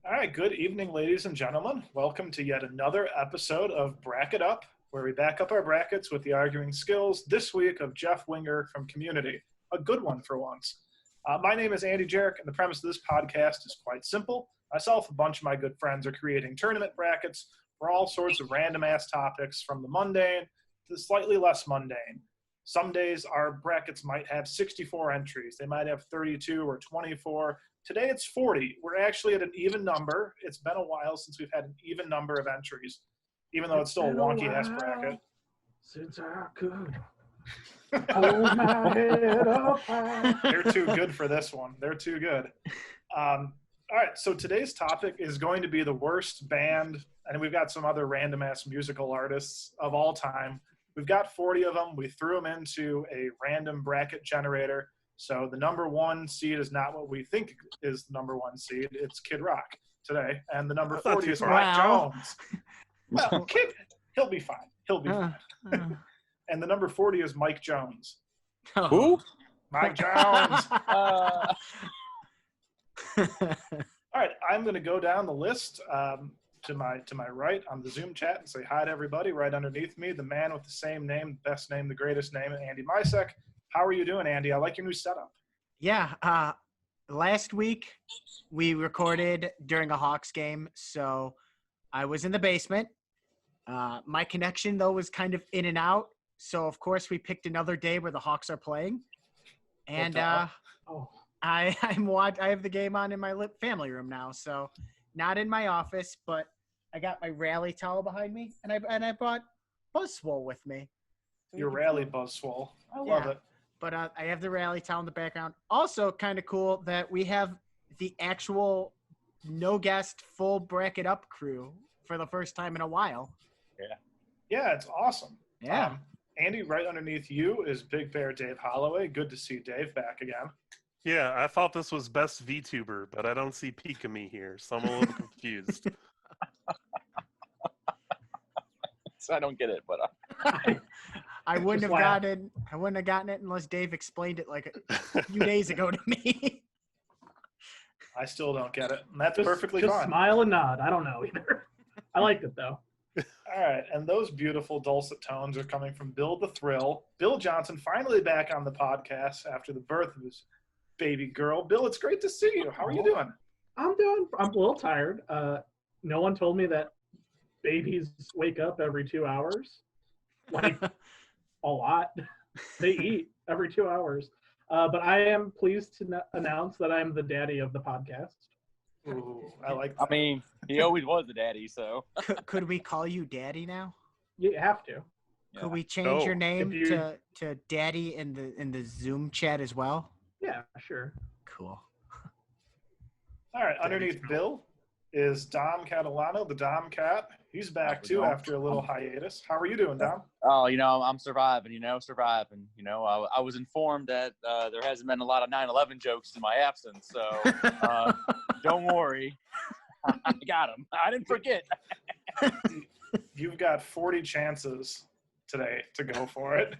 All right, good evening, ladies and gentlemen. Welcome to yet another episode of Bracket Up, where we back up our brackets with the arguing skills this week of Jeff Winger from Community. A good one for once. My name is Andy Jerrick, and the premise of this podcast is quite simple. Myself and a bunch of my good friends are creating tournament brackets for all sorts of random-ass topics, from the mundane to the slightly less mundane. Some days our brackets might have 64 entries. They might have 32 or 24. Today it's 40. We're actually at an even number. It's been a while since we've had an even number of entries, even though it's still a wonky-ass bracket. Since I could hold my head up high. They're too good for this one. They're too good. All right, so today's topic is going to be the worst band, and we've got some other random-ass musical artists of all time. We've got 40 of them. We threw them into a random bracket generator. So the number one seed is not what we think is the number one seed. It's Kid Rock today. And the number 40 is Mike Jones. Well, Kid, he'll be fine. He'll be fine. And the number 40 is Mike Jones. Oh. Who? Mike Jones. All right, I'm going to go down the list to my right on the Zoom chat and say hi to everybody. Right underneath me, the man with the same name, best name, the greatest name, Andy Misek. How are you doing, Andy? I like your new setup. Yeah. Last week we recorded during a Hawks game, so I was in the basement. My connection, though, was kind of in and out. So, of course, we picked another day where the Hawks are playing. And I have the game on in my family room now, so not in my office, but I got my rally towel behind me, and I brought Buzzswole with me. So your rally Buzzswole. I love it. But I have the rally towel in the background. Also, kind of cool that we have the actual no guest full bracket up crew for the first time in a while. Yeah, it's awesome. Yeah. Andy, right underneath you is Big Bear Dave Holloway. Good to see Dave back again. Yeah, I thought this was best VTuber, but I don't see Pika-Me here, so I'm a little confused. So I don't get it, but I wouldn't have gotten it unless Dave explained it like a few days ago to me. I still don't get it. And that's perfectly just fine. Smile and nod. I don't know either. I liked it, though. All right, and those beautiful dulcet tones are coming from Bill the Thrill. Bill Johnson finally back on the podcast after the birth of his baby girl. Bill, it's great to see you. How are you doing? I'm a little tired. No one told me that babies wake up every 2 hours. Like, a lot. They eat every 2 hours. But I am pleased to announce that I'm the daddy of the podcast. Ooh, I like that. I mean, he always was the daddy, so. Could we call you Daddy now? You have to. Yeah. Could we change your name If to Daddy in the Zoom chat as well? Yeah, sure. Cool. All right, underneath Bill is Dom Catalano, the Dom Cat. He's back too after a little hiatus. How are you doing, Dom? Oh, I'm surviving, surviving. I was informed that there hasn't been a lot of 9/11 jokes in my absence, so don't worry. I got them. I didn't forget. You've got 40 chances today to go for it.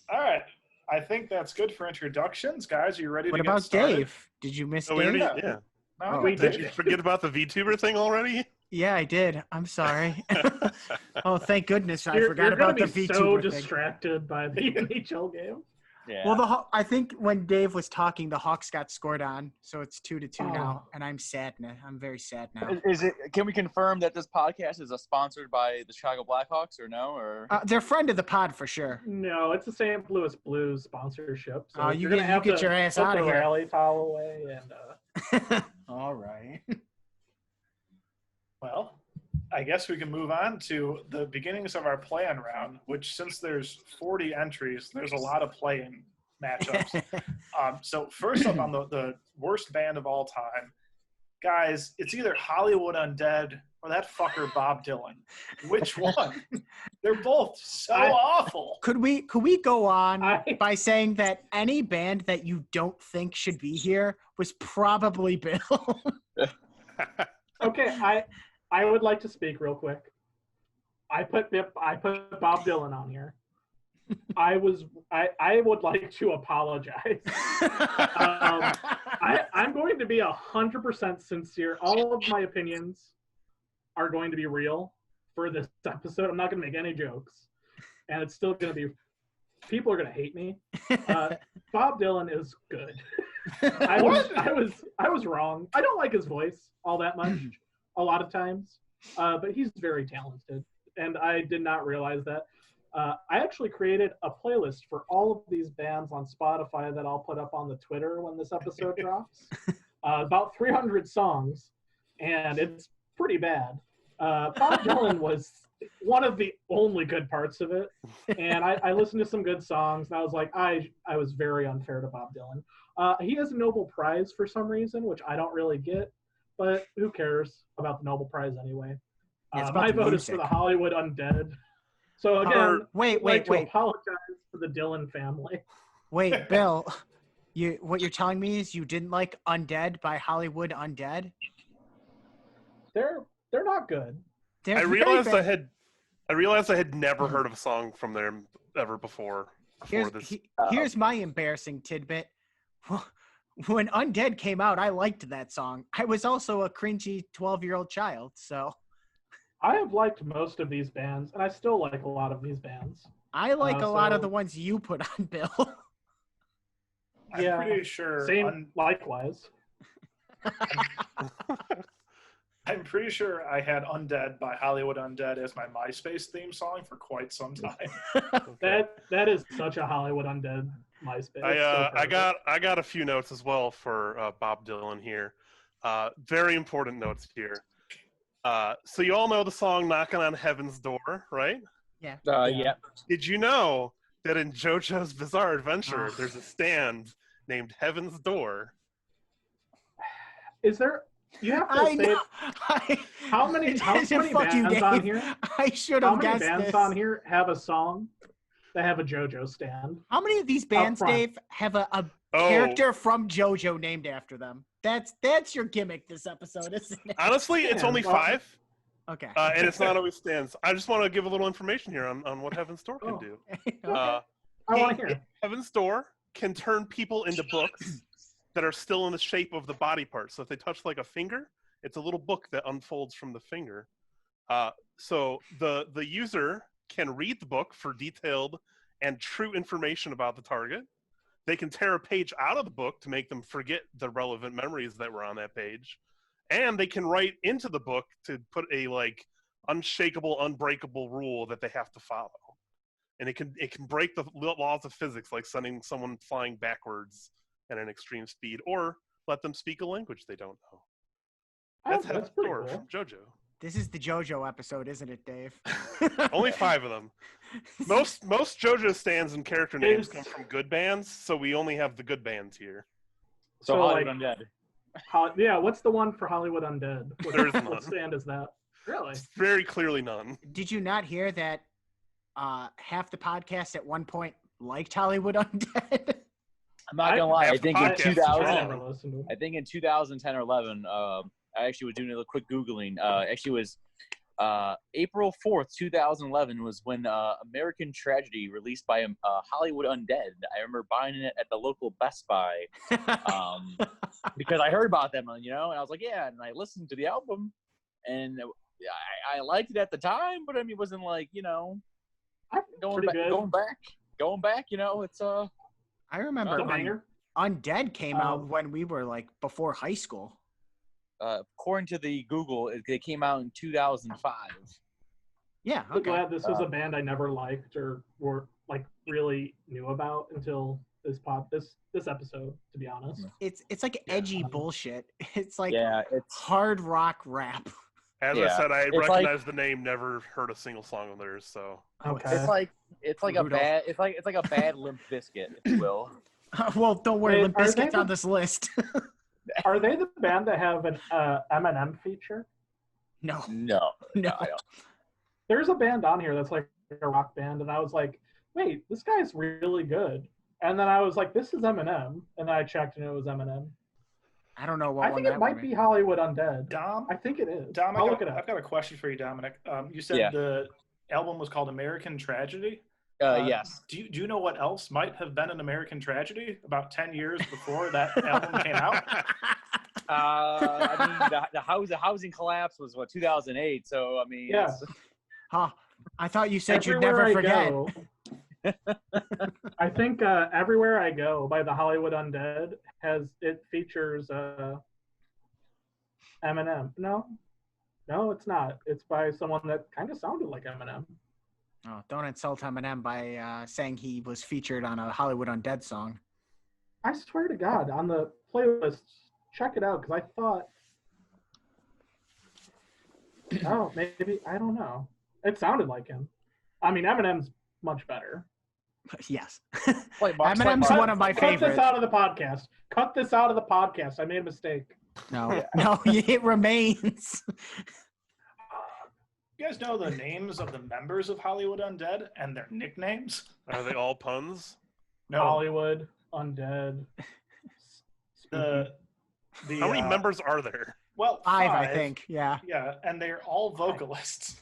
All right. I think that's good for introductions. Guys, are you ready to get started? What about Dave? Did you miss Dave? Yeah. No, Did you forget about the VTuber thing already? Yeah, I did. I'm sorry. Oh, thank goodness I You're forgot about the gonna be VTuber so thing. distracted by the NHL game. Yeah. Well, I think when Dave was talking, the Hawks got scored on, so it's 2-2 now, and I'm sad now. I'm very sad now. Is it? Can we confirm that this podcast is sponsored by the Chicago Blackhawks or no? Or They're friend of the pod for sure. No, it's the St. Louis Blues sponsorship. So You you're gonna get your ass put out of the here. rally towel away and. All right. Well, I guess we can move on to the beginnings of our play-in round, which since there's 40 entries, there's a lot of play-in matchups. So first up on the worst band of all time, guys, it's either Hollywood Undead or that fucker Bob Dylan. Which one? They're both so awful. Could we go on by saying that any band that you don't think should be here was probably Bill? Okay, I would like to speak real quick. I put Bob Dylan on here. I would like to apologize. I'm going to be 100% sincere. All of my opinions are going to be real for this episode. I'm not going to make any jokes, and it's still going to be. People are going to hate me. Bob Dylan is good. I was wrong. I don't like his voice all that much. A lot of times, but he's very talented, and I did not realize that. I actually created a playlist for all of these bands on Spotify that I'll put up on the Twitter when this episode drops. About 300 songs, and it's pretty bad. Bob Dylan was one of the only good parts of it, and I listened to some good songs, and I was like, I was very unfair to Bob Dylan. He has a Nobel Prize for some reason, which I don't really get, but who cares about the Nobel Prize anyway? My vote is for the Hollywood Undead. So again, wait. Apologize to the Dylan family. Wait, Bill, what you're telling me is you didn't like Undead by Hollywood Undead? They're not good. I realized I had never heard of a song from them ever before. Here's my embarrassing tidbit. When Undead came out, I liked that song. I was also a cringy 12-year-old child, so. I have liked most of these bands, and I still like a lot of these bands. I like a lot of the ones you put on, Bill. I'm pretty sure. Likewise. I'm pretty sure I had Undead by Hollywood Undead as my MySpace theme song for quite some time. That is such a Hollywood Undead MySpace. I got a few notes as well for Bob Dylan here. Very important notes here. So you all know the song "Knocking on Heaven's Door," right? Yeah. Yeah. Did you know that in JoJo's Bizarre Adventure, there's a stand named Heaven's Door? Is there? You have to say how many bands on here? I should have guessed this. How many bands on here have a song that have a JoJo stand? How many of these bands, Dave, have a character from JoJo named after them? That's your gimmick this episode, isn't it? Honestly, it's only 5. Okay. And it's not always stands. I just want to give a little information here on what Heaven's Door can do. I want to hear. Heaven's Door can turn people into books that are still in the shape of the body part. So if they touch like a finger, it's a little book that unfolds from the finger. So the user can read the book for detailed and true information about the target. They can tear a page out of the book to make them forget the relevant memories that were on that page. And they can write into the book to put a unshakable, unbreakable rule that they have to follow. And it can break the laws of physics, like sending someone flying backwards at an extreme speed, or let them speak a language they don't know. That's Heaven's Door cool. from JoJo. This is the JoJo episode, isn't it, Dave? Only 5 of them. Most JoJo stands and character names come from good bands, so we only have the good bands here. So Hollywood Undead. What's the one for Hollywood Undead? There is none. What stand is that? Really? It's very clearly none. Did you not hear that half the podcast at one point liked Hollywood Undead? I'm not gonna lie. I think in 2000, I think in 2010 or 11, I actually was doing a little quick Googling. Actually, it was April 4th, 2011 was when American Tragedy released by Hollywood Undead. I remember buying it at the local Best Buy because I heard about them, and I was like, yeah, and I listened to the album, and I liked it at the time, but I mean, it wasn't like, going back, it's I remember Undead came out when we were before high school. According to the Google, it came out in 2005. Yeah, I'm glad this was a band I never liked or really knew about until this episode, to be honest. It's like edgy bullshit. It's it's hard rock rap. As I said, I recognize the name, never heard a single song of theirs, so. Okay. It's like a bad Limp Bizkit, if you will. Well, don't worry, Limp Bizkit's on this list. Are they the band that have an Eminem feature? No. There's a band on here that's like a rock band, and I was like, wait, this guy's really good. And then I was like, this is Eminem, and then I checked, and it was Eminem. I don't know what I think it might be Hollywood Undead. Dom? I think it is. Dom, I'll look it up. I've got a question for you, Dominic. You said the album was called American Tragedy? Yes. Do you know what else might have been an American tragedy about 10 years before that album came out? I mean, the housing collapse was 2008. So I mean, Yeah. Huh. I thought you said you'd Everywhere never I forget. Go, I think Everywhere I Go by the Hollywood Undead features Eminem. No, it's not. It's by someone that kind of sounded like Eminem. Oh, don't insult Eminem by saying he was featured on a Hollywood Undead song. I swear to God, on the playlist, check it out, because I thought, oh, maybe, I don't know. It sounded like him. I mean, Eminem's much better. Yes. Eminem's Eminem's one of my Cut this favorites. out of the podcast. Cut this out of the podcast. I made a mistake. No, no, it remains. You guys know the names of the members of Hollywood Undead and their nicknames? Are they all puns? No. Hollywood Undead. The How many members are there? Well, 5, I think. Yeah. Yeah, and they're all vocalists.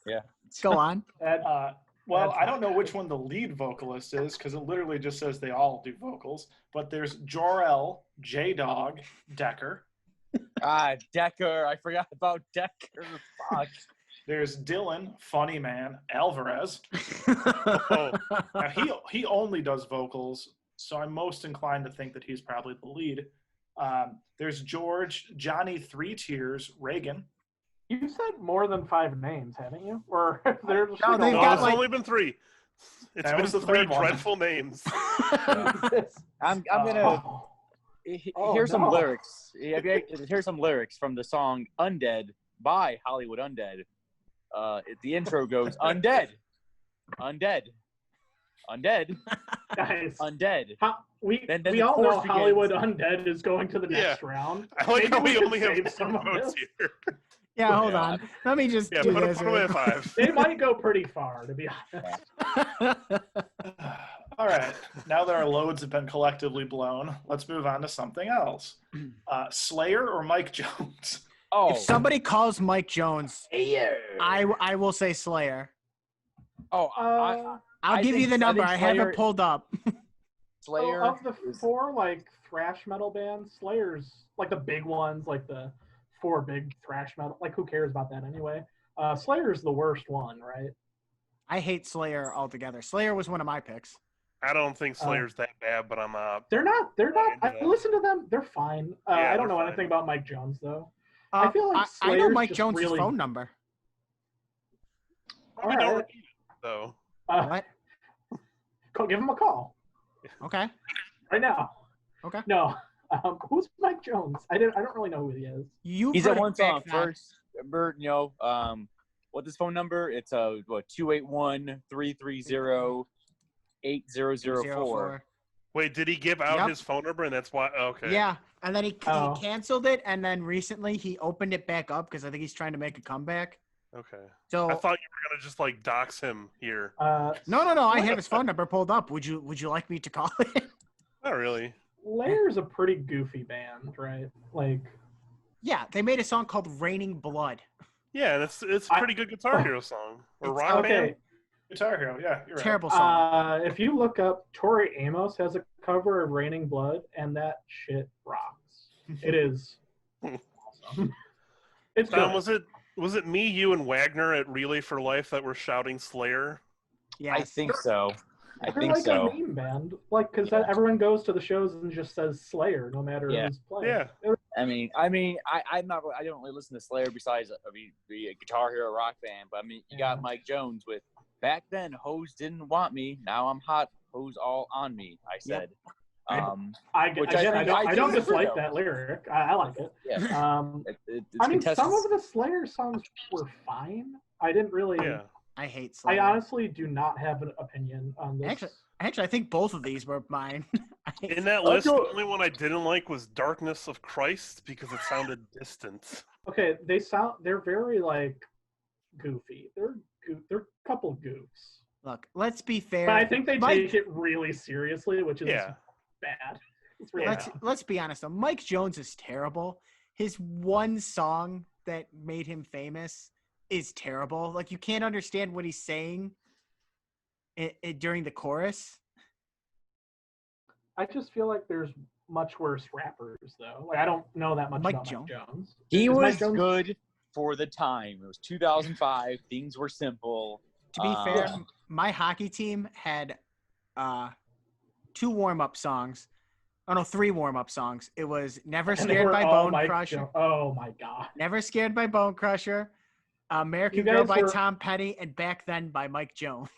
Yeah. Go on. Well, I don't know which one the lead vocalist is because it literally just says they all do vocals. But there's Jor-El, J-Dog, Decker. Decker. I forgot about Decker. Fuck. There's Dylan, Funny Man, Alvarez. Oh, Now, he only does vocals, so I'm most inclined to think that he's probably the lead. There's George, Johnny 3 Tears, Reagan. You said more than 5 names, haven't you? Or there's No, they've no, got it's like- only been 3. It's That been was the 3 third one. dreadful names. I'm gonna. Oh, Here's some no. lyrics. Here's some lyrics from the song "Undead" by Hollywood Undead. The intro goes, "Undead, undead, undead, Guys, undead." we Then we the all know chorus begins. Hollywood Undead is going to the next Yeah. round. I like how we should only have save 1 some of votes this. here. Yeah, hold Yeah. on. Let me just Yeah, do put this. them at 5. They might go pretty far, to be honest. All right. Now that our loads have been collectively blown, let's move on to something else. Slayer or Mike Jones? Oh, If somebody calls Mike Jones, I will say Slayer. oh, I'll I give you think- the I number. think I have Slayer- it pulled up. Slayer. Of the 4 like thrash metal bands, Slayer's like the big ones, like the 4 big thrash metal. Like who cares about that anyway? Slayer's the worst one, right? I hate Slayer altogether. Slayer was one of my picks. I don't think Slayer's that bad, but I'm They're not. into I that. listen to them. They're fine. Yeah, I don't they're know fine. anything about Mike Jones though. I feel like I know Slayer's Mike just Jones' really- phone number. probably don't Alright. repeat it, though. What? Give him a call Okay. right now. Okay. No. Who's Mike Jones? I don't really know who he is. He's He's at one song first. Remember, what's his phone number? It's 281-330-8004. Wait, did he give out Yep. his phone number, and that's why? Okay. Yeah, and then he Oh. canceled it, and then recently he opened it back up because I think he's trying to make a comeback. Okay. So I thought you were gonna just like dox him here. no, I have his phone number pulled up. Would you like me to call it? Not really. Slayer's a pretty goofy band, right? Like, Yeah, they made a song called "Raining Blood." Yeah, and it's a pretty good Guitar Hero song or It's- rock okay. band. Guitar Hero, yeah, you're right. Terrible song. If you look up, Tori Amos has a cover of "Raining Blood," and that shit rocks. It is awesome. It's Tom, good. was it me, you, and Wagner at Relay for Life that were shouting Slayer? Yeah, I think so. I They're think like so. a meme band, like because Yeah. everyone goes to the shows and just says Slayer, no matter Yeah. who's playing. Yeah. I mean, I'm not. I don't really listen to Slayer besides be a Guitar Hero rock band. But I mean, you got Yeah. Mike Jones with "Back then, hoes didn't want me. Now I'm hot, hoes all on me." I said. I Which don't I do dislike agree, that lyric. I like it. Yeah. It's I mean, contested. some of the Slayer songs were fine. I didn't really. Yeah. I hate I Slayer. honestly do not have an opinion on this. Actually, I think both of these were mine. In that list, the only one I didn't like was "Darkness of Christ" because it sounded distant. Okay, they're very like goofy. They're a couple goofs. Look, let's be fair. But I think they Mike- take it really seriously, which is Yeah. bad. It's really Let's bad. let's be honest though. Mike Jones is terrible. His one song that made him famous is terrible. Like you can't understand what he's saying during the chorus. I just feel like there's much worse rappers though. Like I don't know that much Mike about Jones. Mike Jones. He Is was Mike Jones- good for the time. It was 2005. Things were simple. To be fair, Yeah. my hockey team had 2 warm-up songs. Oh no, 3 warm-up songs. It was Never and they Scared were by all Bone Mike Crusher. Jo- Oh my god. Never Scared by Bone Crusher. American You Girl guys by were- Tom Petty, and Back Then by Mike Jones.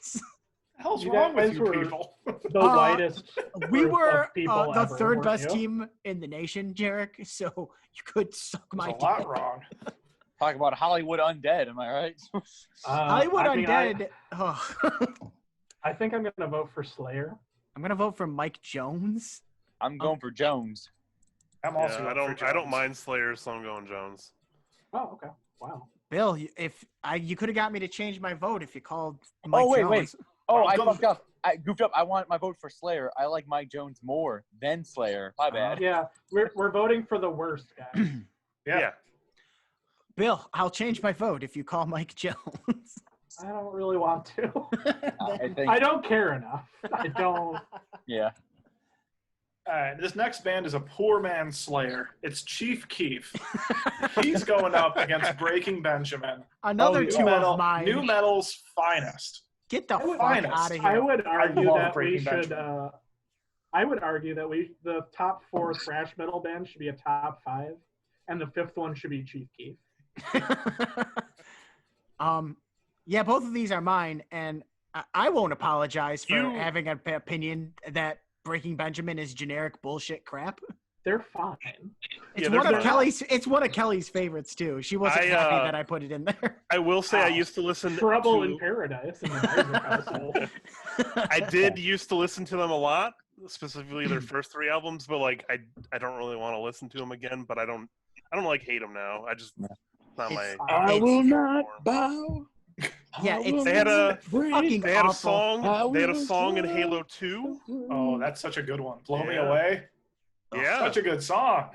The hell's You wrong with guys you were- people? The whitest. We group were of people the ever, 3rd weren't best you? team in the nation, Jerrick. So you could suck my There's a lot dick. wrong. Talk about Hollywood Undead. Am I right? Hollywood I mean, Undead. Oh. I think I'm gonna vote for Slayer. I'm gonna vote for Mike Jones. I'm going for Jones. I'm also Yeah, going for I don't Jones. mind Slayer, so I'm going Jones. Oh, okay. Wow. Bill, you could have got me to change my vote if you called Mike Oh, wait, Jones. wait. Oh, Well, I go- fucked up. I goofed up. I want my vote for Slayer. I like Mike Jones more than Slayer. My bad. Yeah, we're voting for the worst guy. Yeah. Bill, I'll change my vote if you call Mike Jones. I don't really want to. I think. I don't care enough. I don't. Yeah. All right, this next band is a poor man's Slayer. It's Chief Keef. He's going up against Breaking Benjamin. Another Oh, two of mine. New metal's finest. Get the I would- fuck finest. out of I here. would argue love that we Breaking should. Benjamin. I would argue that the top 4 thrash metal bands should be a top 5, and the 5th one should be Chief Keef. Yeah, both of these are mine, and I won't apologize for You- having an opinion that Breaking Benjamin is generic bullshit crap. They're fine. It's Yeah, they're one of fine. Kelly's. It's one of Kelly's favorites too. She wasn't I, happy that I put it in there. I will say I Wow. used to listen Trouble to in Paradise in the Isaac household. I did used to listen to them a lot, specifically their first 3 albums, but like I don't really want to listen to them again, but I don't like hate them now. I just it's not my It's- I will not bow. Yeah, it's They had a fucking they had a awful. song they had a song in Halo 2. Oh, that's such a good one. Blow Me Yeah. Away. Yeah. Such a good song.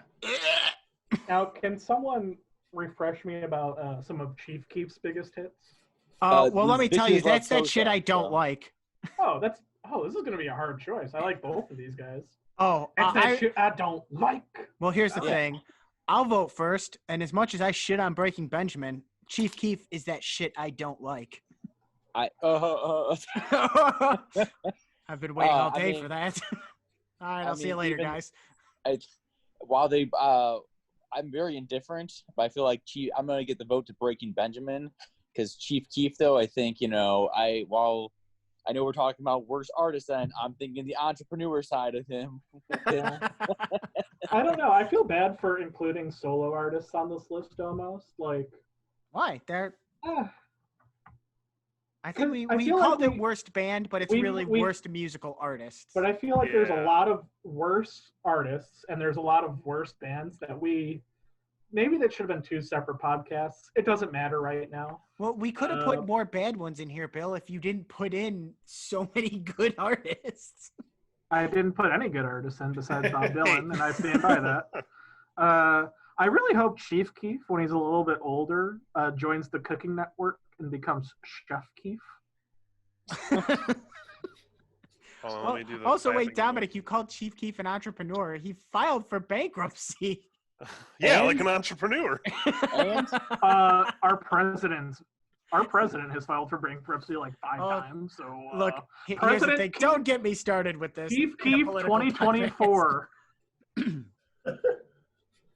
Now, can someone refresh me about some of Chief Keef's biggest hits? Well, let me These tell you, bitches that's love that shit I Cohidan, don't so. like. This is gonna be a hard choice. I like both of these guys. Oh, It's that I, shit I don't like. well, here's the Yeah. thing. I'll vote first, and as much as I shit on Breaking Benjamin, Chief Keef is that shit I don't like. I I've been waiting all I day mean- for that. All right, I I'll see you mean, later, even- guys. while they I'm very indifferent, but I feel like I'm gonna get the vote to Breaking Benjamin because Chief Keef though I think while I know we're talking about worst artists, and I'm thinking the entrepreneur side of him. I don't know. I feel bad for including solo artists on this list almost. Like, Why? They're. ah, I think 'Cause I we feel like called it we- worst band, but it's we- really we- worst musical artists. but I feel like there's a Yeah. lot of worse artists and there's a lot of worst bands that maybe that should have been 2 separate podcasts. It doesn't matter right now. Well, we could have Uh, put more bad ones in here, Bill, if you didn't put in so many good artists. I didn't put any good artists in besides Bob Dylan, and I stand by that. I really hope Chief Keef, when he's a little bit older, joins the Cooking Network and becomes Chef Keef. Hold on, let me do the Also, wait, clapping Dominic, you called Chief Keef an entrepreneur. He filed for bankruptcy. Yeah, And- like an entrepreneur. And Our president has filed for bankruptcy like 5 Oh, times. So Look, here's the President thing. Keef- Don't get me started with this. Chief in a Keef political 2024.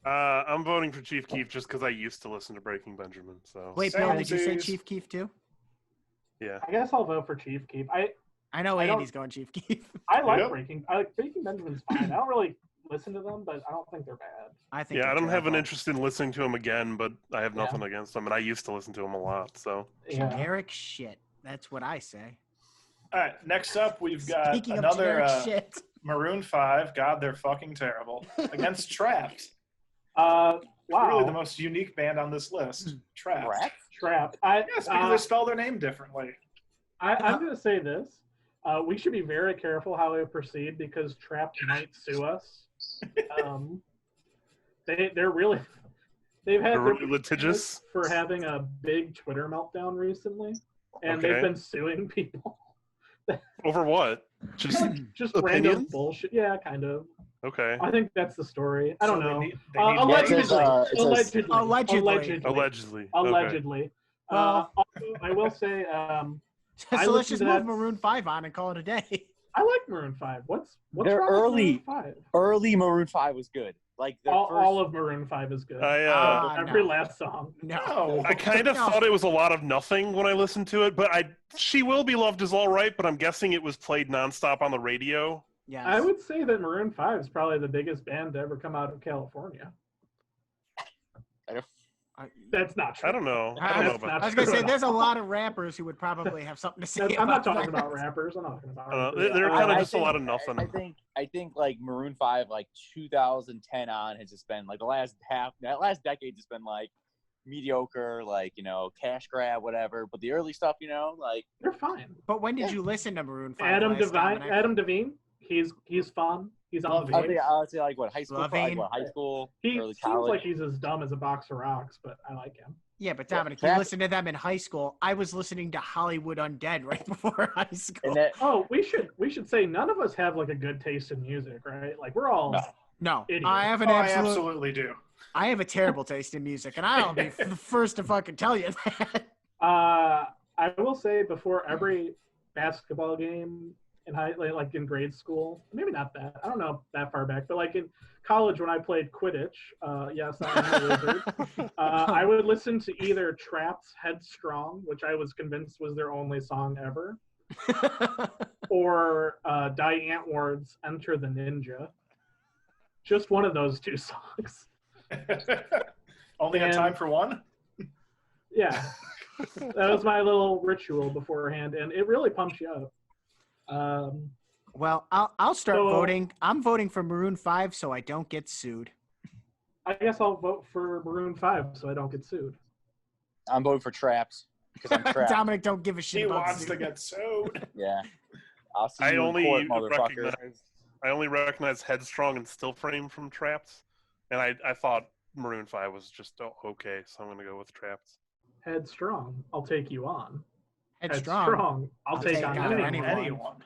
I'm voting for Chief Keef just because I used to listen to Breaking Benjamin. So Wait, Bill, did you say Samesies. Chief Keef too? yeah, I guess I'll vote for Chief Keef. I know I don't- Andy's going Chief Keef. I like Yep. Breaking Benjamin's fine. I don't really listen to them, but I don't think they're bad. I think. yeah. I they're don't have an terrible. interest in listening to him again, but I have Yeah. nothing against him, and I used to listen to him a lot. So Yeah. Generic shit. That's what I say. All right, next up we've got Speaking of another generic shit. Maroon 5. God, they're fucking terrible. Against Trapped. Wow. Really the most unique band on this list. Trapped. Rap? Trapped. Yes, because they spell their name differently. I'm going to say this. We should be very careful how we proceed because Trapped might sue us. They're really they've had they're they're really litigious. for having a big Twitter meltdown recently, and Okay. they've been suing people Over what? Just Just opinions? random bullshit. Yeah, kind of. Okay. I think that's the story. I don't So know. they need Allegedly. It says- Allegedly. Allegedly. Allegedly. Allegedly. Well- Also, I will say, I So let's listened just to move that- Maroon 5 on and call it a day. I like Maroon 5. What's They're wrong with early. Maroon 5? Early Maroon 5 was good. Like their first. All of Maroon 5 is good. Every No. last song. No. I kind of No. thought it was a lot of nothing when I listened to it, but She Will Be Loved is all right, but I'm guessing it was played nonstop on the radio. Yes. I would say that Maroon 5 is probably the biggest band to ever come out of California. That's not true. I don't know. I I don't know That's about not I was going to true say, at there's a all. lot of rappers who would probably have something to say I'm not about talking that. about rappers. I'm not talking about that. They're rappers. kind of I just a think- lot of nothing. I think like Maroon 5, like 2010 on has just been like that last decade has been like mediocre, like, you know, cash grab, whatever. But the early stuff, you know, like They're fine. But when did you listen to Maroon 5? Adam last, Devine. Dominic? Adam Devine. He's fun. He's on Love the it. game. I would say like what high school, Loving. high school, He early seems college. like he's as dumb as a box of rocks, but I like him. Yeah, but Dominic, you That- listened to them in high school. I was listening to Hollywood Undead right before high school. and that Oh, we should say none of us have like a good taste in music, right? Like we're all No. No, Idiot. I have an I absolute. absolutely do. I have a terrible taste in music, and I'll be the first to fucking tell you that. I will say before every basketball game in like in grade school, maybe not that. I don't know that far back, but like in college when I played Quidditch, yes, I am a wizard. I would listen to either Trapp's "Headstrong," which I was convinced was their only song ever, or Die Antwoord's "Enter the Ninja." Just one of those two songs. Only had And- time for one? Yeah, that was my little ritual beforehand, and it really pumps you up. Well, I'll start So- voting. I'm voting for Maroon 5 so I don't get sued. I guess I'll vote for Maroon 5 so I don't get sued. I'm voting for Traps because I'm trapped. Dominic, don't give a shit She about wants sued. to get sued. Yeah, I'll see I you only in court, motherfucker. recognize Headstrong and Still Frame from Traps, and I thought Maroon 5 was just okay, so I'm gonna go with Traps. Headstrong, I'll take you on. Headstrong. I'll take on anyone. Anyone.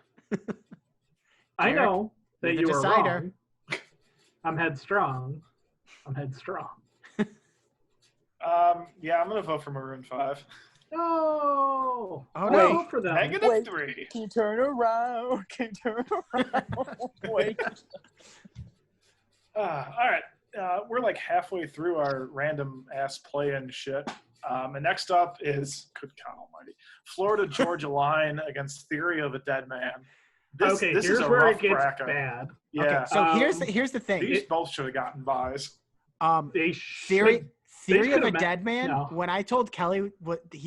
I Jerrick, know that you're the you are decider. wrong. I'm headstrong. I'm headstrong. Yeah, I'm gonna vote for Maroon 5. No. Oh, I no. vote for them. Negative Wait. 3. Can you turn around? Can you turn around? Wait. All right. We're like halfway through our random ass play and shit. And next up is, good God almighty, Florida Georgia Line against Theory of a Dead Man. This Here's is a where rough it gets bracket. bad. Yeah. Okay, so Um, here's the thing. These both should have gotten buys. They Theory Theory of should've a Dead Man. no. When I told Kelly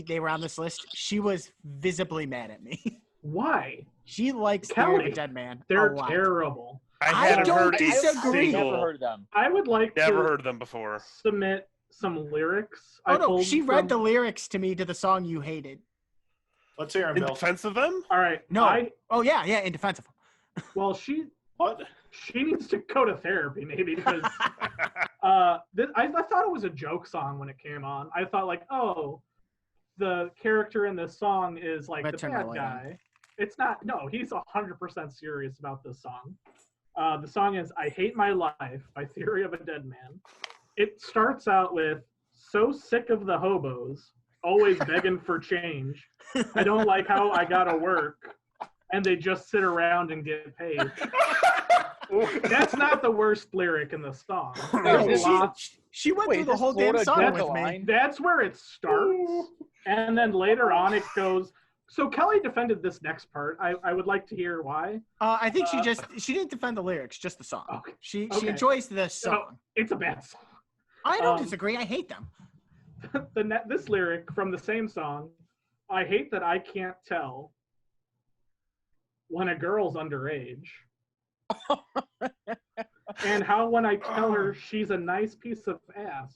they were on this list, she was visibly mad at me. Why? She likes Theory of Kelly, a Dead Man. They're a lot. terrible. I hadn't don't heard a disagree. I've never single. heard of them. I would like Never to heard of them before. submit some lyrics. Oh I no, pulled she read from- the lyrics to me to the song you hated. Let's hear him, In Bill. defense of them? All right. No. Oh yeah, in defense of Well, she What? needs to go to therapy maybe because I thought it was a joke song when it came on. I thought like, oh, the character in this song is like Let's the turn the bad light guy. It's not. No, he's 100% serious about this song. The song is "I Hate My Life" by Theory of a Dead Man. It starts out with "So sick of the hobos, always begging for change. I don't like how I gotta work, and they just sit around and get paid." That's not the worst lyric in the song. There's a lot. She went Wait, through the this whole damn Florida song Georgia with me. Line? That's where it starts, and then later on it goes. So Kelly defended this next part. I would like to hear why. I think she didn't defend the lyrics, just the song. Okay. She Okay. enjoys the song. It's a bad song. I don't um, disagree. I hate them. This lyric from the same song, "I hate that I can't tell when a girl's underage, and how when I tell her she's a nice piece of ass,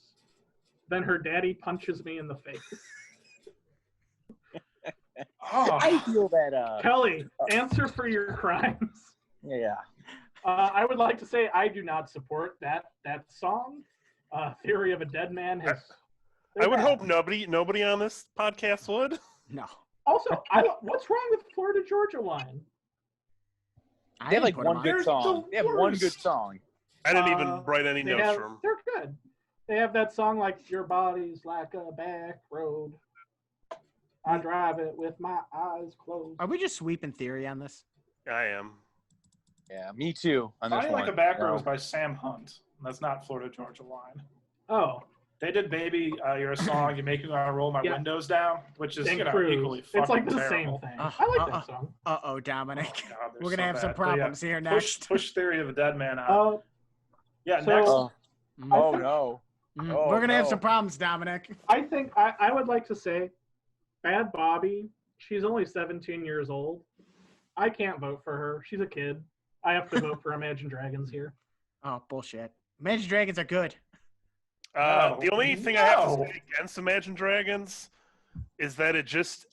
then her daddy punches me in the face." Oh, I feel that. Kelly, answer for your crimes. Yeah. I would like to say I do not support that song. Theory of a Dead Man has. I would hope nobody on this podcast would. No. Also, what's wrong with Florida Georgia Line? I They have didn't like put 'em one on. good They're song. the They have one good worst. song. I didn't even write any notes for them. They're good. They have that song like "Your Body's Like a Back Road. I drive it with my eyes closed." Are we just sweeping theory on this? I am. Yeah, me too. On this Body one. Like a Back Road No. is by Sam Hunt. That's not Florida Georgia Line. Oh, They did "Baby," you're a song. You make me want to roll my Yeah. windows down, which is St. equally Cruz. fucking It's like the terrible. same thing. Uh, I like uh, that song. Uh-oh, Dominic. Oh, God, they're We're going to so have some bad. But yeah, problems here next. Push Theory of a Dead Man out. Oh, Yeah, so- next. Oh, Mm, oh think- no. Oh, We're going to have no. some problems, Dominic. I think I would like to say, Bad Bobby. She's only 17 years old. I can't vote for her. She's a kid. I have to vote for Imagine Dragons here. Oh, bullshit. Imagine Dragons are good. The only thing I have to No. say against Imagine Dragons is that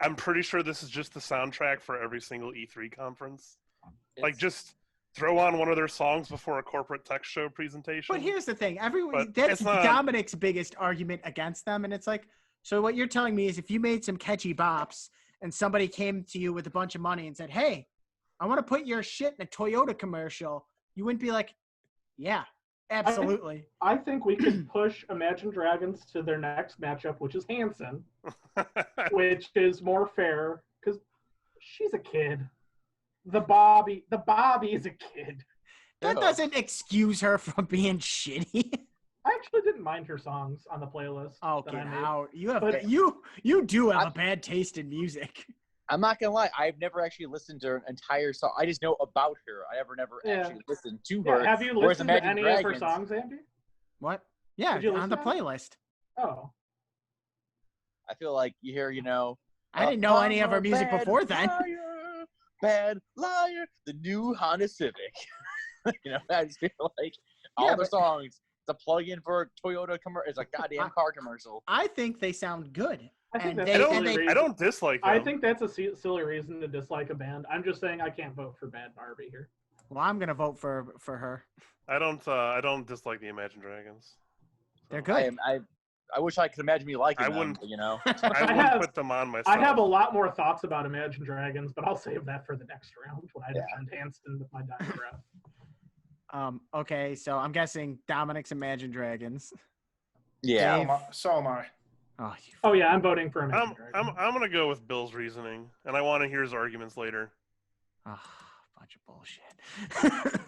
I'm pretty sure this is just the soundtrack for every single E3 conference. Like, just throw on one of their songs before a corporate tech show presentation. But here's the thing. But That's it's not- Dominic's biggest argument against them. And it's like, so what you're telling me is if you made some catchy bops and somebody came to you with a bunch of money and said, hey, I want to put your shit in a Toyota commercial, you wouldn't be like, yeah, absolutely. I think we could push Imagine Dragons to their next matchup, which is Hanson, which is more fair because she's a kid. The Bobby is a kid. That Oh. doesn't excuse her from being shitty. I actually didn't mind her songs on the playlist. Oh, that get I made. out. You have But- you do have a bad taste in music. I'm not gonna lie. I've never actually listened to an entire song. I just know about her. I never Yeah. actually listened to Yeah, her. have you Whereas listened to Imagine any of her Dragons- songs, Andy? What? Yeah, Did you on the listen to it? playlist. Oh, I feel like you hear, I didn't know any of her I'm a music bad before then. Liar, bad liar, the new Honda Civic. I just feel like all Yeah, the but- songs. It's a plug-in for a Toyota commercial. It's a goddamn car commercial. I think they sound good. I think And that's they- a I don't. silly they- reason. I don't dislike them. I think that's a silly reason to dislike a band. I'm just saying I can't vote for Bad Barbie here. Well, I'm gonna vote for her. I don't dislike the Imagine Dragons. They're good. I wish I could imagine me liking I them. wouldn't- But, I wouldn't have- put them on myself. I have a lot more thoughts about Imagine Dragons, but I'll save that for the next round when I Yeah. defend Hanson with my dying breath. Okay, so I'm guessing Dominic's Imagine Dragons. yeah. Dave. So am I. Oh, you Oh yeah, I'm voting for Imagine I'm Dragons. I'm gonna go with Bill's reasoning, and I want to hear his arguments later. bunch of bullshit.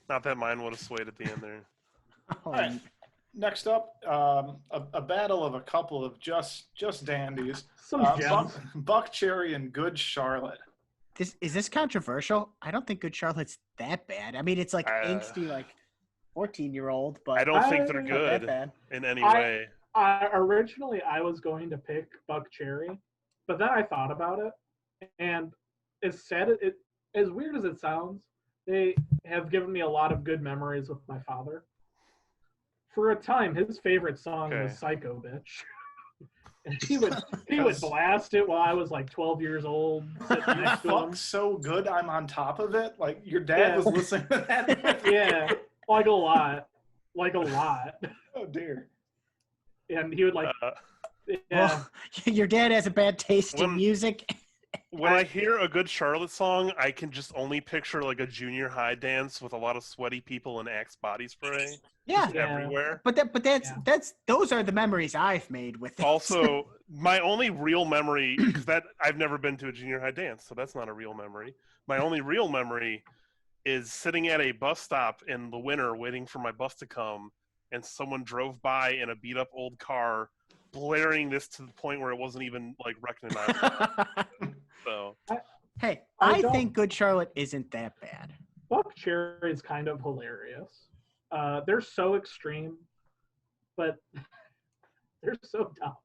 Not that mine would have swayed at the end there. Oh, All right. Next up, a battle of a couple of just dandies. Some gems. Buck Cherry and Good Charlotte. is this controversial? I don't think Good Charlotte's that bad. I mean, it's like angsty, like 14-year-old, but I don't think they're not not that good bad. in any I- way. Originally, I was going to pick Buck Cherry, but then I thought about it, and as sad as weird as it sounds, they have given me a lot of good memories with my father. For a time, his favorite song Okay. was "Psycho Bitch," and he would blast it while I was like 12 years old, sitting next to him. Fuck so good, I'm on top of it. Like your dad Yeah. was listening to that. Yeah, like a lot. Oh dear. And he would like, Uh, yeah. Well, your dad has a bad taste in When- music. when I hear a Good Charlotte song, I can just only picture like a junior high dance with a lot of sweaty people and Axe body spray Yeah, Yeah. everywhere. but that's Yeah. those are the memories I've made with it. Also, my only real memory, because that I've never been to a junior high dance, so that's not a real memory. My only real memory is sitting at a bus stop in the winter waiting for my bus to come, and someone drove by in a beat up old car, blaring this to the point where it wasn't even like recognizable. So Hey, I I don't- think Good Charlotte isn't that bad. Buck Cherry is kind of hilarious. They're so extreme, but they're so dumb.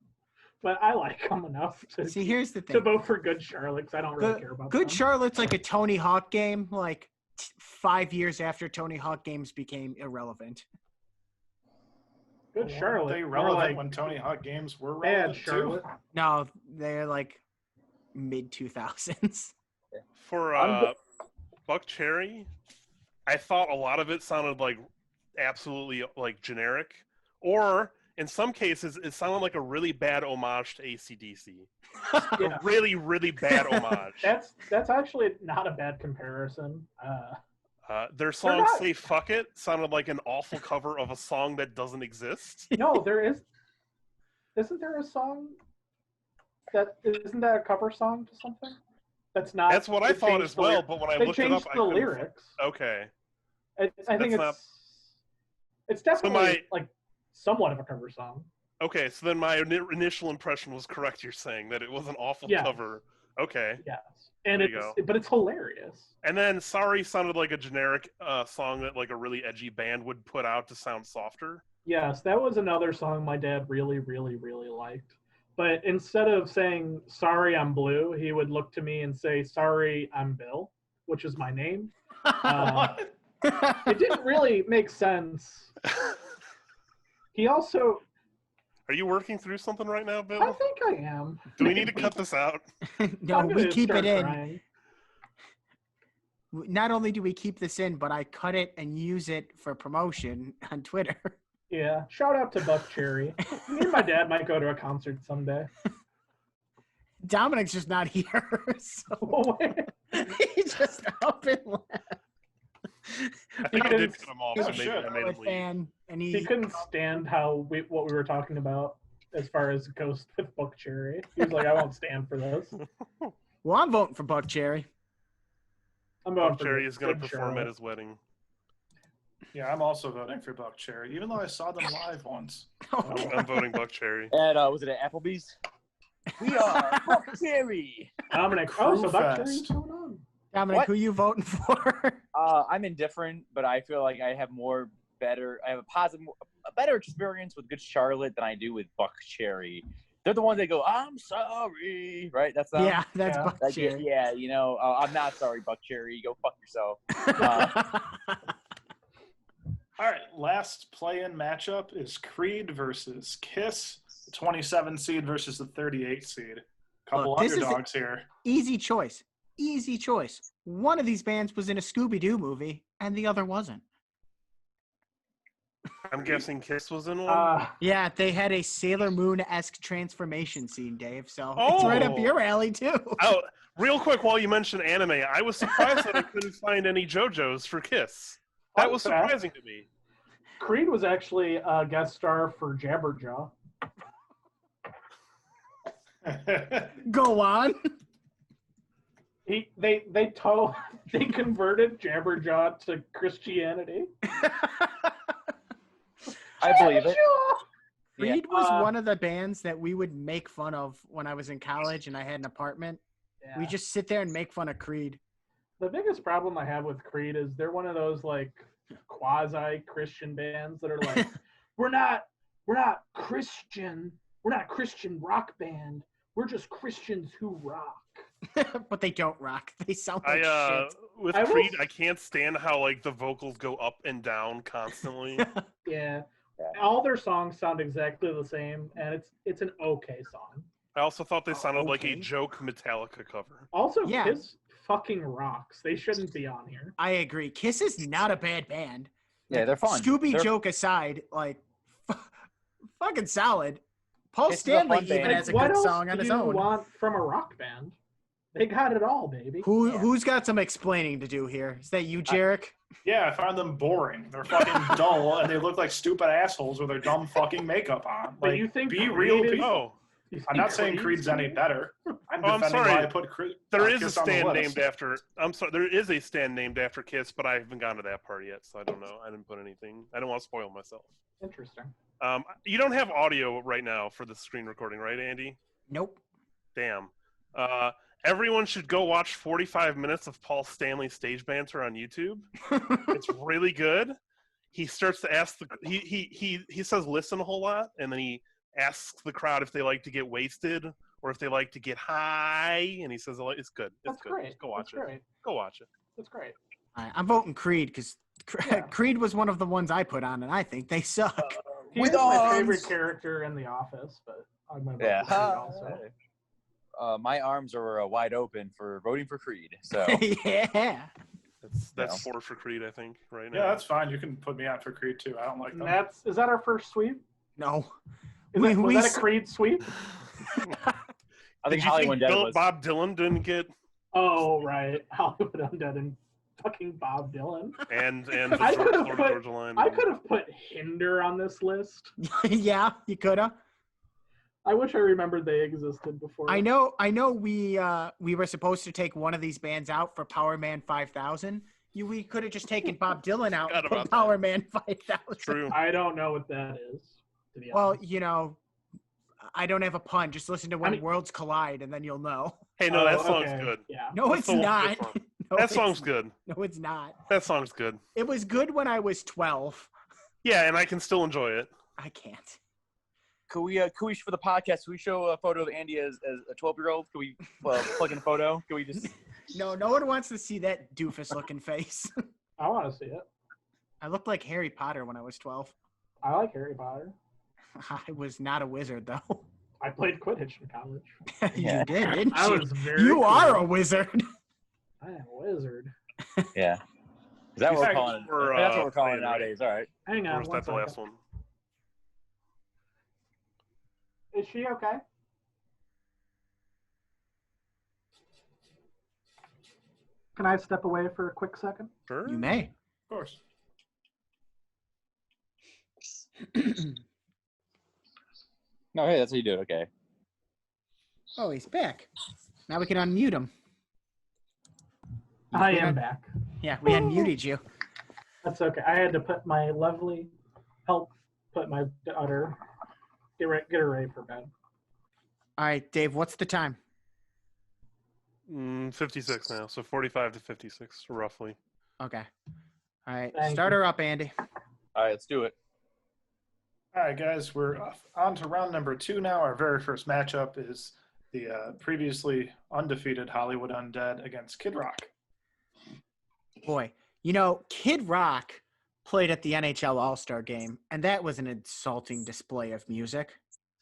But I like them enough to, See, here's the to thing. vote for Good Charlotte because I don't really care about Good them. Charlotte's like a Tony Hawk game, like 5 years after Tony Hawk games became irrelevant. Good Charlotte. They more relevant like when Tony Hawk games were Bad relevant Charlotte. too. No, they're like mid 2000s. for Buck Cherry, I thought a lot of it sounded like absolutely like generic, or in some cases, it sounded like a really bad homage to AC/DC. Yeah. A really, really bad homage. That's actually not a bad comparison. Their song not- "Say Fuck It" sounded like an awful cover of a song that doesn't exist. No, there is. Isn't there a song isn't that a cover song to something? That's not. That's what I thought as well, but when I looked it up, I the couldn't. lyrics. Okay. I think it's definitely like somewhat of a cover song. Okay, so then my initial impression was correct. You're saying that it was an awful cover. Okay. Yes, and it's hilarious. And then "Sorry" sounded like a generic song that like a really edgy band would put out to sound softer. Yes, that was another song my dad really, really, really liked. But instead of saying "Sorry, I'm Blue," he would look to me and say "Sorry, I'm Bill," which is my name. It didn't really make sense. He also. Are you working through something right now, Bill? I think I am. Do we need to cut this out? No, we keep it in. Crying. Not only do we keep this in, but I cut it and use it for promotion on Twitter. Yeah, shout out to Buck Cherry. Me and my dad might go to a concert someday. Dominic's just not here. So he's just up and left. I think I did cut him off, so maybe I made him leave. Fan, and he couldn't stand what we were talking about as far as Ghost with Buck Cherry. He was like, I won't stand for this. Well, I'm voting for Buck Cherry. I'm voting Buck for Cherry is going to Good perform Charlotte. at his wedding. Yeah, I'm also voting for Buck Cherry, even though I saw them live once. I'm voting Buck Cherry. And was it at Applebee's? We are Buck Cherry. Dominic, so Buck Cherry's going on. Dominic, What? who you voting for? I'm indifferent, but I feel like I have a better experience with Good Charlotte than I do with Buck Cherry. They're the ones that go, "I'm sorry," right? That's them. Yeah, that's Yeah. Buck Like, Cherry. yeah, I'm not sorry, Buck Cherry. Go fuck yourself. All right, last play-in matchup is Creed versus Kiss, the 27 seed versus the 38 seed. Couple Look, this is underdogs here. Easy choice. Easy choice. One of these bands was in a Scooby-Doo movie, and the other wasn't. I'm guessing Kiss was in one. Yeah, they had a Sailor Moon-esque transformation scene, Dave. So it's right up your alley too. Oh, real quick, while you mentioned anime, I was surprised that I couldn't find any JoJo's for Kiss. That was surprising to me. Creed was actually a guest star for Jabberjaw. Go on. They converted Jabberjaw to Christianity. I believe it. Creed was one of the bands that we would make fun of when I was in college and I had an apartment. Yeah. We just sit there and make fun of Creed. The biggest problem I have with Creed is they're one of those like quasi-Christian bands that are like, we're not Christian. We're not a Christian rock band. We're just Christians who rock. But they don't rock. They sound like shit. With Creed, I can't stand how like the vocals go up and down constantly. Yeah. All their songs sound exactly the same, and it's an okay song. I also thought they sounded like a okay. joke Metallica cover. Also, Yeah. Kiss fucking rocks. They shouldn't be on here. I agree. Kiss is not a bad band. Yeah, they're fun. Scooby They're- joke aside, like fucking solid. Paul Kiss is a Stanley fun even band. has a what good else song on do his you own. want from a rock band? They got it all, baby. Who's got some explaining to do here? Is that you, Jerrick? Yeah, I found them boring. They're fucking dull, and they look like stupid assholes with their dumb fucking makeup on. But Like, you think be Creed real is- people. Oh, You think I'm not saying Creed's any good? better. I'm I'm defending sorry. why I put there is a Kiss on the stand list. named after. I'm sorry, there is a stand named after Kiss, but I haven't gotten to that part yet, so I don't know. I didn't put anything. I don't want to spoil myself. Interesting. You don't have audio right now for the screen recording, right, Andy? Nope. Damn. Everyone should go watch 45 minutes of Paul Stanley stage banter on YouTube. It's really good. He starts to ask he says listen a whole lot, and then he asks the crowd if they like to get wasted or if they like to get high, and he says it's good. It's That's good. great. Just go watch That's it. great. Go watch it. That's great. All right, I'm voting Creed because Yeah. Creed was one of the ones I put on, and I think they suck. He's With my arms. favorite character in The Office, but I'm gonna vote Yeah. for Creed also. My arms are wide open for voting for Creed. So Yeah. That's No. 4 for Creed, I think, right now. Yeah, that's fine. You can put me on for Creed too. I don't like And them. is that our first sweep? No. Was that a Creed sweep? I think Did you Hollywood think Undead was. Bob Dylan didn't get Oh, right. Hollywood Undead and fucking Bob Dylan. and the I could have Georgia line? I could have put Hinder on this list. Yeah, you coulda. I wish I remembered they existed before. I know. We were supposed to take one of these bands out for Power Man 5000. We could have just taken Bob Dylan out Forgot for about Power that. Man 5000. True. I don't know what that is. To be Well, honest. you know, I don't have a pun. Just listen to When Worlds Collide, and then you'll know. Hey, no, that Oh, song's okay. good. Yeah. No, That's it's the one not. good song. No, That it's song's not. good. No, it's not. That song's good. It was good when I was 12. Yeah, and I can still enjoy it. I can't. Could we for the podcast? Can we show a photo of Andy as a 12-year-old? Can we plug in a photo? Can we just? No one wants to see that doofus-looking face. I want to see it. I looked like Harry Potter when I was 12. I like Harry Potter. I was not a wizard, though. I played Quidditch in college. Yeah. You did, didn't I you? was very You cool. are a wizard. I am a wizard. Yeah. Is that what we're Thanks calling it? for, That's what we're calling it playing, right? nowadays. All right. Hang on. Or was one that the last second. one? Is she okay? Can I step away for a quick second? Sure. You may. Of course. No, hey, that's how you do it. Okay. Oh, he's back. Now we can unmute him. I We am un- back. Yeah, we unmuted you. That's okay. I had to put my lovely put my daughter get her ready for bed. All right, Dave, what's the time? 56 now, so 45 to 56, roughly. Okay. All right, Thank start you. her up, Andy. All right, let's do it. All right, guys, we're on to round number 2 now. Our very first matchup is the previously undefeated Hollywood Undead against Kid Rock. Boy, you know, Kid Rock played at the NHL All-Star Game, and that was an insulting display of music.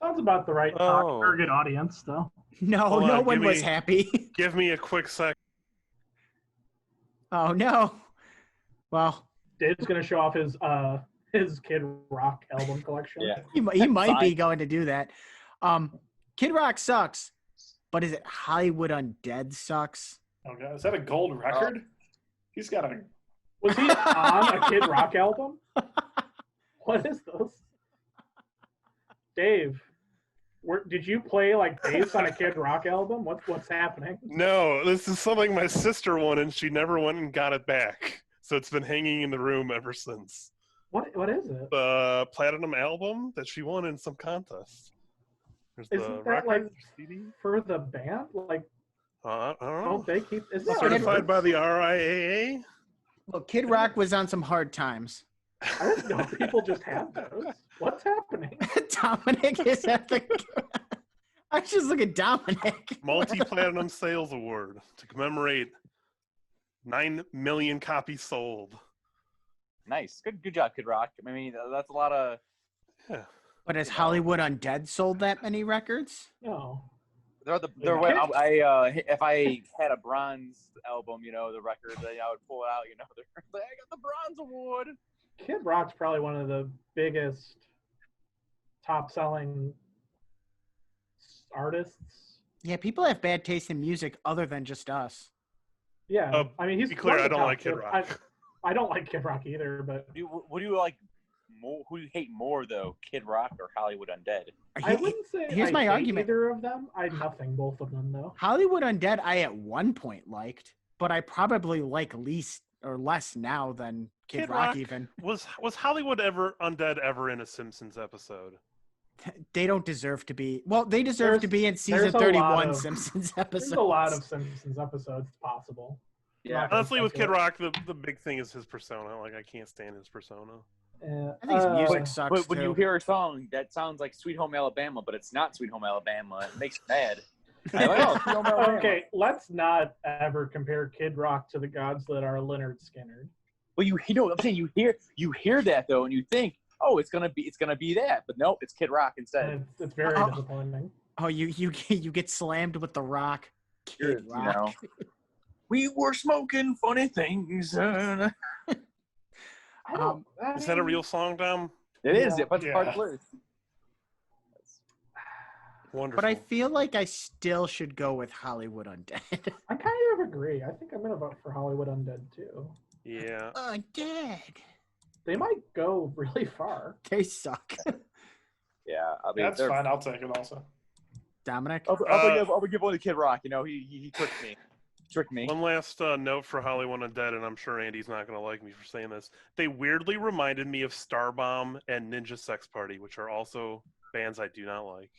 Sounds about the right Oh. target audience, though. No, Hold no on, one give was me- happy. Give me a quick sec. Oh, no. Well, Dave's gonna show off his Kid Rock album collection. Yeah. he might be Fine. going to do that. Kid Rock sucks, but is it Hollywood Undead sucks? Oh, God, is that a gold record? He's got a... Was he on a Kid Rock album? What is this? Dave, did you play like bass on a Kid Rock album? What's happening? No, this is something my sister won, and she never went and got it back. So it's been hanging in the room ever since. What is it? The platinum album that she won in some contest. There's the Isn't that record, like CD. for the band? Like, I don't know. don't they keep? Is that Certified by the RIAA. Well, Kid Rock was on some hard times. I didn't know people just have those. What's happening? Dominic is at the... I just look at Dominic. Multi-platinum sales award to commemorate 9 million copies sold. Nice. Good job, Kid Rock. I mean, that's a lot of. Yeah. But has Hollywood Undead sold that many records? No. If I had a bronze album, you know, the record, then I would pull it out. You know, I got the bronze award. Kid Rock's probably one of the biggest top-selling artists. Yeah, people have bad taste in music other than just us. Yeah, I mean, he's Be clear, one of I the don't top like Kid Rock. I don't like Kid Rock either, but What do you like more? Who do you hate more, though, Kid Rock or Hollywood Undead? I wouldn't say Here's I my hate argument. either of them. I nothing both of them though. Hollywood Undead, I at one point liked, but I probably like least or less now than Kid Rock even. Was Hollywood Undead ever in a Simpsons episode? They don't deserve to be. Well, they deserve to be in season there's a lot 31 of- Simpsons There's episodes. a lot of Simpsons episodes possible. Yeah. Honestly, with Kid Rock, the big thing is his persona. Like, I can't stand his persona. I think his music sucks But when too. you hear a song that sounds like Sweet Home Alabama, but it's not Sweet Home Alabama, it makes me mad. I'm like, oh, Sweet Home Alabama. Okay, let's not ever compare Kid Rock to the gods that are Leonard Skinner. Well, you know what I'm saying. You hear that though, and you think, oh, it's gonna be that, but nope, it's Kid Rock instead. And it's very Oh. disappointing. Oh, you get slammed with the rock. Kid You Rock. know, we were smoking funny things. I don't. Is that a real song, Dom? It is. Yeah. It puts Yeah. part of the lyrics. Wonderful. But I feel like I still should go with Hollywood Undead. I kind of agree. I think I'm gonna vote for Hollywood Undead too. Yeah. Undead. They might go really far. They suck. Yeah, I mean, That's fine. I'll take it also. Dominic? I'll give one to Kid Rock. You know, he tricked me. One last note for Hollywood Undead, and I'm sure Andy's not going to like me for saying this. They weirdly reminded me of Starbomb and Ninja Sex Party, which are also bands I do not like.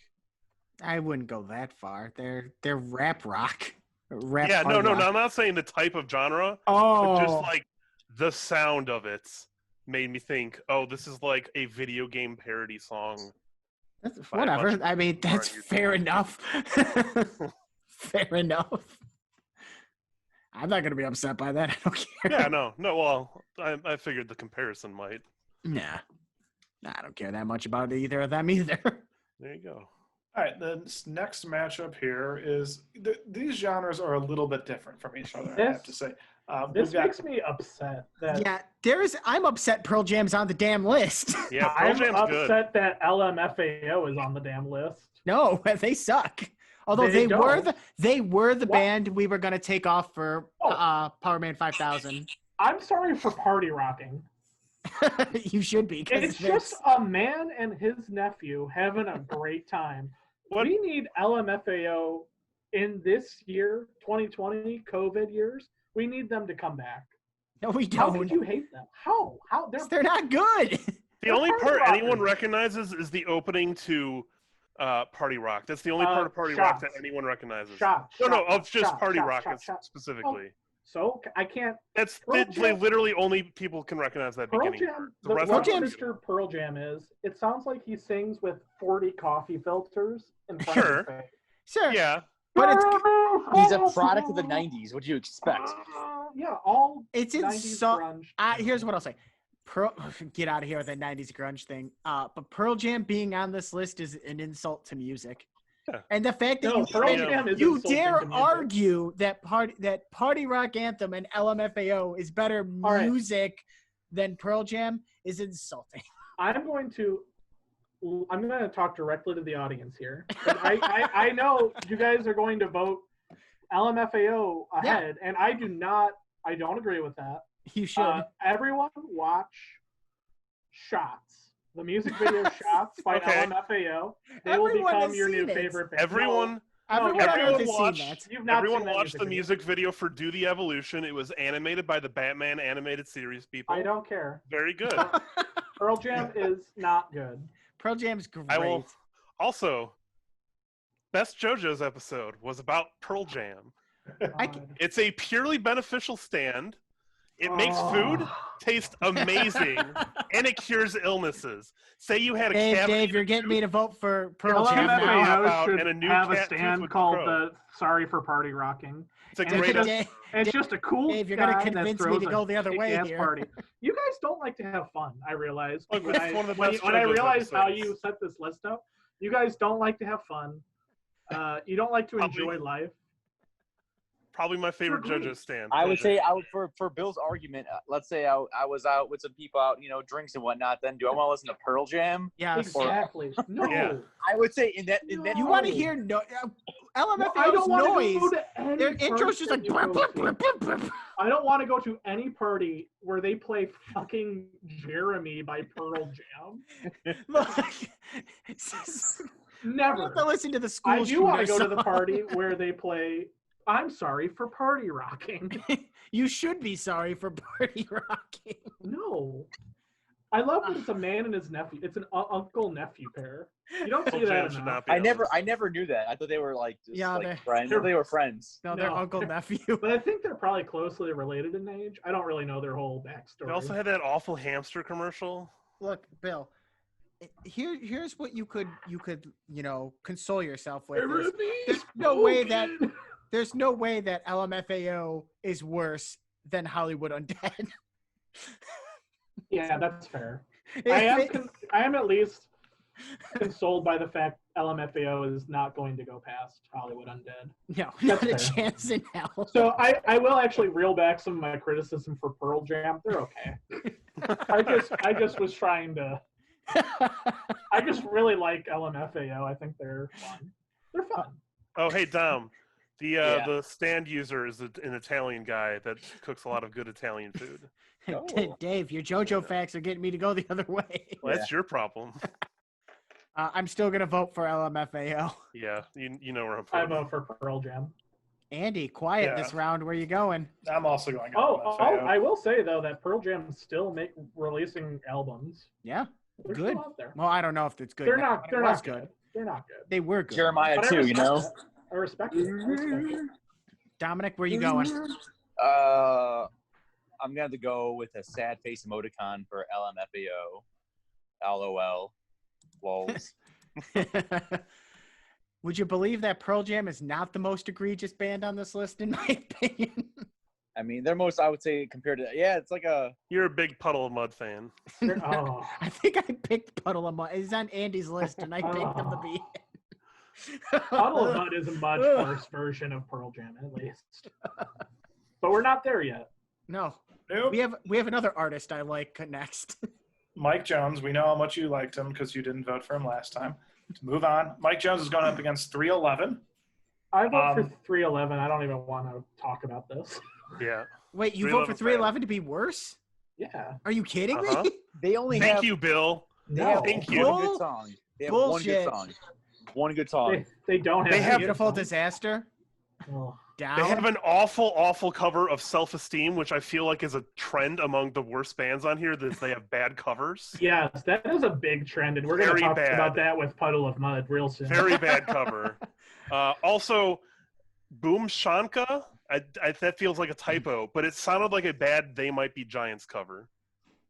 I wouldn't go that far. They're rap rock. Rap Yeah, hard no, rock. I'm not saying the type of genre, Oh, but just like the sound of it made me think, oh, this is like a video game parody song. that's, by a whatever. bunch of I mean, people that's on YouTube. fair enough. Fair enough. I'm not gonna be upset by that. I don't care. Yeah, no. Well, I figured the comparison might. Nah, I don't care that much about either of them either. There you go. All right, the next matchup here is these genres are a little bit different from each other. I have to say. This makes me upset. That Yeah, I'm upset Pearl Jam's on the damn list. Yeah, Pearl I'm Jam's upset good. that LMFAO is on the damn list. No, they suck. Although They they were don't. the What? band we were gonna take off for Power Man 5000. I'm sorry for party rocking. You should be. 'Cause It's just a man and his nephew having a great time. What? We need LMFAO in this year, 2020, COVID years. We need them to come back. no, we How don't. could you hate them? How? They're not good. The only party part rockers. anyone recognizes is the opening to Party Rock. That's the only part of Party Rock that Shots. anyone recognizes. Shots. No, shots, of just shots, Party shots, Rock shots, shots. specifically. So I can't. That's Pearl they Jam- literally only people can recognize that Pearl beginning part. Jam. The The rest what of it- Mr. Pearl Jam is, it sounds like he sings with 40 coffee filters in front Sure. of his face. Sure. Yeah. But He's a product of the '90s. What do you expect? Yeah, all it's in 90s so. grunge. Here's what I'll say. Get out of here with that 90s grunge thing. But Pearl Jam being on this list is an insult to music. Yeah. And the fact that No, Pearl Yeah. Jam is you insulting dare to music. argue that Party Rock Anthem and LMFAO is better All right. music than Pearl Jam is insulting. I'm going to talk directly to the audience here. I know you guys are going to vote LMFAO ahead, and I don't agree with that. You should. Everyone watch Shots. The music video Shots by Okay. LMFAO. They will Everyone become has your new seen it. favorite band. Everyone Everyone everyone has watched- seen that. You've not Everyone seen that watched the video. music video for Do the Evolution. It was animated by the Batman animated series people. I don't care. Very good. Pearl Jam is not good. Pearl Jam's great. I will also Best JoJo's episode was about Pearl Jam. It's a purely beneficial stand. It makes food taste amazing, and it cures illnesses. Say you had a cavity. Dave, you're getting me to vote for Pearl Jam LMFAO now. out should and a new have a cat tooth stand would called grow. the Sorry for Party Rocking. It's a And great. just- Dave, It's just a cool Dave, you're gonna guy that convince me throws to a go the other way kick-ass here. party. You guys don't like to have fun, I realize. Look, When it's I, one of the when, best when I JoJo's realized how episodes. you set this list up, you guys don't like to have fun. You don't like to Probably- enjoy life. Probably my favorite Agreed. JoJo stand. I Pearl would Jam. say for Bill's argument, let's say I was out with some people out, drinks and whatnot. Then do I want to listen to Pearl Jam? Yeah. Exactly. No. Yeah. I would say in that You want to hear LMFAO's I don't want to noise? go to any Their party intro's just that like. you go to. I don't want to go to any party where they play fucking Jeremy by Pearl Jam. Look, you Never. have to listen to the school I do want to shooter go to the song. party where they play I'm Sorry for Party Rocking. You should be sorry for Party Rocking. No. I love that it's a man and his nephew. It's an uncle-nephew pair. You don't see Pearl Jam that should enough. not be I on never this. knew that. I thought they were like just Yeah, like they- friends. I thought they were friends. No, they're No. uncle nephew. But I think they're probably closely related in age. I don't really know their whole backstory. They also had that awful hamster commercial. Look, Bill. Here's what you could console yourself with. There's no way that LMFAO is worse than Hollywood Undead. Yeah, that's fair. I am at least consoled by the fact LMFAO is not going to go past Hollywood Undead. No, That's not a fair. chance in hell. So I will actually reel back some of my criticism for Pearl Jam. They're okay. I just was trying to. I just really like LMFAO. I think they're fun. They're fun. Oh, hey, Dom. The stand user is an Italian guy that cooks a lot of good Italian food. Oh. Dave, your JoJo facts are getting me to go the other way. Well, that's your problem. I'm still going to vote for LMFAO. Yeah, you know where I'm I voting. vote for Pearl Jam. Andy, quiet this round. Where you going? I'm also going. I will say though that Pearl Jam still releasing albums. Yeah, They're good. still out there. Well, I don't know if it's good. They're now, not. but They're it not was good. They're not good. They were good. Jeremiah But I too, you know. I respect it. Dominic, where you going? I'm gonna have to go with a sad face emoticon for LMFAO. LOL. Lols. Would you believe that Pearl Jam is not the most egregious band on this list, in my opinion? I mean, they're most, I would say, compared to, it's like a... You're a big Puddle of Mud fan. Oh. I think I picked Puddle of Mud. It's on Andy's list, and I picked him to be in. Puddle of Mud is a much worse version of Pearl Jam, at least. But we're not there yet. No. Nope. We have another artist I like next. Mike Jones. We know how much you liked him because you didn't vote for him last time. To move on, Mike Jones is going up against 311. I vote for 311. I don't even want to talk about this. Yeah. Wait, you vote for 311 to be worse? Yeah. Are you kidding Uh-huh. me? They only Thank have... you, Bill. They have Thank one you. good song. They have one good song. One good song. They don't have. They have Beautiful Disaster. Oh. Down. They have an awful cover of Self-Esteem, which I feel like is a trend among the worst bands on here, that they have bad covers. Yes, that is a big trend, and we're going to Very talk bad. about that with Puddle of Mud real soon. Very bad cover. Also, Boom Shanka, that feels like a typo, but it sounded like a bad They Might Be Giants cover.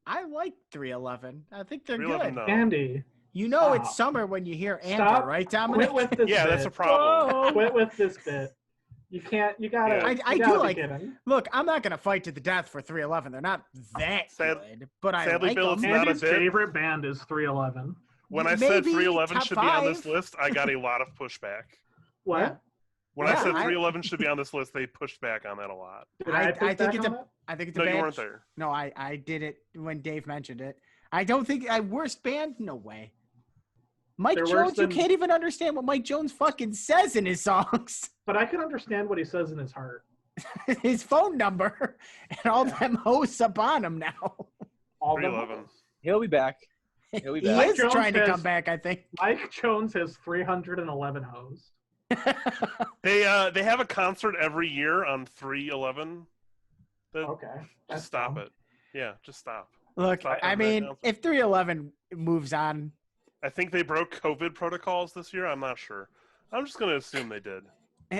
I like 311. I think they're 311, good. no. Andy, You know Stop. it's summer when you hear Amber, Stop. right, Dominic? quit with this Yeah, bit. that's a problem. Quit with this bit. You can't. You gotta. Yeah. I you do gotta like- be kidding. Look, I'm not going to fight to the death for 311. They're not that good, but I sadly, like Bill, them. it's not a Andy's bit. favorite band is 311. When I said Maybe 311 top should be on this 5. list, I got a lot of pushback. What? Yeah. When Yeah, I said I- 311 should be on this list, they pushed back on that a lot. Did I push think back it's on a- that? I think it's No, a you bad. weren't there. No, I did it when Dave mentioned it. I don't think worst band. No way. Mike They're worse Jones, you than- can't even understand what Mike Jones fucking says in his songs. But I can understand what he says in his heart. His phone number and all them hosts up on him now. All them. 311. He'll be back. He'll be He back. Mike is Jones trying to has- come back, I think. Mike Jones has 311 hoes. They have a concert every year on 311. Okay. Just stop it. Yeah, just stop. Look, Stop I having that mean, concert. if 311 moves on, I think they broke COVID protocols this year. I'm not sure. I'm just going to assume they did.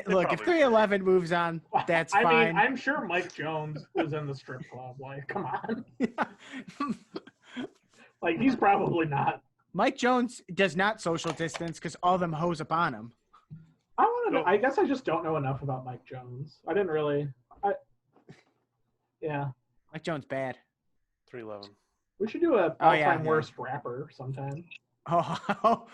look, if probably- 311 moves on, that's I fine. mean, I'm sure Mike Jones was in the strip club. Like, come on. Like, he's probably not. Mike Jones does not social distance because all them hoes up on him. I want to know. No. I guess I just don't know enough about Mike Jones. I didn't really. Yeah. Mike Jones bad. 311. We should do a Oh, all-time yeah. worst rapper sometime. Oh,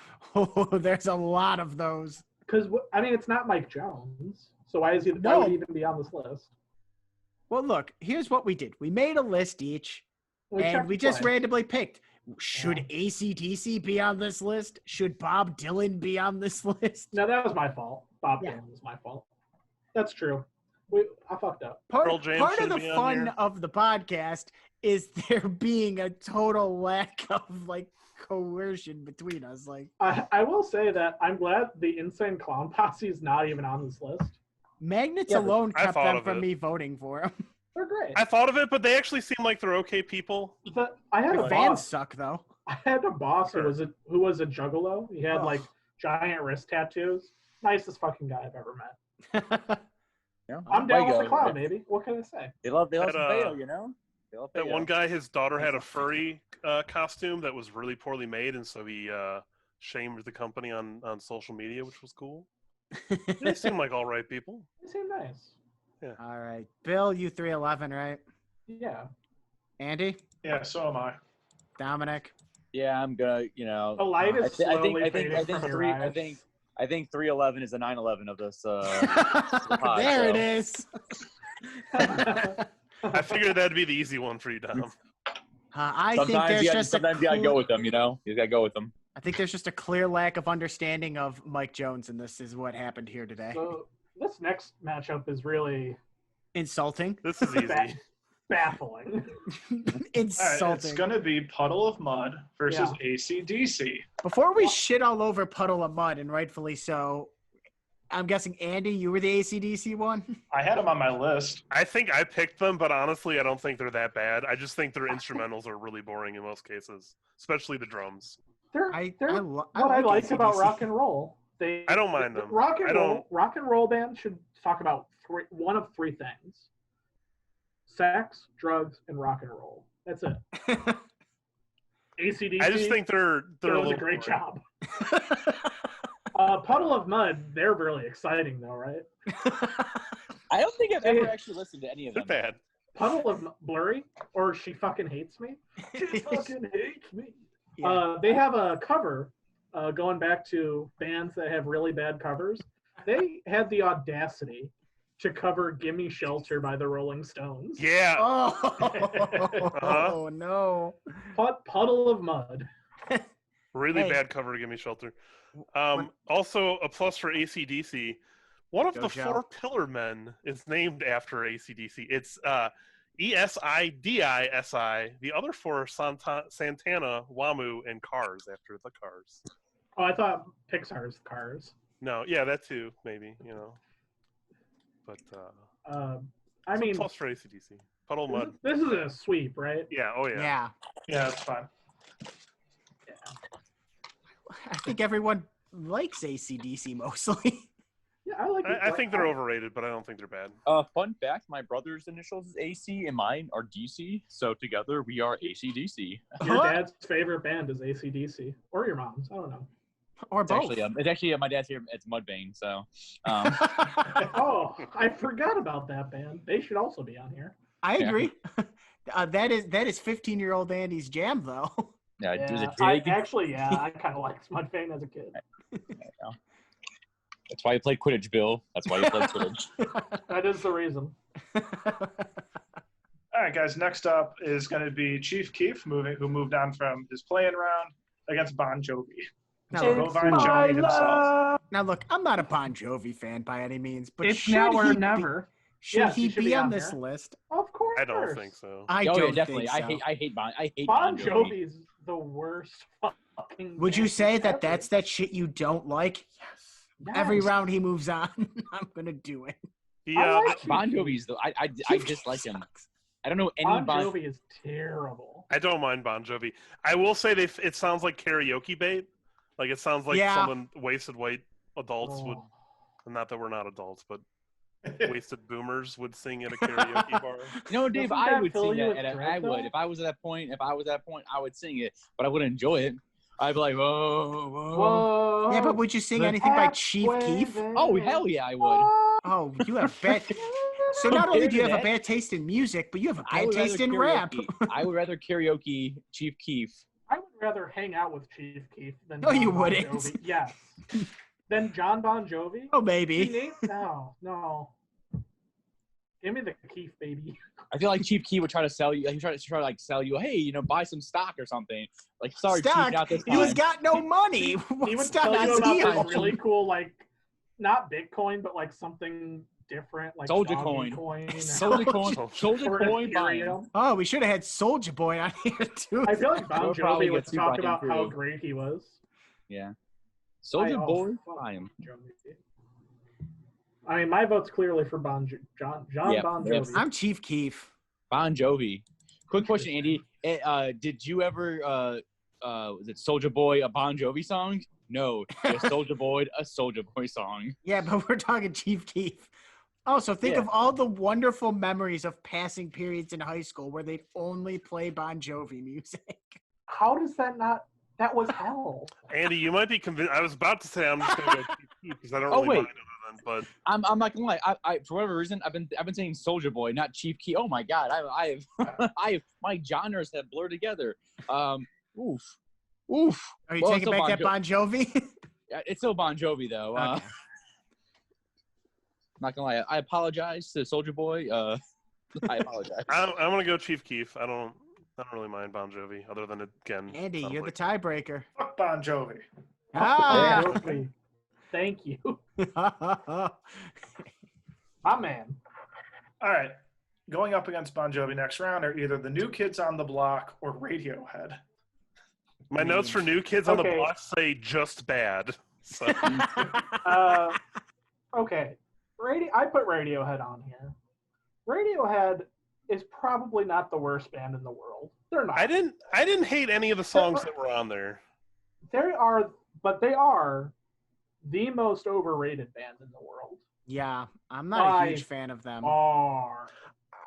there's a lot of those. Because, I mean, it's not Mike Jones. So why No. would he even be on this list? Well, look, here's what we did. We made a list each, and checked we just twice. randomly picked. Should ACDC be on this list? Should Bob Dylan be on this list? No, that was my fault. Bob Yeah. Dylan was my fault. That's true. I fucked up. Part Pearl Jam of should the be on fun here. of the podcast is there being a total lack of like coercion between us. Like I will say that I'm glad the Insane Clown Posse is not even on this list. magnets Yeah, but alone I kept thought them of from it. me voting for them. They're great. I thought of it, but they actually seem like they're okay people. I had The a fans boss. suck though. I had a boss Sure. who was a juggalo. He had Oh. like giant wrist tattoos. Nicest fucking guy I've ever met. Yeah, I'm down with Fuego, the clown, right? baby. What can I say? They love That, some Feo, you know? They love That Feo. one guy, his daughter had a furry costume that was really poorly made, and so he shamed the company on social media, which was cool. They seem like all right people. They seem nice. All right, Bill, you 311, right? Yeah. Andy, Yeah, so am I. Dominic. Yeah, I'm gonna, you know. The light is slowly I fading think from your eyes. I think 311 is the 911 of this. There it so. is. I figured that'd be the easy one for you, Dom. I think Sometimes there's you just sometimes a you gotta go cool- with them, you know. You gotta go with them. I think there's just a clear lack of understanding of Mike Jones, and this is what happened here today. So this next matchup is really Insulting. This is easy. baffling. Insulting. All right, it's going to be Puddle of Mud versus AC/DC. Before we shit all over Puddle of Mud, and rightfully so, I'm guessing, Andy, you were the AC/DC one? I had them on my list. I think I picked them, but honestly, I don't think they're that bad. I just think their instrumentals are really boring in most cases, especially the drums. They're what I I like AC/DC. about rock and roll. I don't mind them. Rock and roll band should talk about one of three things: sex, drugs, and rock and roll. That's it. AC/DC. I just think they're does a great job. Puddle of Mud, they're really exciting though, right? I don't think I've ever actually listened to any of They're them. bad. Puddle of Blurry, or She Fucking Hates Me. She fucking hates me. Yeah. They have a cover, going back to bands that have really bad covers. They had the audacity to cover Gimme Shelter by the Rolling Stones. Yeah. Oh, no. Puddle of Mud. Really Hey. bad cover to Give Me Shelter. Also, a plus for AC/DC. One of Go the Joe. four Pillar Men is named after AC/DC. It's ESIDISI. The other four are Santana, Wamu, and Cars after the Cars. Oh, I thought Pixar's Cars. No, yeah, that too, maybe, you know. But I mean, plus for AC/DC. Puddle of Mud. this is a sweep, right? Yeah, oh yeah. Yeah. Yeah, it's fine. I think everyone likes AC/DC mostly. Yeah, I like it. I think they're overrated, but I don't think they're bad. Fun fact, my brother's initials is AC and mine are DC, so together we are AC/DC. Your dad's favorite band is AC/DC, or your mom's. I don't know. Or It's both. actually my dad's here. It's Mudvayne, so. Oh, I forgot about that band. They should also be on here. I agree. That is 15-year-old Andy's jam, though. Yeah, it was a I dig. I kind of liked Mudvayne as a kid. That's why you played Quidditch, Bill. That's why you played Quidditch. That is the reason. All right, guys. Next up is going to be Chief Keef, who moved on from his playing round against Bon Jovi. Now, So look, go find Johnny himself. now, look, I'm not a Bon Jovi fan by any means, but It's should now or he never. Should Yes, he he should be be on on this there. list? Of course. I don't think so. I Oh, don't yeah, definitely. think so. I hate Bon Jovi. Jovi is the worst fucking. Would you band say that ever. that's that shit you don't like? Yes. Every round he moves on, I'm gonna do it. Yeah, like Bon Jovi's though. I dislike him. Sucks. I don't know any Bon Bon. Jovi is terrible. I don't mind Bon Jovi. I will say it sounds like karaoke bait. Like it sounds like Yeah. someone wasted white adults would, Oh. not that we're not adults, but wasted boomers would sing at a karaoke bar. No, Dave, Doesn't I that would fill sing you that. with And dread, I would though? if I was at that point. I would sing it, but I wouldn't enjoy it. I'd be like, whoa, whoa. Whoa. Yeah, but would you sing The anything by Chief halfway Keef? there. Oh hell yeah, I would. Oh, you have bad. So not only do you have a That- bad taste in music, but you have a I bad would taste rather in rap. karaoke. I would rather karaoke Chief Keef. I would rather hang out with Chief Keef than No, John you Bon wouldn't. Jovi. Yes. Then John Bon Jovi? Oh, You maybe. name- No. Give me the Keef, baby. I feel like Chief Keef would try to sell you. He try to like sell you. Hey, buy some stock or something. Like, sorry, Stock? Chief, not this He was time. got no money. He What would stock tell you is about he this on? really cool, like, not Bitcoin, but like something different, like Soldier Doggy coin. or- Soldier coin. Soldier or coin. Buy 'em. Ethereum. Oh, we should have had Soldier Boy on here too. I feel like Bon We'll probably Jovi would get Tupac talk in about how too. great he was. Yeah. Soldier Boy. fuck Buy 'em. Jovi. I mean, my vote's clearly for John Yeah, Bon yeah. Jovi. I'm Chief Keef. Bon Jovi. Quick question, Andy. Did you ever was it Soldier Boy a Bon Jovi song? No, just Soldier Boy a Soldier Boy song. Yeah, but we're talking Chief Keef. Oh, so think Yeah. of all the wonderful memories of passing periods in high school where they'd only play Bon Jovi music. How does that not? That was hell. Andy, you might be convinced. I was about to say I'm just going to go Chief Keef because I don't Oh, really wait. mind other than, but I'm not gonna lie. I for whatever reason I've been saying Soldier Boy, not Chief Keef. Oh my God, I have my genres have blurred together. Oof. Are you Well, taking it's back still that Bon Jovi? Yeah, it's still Bon Jovi though. Okay. Not gonna lie. I apologize to Soldier Boy. I apologize. I'm going to go Chief Keef. I don't. I don't really mind Bon Jovi, other than again. Andy, sounds you're like- the tiebreaker. Fuck Bon Jovi. Ah. Jovi. Thank you, my man. All right. Going up against Bon Jovi next round are either the New Kids on the Block or Radiohead. My notes for New Kids on the Okay. Block say just bad. So Okay, I put Radiohead on here. Radiohead is probably not the worst band in the world. They're not. I didn't hate any of the songs that were on there. They are the most overrated band in the world. Yeah, I'm not a By huge fan of them. Far.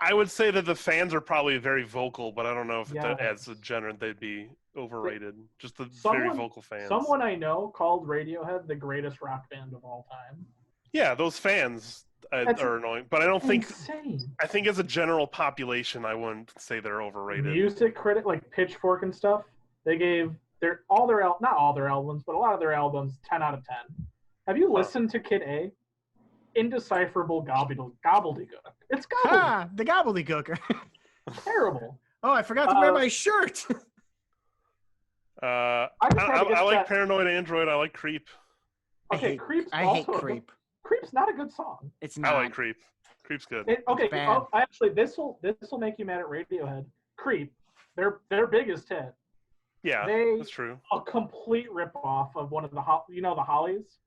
I would say that the fans are probably very vocal, but I don't know if Yes. as a genre they'd be overrated. Just the very Someone- vocal fans. Someone I know called Radiohead the greatest rock band of all time. Yeah, those fans That's are annoying, but I don't think. Insane. I think as a general population, I wouldn't say they're overrated. Music critic like Pitchfork and stuff, they gave not all their albums, but a lot of their albums 10 out of 10. Have you listened to Kid A? Indecipherable gobbledygook. It's gobbledygook. Ah, the gobbledygooker. Terrible. Oh, I forgot to wear my shirt. I just had to get I like that- Paranoid Android. I like Creep. Okay, Creep's I hate also Creep. Creep's not a good song. It's not. I like Creep. Creep's good. Okay, bad. actually, this will make you mad at Radiohead. Creep, their biggest hit, Yeah, they- that's true. a complete rip off of one of the the Hollies.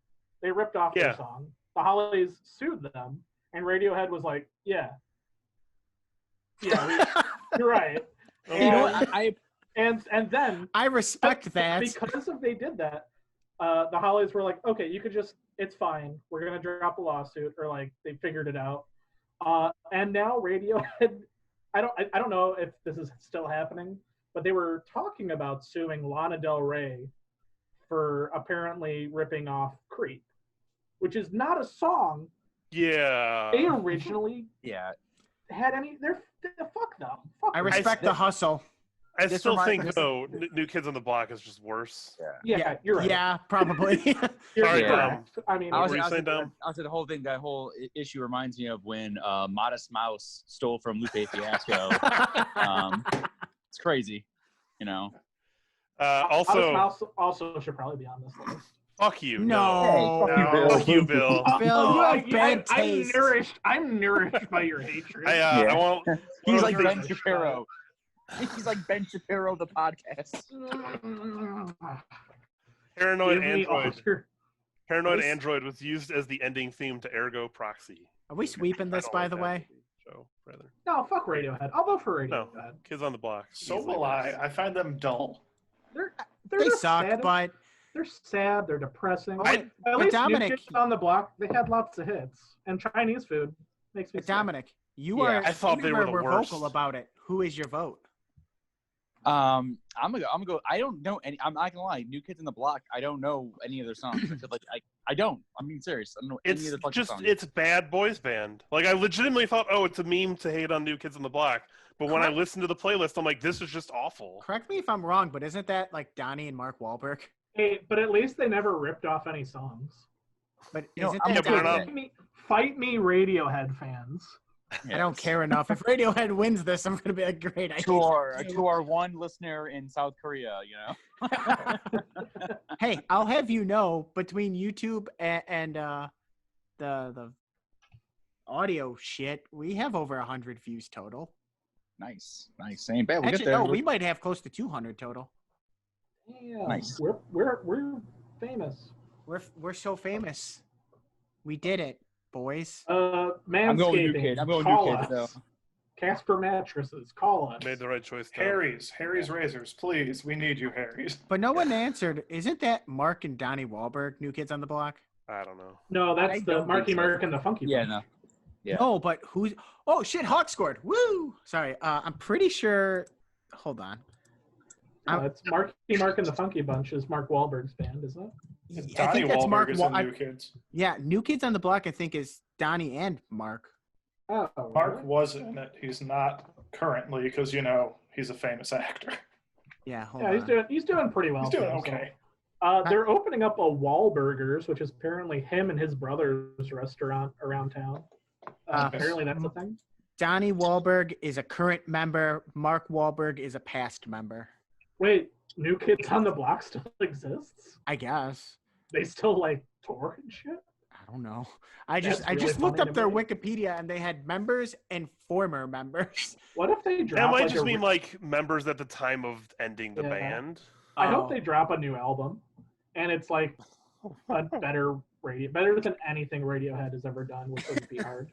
They ripped off their Yeah. song. The Hollies sued them, and Radiohead was like, "Yeah, you're right." You know what? And then I respect that. because they did that, the Hollies were like, "Okay, you could just, it's fine. We're gonna drop a lawsuit," or like they figured it out. And now Radiohead, I don't know if this is still happening, but they were talking about suing Lana Del Rey for apparently ripping off Creep, which is not a song Yeah. they originally Yeah. had any. Fuck them. Fuck I them. respect the hustle. I This still reminds- think this- though, New Kids on the Block is just worse. Yeah, you're right. Yeah, probably. You're Sorry, correct. I mean, What were you saying, Dom? I said the whole thing. That whole issue reminds me of when Modest Mouse stole from Lupe Fiasco. It's crazy, you know. Also, Mouse also should probably be on this list. fuck you. No. Hey, fuck you, Bill. Fuck you, Bill. Bill, you have bad I'm taste. I'm nourished by your hatred. I want. He's one like of the- Ben Shapiro. He's like Ben Shapiro, the podcast. Paranoid Give me all Android. your- Paranoid This- Android was used as the ending theme to Ergo Proxy. Are we sweeping I this, don't by like the that way? Show, rather. No, fuck Radiohead. I'll vote for No. Radiohead. Kids on the Block. So easily will I. worse. I find them dull. They're They just suck, sad. but They're sad. They're depressing. I- At but least Dominic- New Kids on the Block, they had lots of hits, and Chinese food makes me sick. Dominic, you Yeah, are. I thought you they were the were worst. vocal about it. Who is your vote? I'm gonna go. I don't know any. I'm not gonna lie. New Kids on the Block. I don't know any of their songs. I feel like I don't. I'm being serious. I don't know any It's of their fucking just songs. it's bad boys band. Like I legitimately thought, oh, it's a meme to hate on New Kids on the Block. But when I Correct. listened to the playlist, I'm like, this is just awful. Correct me if I'm wrong, but isn't that like Donnie and Mark Wahlberg? Hey, but at least they never ripped off any songs. But You know, isn't I'm that gonna put it Donnie? up. Fight me, Radiohead fans. I don't care enough. If Radiohead wins this, I'm gonna be like, great. I To our one listener in South Korea, you know. Hey, I'll have you know, between YouTube and the audio shit, we have over 100 views total. Nice. Ain't bad. We'll Actually, get there. no, we might have close to 200 total. Damn. Nice. We're famous. We're so famous. We did it, boys. Manscaping. I'm going New Kid. I'm going call New Kid. us. So. Casper mattresses. Call us. Made the right choice. Tom. Harry's razors, please. We need you, Harry's. But no one answered. Isn't that Mark and Donnie Wahlberg, New Kids on the Block? I don't know. No, I that's the don't Marky think so. Mark and the Funky Yeah, Bunch. no. Yeah. No, but who's? Oh shit! Hawk scored. Woo! Sorry. I'm pretty sure. Hold on. It's Marky Mark and the Funky Bunch is Mark Wahlberg's band, isn't it? I Donnie think that's Wahlberg Mark. is Wa- in I- New Kids. yeah, New Kids on the Block. I think is Donnie and Mark. Oh, Mark really? was in it. He's not currently because he's a famous actor. Yeah. Hold Yeah, on. he's doing pretty well. He's doing for himself. okay. They're opening up a Wahlburgers, which is apparently him and his brother's restaurant around town. Apparently that's a thing. Donnie Wahlberg is a current member. Mark Wahlberg is a past member. Wait, New Kids on the Block still exists? I guess. They still like tour and shit? I don't know. I just That's really looked funny up to their me. Wikipedia and they had members and former members. What if they drop That might like just a mean like members at the time of ending the Yeah. band. I hope Oh. they drop a new album, and it's like a better than anything Radiohead has ever done, which wouldn't be hard.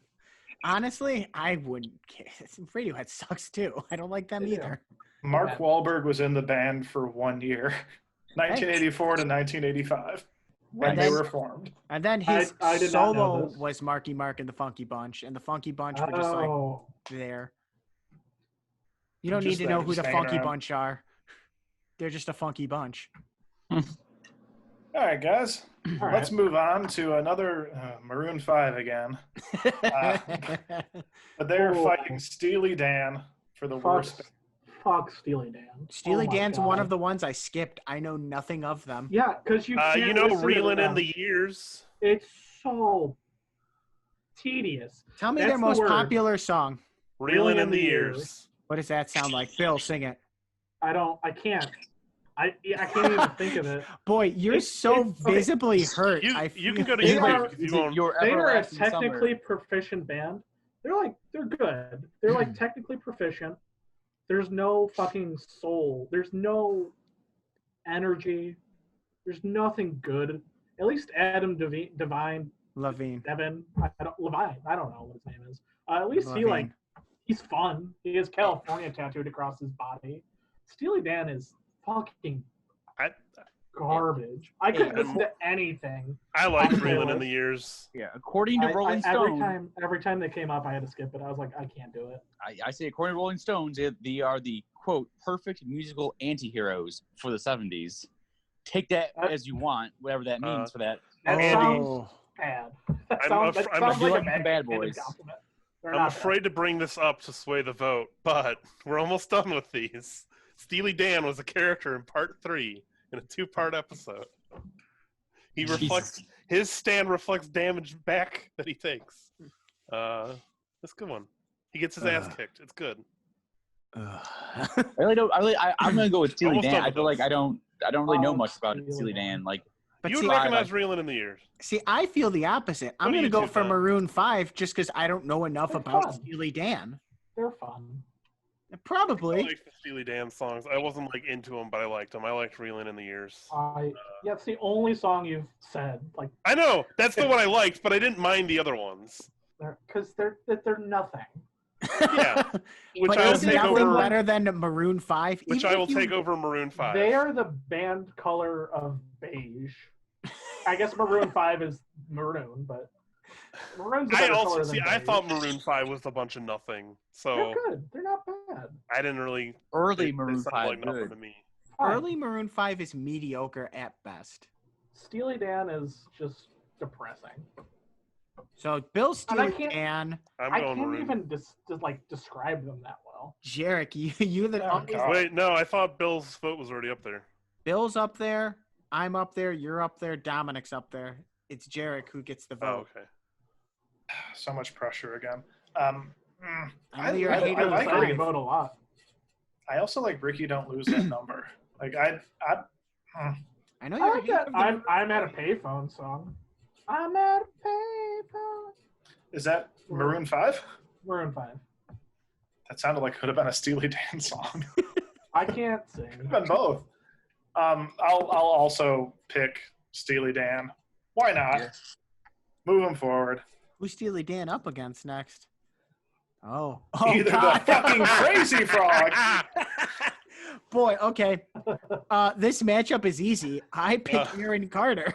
Honestly, I wouldn't care. Radiohead sucks too. I don't like them They do. either. Mark Yeah. Wahlberg was in the band for 1 year, 1984 to 1985, when And they then- were formed. And then his I did not know solo this. was Marky Mark and the Funky Bunch, and the Funky Bunch were just like Oh, there. You don't need Just to know there, who the just hanging Funky around. Bunch are. They're just a funky bunch. All right, guys. all right. Let's move on to another Maroon 5 again. But they're Oh. fighting Steely Dan for the Fuck, worst. fuck Steely Dan. Steely Oh my Dan's one God. of the ones I skipped. I know nothing of them. Yeah, because you can't You know, listen to Reeling in them. the Years. It's so tedious. Tell me That's their the most word. popular song. Reeling in the Years. What does that sound like? Bill, sing it. I can't. I can't even think of it. Boy, you're It's- so it's- okay. visibly hurt. You, I you feel- can go to They YouTube are- if Is you it want. your They are a everlasting technically summer? proficient band. They're good. They're like technically proficient. There's no fucking soul. There's no energy. There's nothing good. At least Adam Devine, Levine. Devin, Levine. I don't know what his name is. At least Levine. he's fun. He has California tattooed across his body. Steely Dan is fucking I, garbage. I couldn't Yeah. listen to anything. I like On Reeling in playlist. the Years. Yeah, according to Rolling Stone, every time they came up, I had to skip it. I was like, I can't do it. I say according to Rolling Stones, they are the quote perfect musical anti-heroes for the 70s. Take that as you want, whatever that means for that. That Andy- sounds bad. That sounds I'm like a Bad bad Boys. compliment. They're I'm not afraid to bring this up to sway the vote, but we're almost done with these. Steely Dan was a character in part 3 in a 2-part episode. He Jesus. reflects his stand reflects damage back that he takes. That's a good one. He gets his ass kicked. It's good. I really don't. I'm gonna go with Steely Almost Dan. done I with feel like those. I don't really know Oh, much about Steely Steely Dan. Dan. Like, But You see, would recognize Reeling in the Years. I feel the opposite. I'm What do going to you go do, for Ben? Maroon 5 just because I don't know enough They're about fun. Steely Dan. They're fun. I Probably. liked the Steely Dan songs. I wasn't like into them, but I liked them. I liked Reeling in the Years. Yeah, it's the only song you've said. Like, I know that's the one I liked, but I didn't mind the other ones. because they're nothing. Yeah, which But I will is take nothing over. better than Maroon 5? Which Even I will if you- take over Maroon 5. They are the band color of beige. I guess Maroon 5 is maroon, but maroon's a I better also color see. than I beige. thought Maroon 5 was a bunch of nothing, so They're good. They're not bad. I didn't really. early they Maroon sounded 5 like nothing good. to me. Fine. Early Maroon 5 is mediocre at best. Steely Dan is just depressing. So Bill And Steely can't- Dan, I'm I going can't Maroon. even like describe them that well. Jerrick, you that Oh, always God. Wait, no, I thought Bill's vote was already up there. Bill's up there, I'm up there, you're up there, Dominic's up there. It's Jerrick who gets the Oh, vote. okay. So much pressure again. I know you're a I hater of like I Ricky. vote a lot. I also like Ricky Don't Lose That Number. Like I I know I you're a like hater that. of the I'm at a payphone song. I'm at a payphone. is that Maroon 5? Maroon 5. That sounded like could have been a Steely Dan song. I can't Could have sing. been both. I'll also pick Steely Dan. Why not? Yeah. Moving forward. Who's Steely Dan up against next? Oh, Either God. the fucking Crazy Frog. Boy, okay. This matchup is easy. I pick Aaron Carter.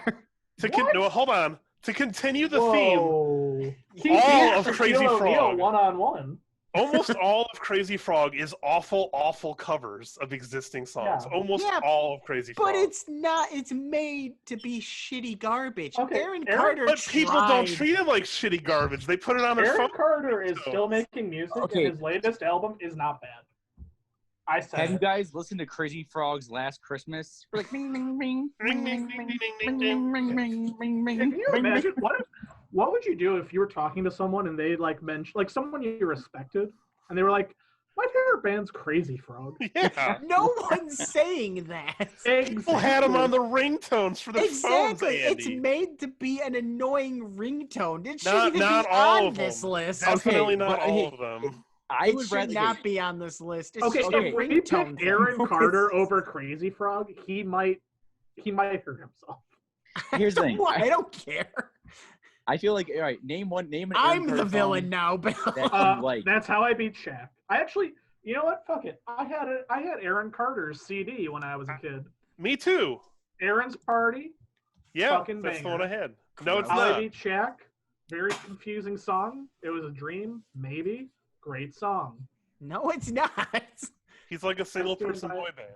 No, hold on. To continue the theme, Whoa. He all beat of Crazy Shaquille O'Neal Frog. one-on-one. almost all of Crazy Frog is awful covers of existing songs. Yeah. Almost Yeah, all of Crazy Frog. But it's not. It's made to be shitty garbage. Okay, Aaron Aaron- Carter But people don't tried. treat it like shitty garbage. They put it on their Aaron phone. Carter is So- still making music, Okay. and his latest album is not bad. I said Have you it. guys listened to Crazy Frog's Last Christmas? Like, ring, ring, ring, Ring, ring, ring, ring, ding, ding, ring, ding, ring, ring, ring, ring, Can you imagine what What would you do if you were talking to someone and they like mentioned like someone you respected and they were like, "My favorite band's Crazy Frog." Yeah. No one's saying that. People had them on the ringtones for their Exactly. phones, It's Andy. made to be an annoying ringtone. It Not- shouldn't even not be all on of this them. list. Definitely Okay, not but, all hey, of them. I It would should rather not be on this list. It's Okay, just okay. a if we ringtone pick thing. Aaron Carter over Crazy Frog, he might hurt himself. Here's the thing. I don't care. I feel like all right. Name an Aaron I'm Carter the villain song now, Bill. that you like. That's how I beat Shaq. I actually, you know what? Fuck it. I had Aaron Carter's CD when I was a kid. Me too. Aaron's Party. Yeah, Fucking that's the banger. one I had. No, it's How I not. Beat Shaq. Very confusing song. It was a dream. Maybe. Great song. No, it's not. He's like a single stand person by- boy band.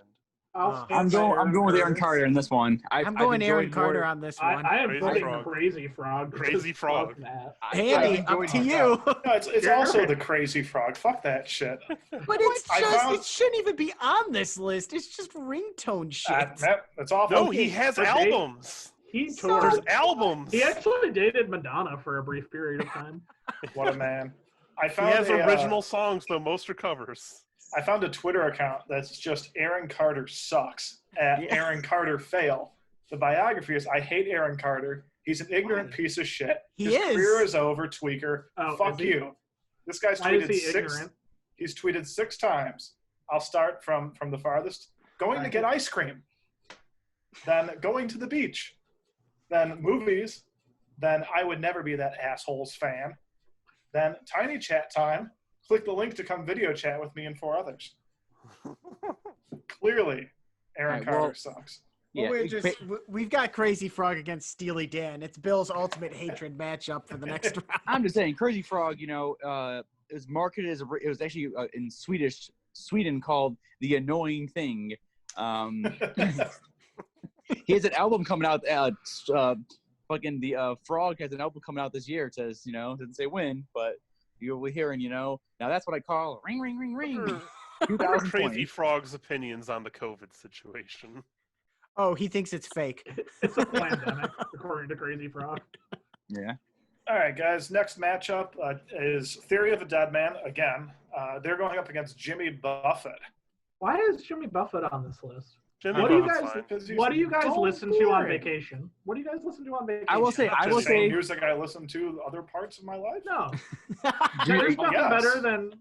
I'll stand by I'm going with Aaron Carter. Carter in this one. I'm going Aaron Carter on this one. I am Crazy voting Frog. Crazy Frog. Crazy Fuck Frog. that. Andy, up to you. No, it's also the Crazy Frog. Fuck that shit. But it's I just, found- it shouldn't even be on this list. It's just ringtone shit. That's awful. No, he has But they- albums. He So- toured. There's albums. He actually dated Madonna for a brief period of time. What a man. I He found has a, original songs, though most are covers. I found a Twitter account that's just Aaron Carter sucks at Aaron Carter fail. The biography is I hate Aaron Carter. He's an ignorant piece of shit. He His is. career is over, tweaker. Oh, Fuck is he? you. This guy's Why is tweeted he six. ignorant? He's tweeted 6 times. I'll start from the farthest. Going to get ice cream. Then going to the beach. Then movies. Then I would never be that asshole's fan. Then tiny chat time. Click the link to come video chat with me and 4 others. Clearly, Aaron Alright, Carter well- sucks. Well, we've got Crazy Frog against Steely Dan. It's Bill's ultimate hatred matchup for the next round. I'm just saying, Crazy Frog. You know, it was marketed as it was actually in Sweden called The Annoying Thing. He has an album coming out. Fucking the Frog has an album coming out this year. It says, you know, doesn't say when, but you'll be hearing, you know, now that's what I call ring, ring, ring, ring. What are Crazy 2020. Frog's opinions on the COVID situation? Oh, he thinks it's fake. It's a pandemic, according to Crazy Frog. Yeah. All right, guys. Next matchup is Theory of a Dead Man again. They're going up against Jimmy Buffett. Why is Jimmy Buffett on this list? Jimmy What do you Buffett's guys- fine. 'Cause he's What do you guys so listen to on boring. vacation? What do you guys listen to on vacation? I will say, Not I the will same say, music I listen to other parts of my life. no. Jimmy- There's nothing Yes. better than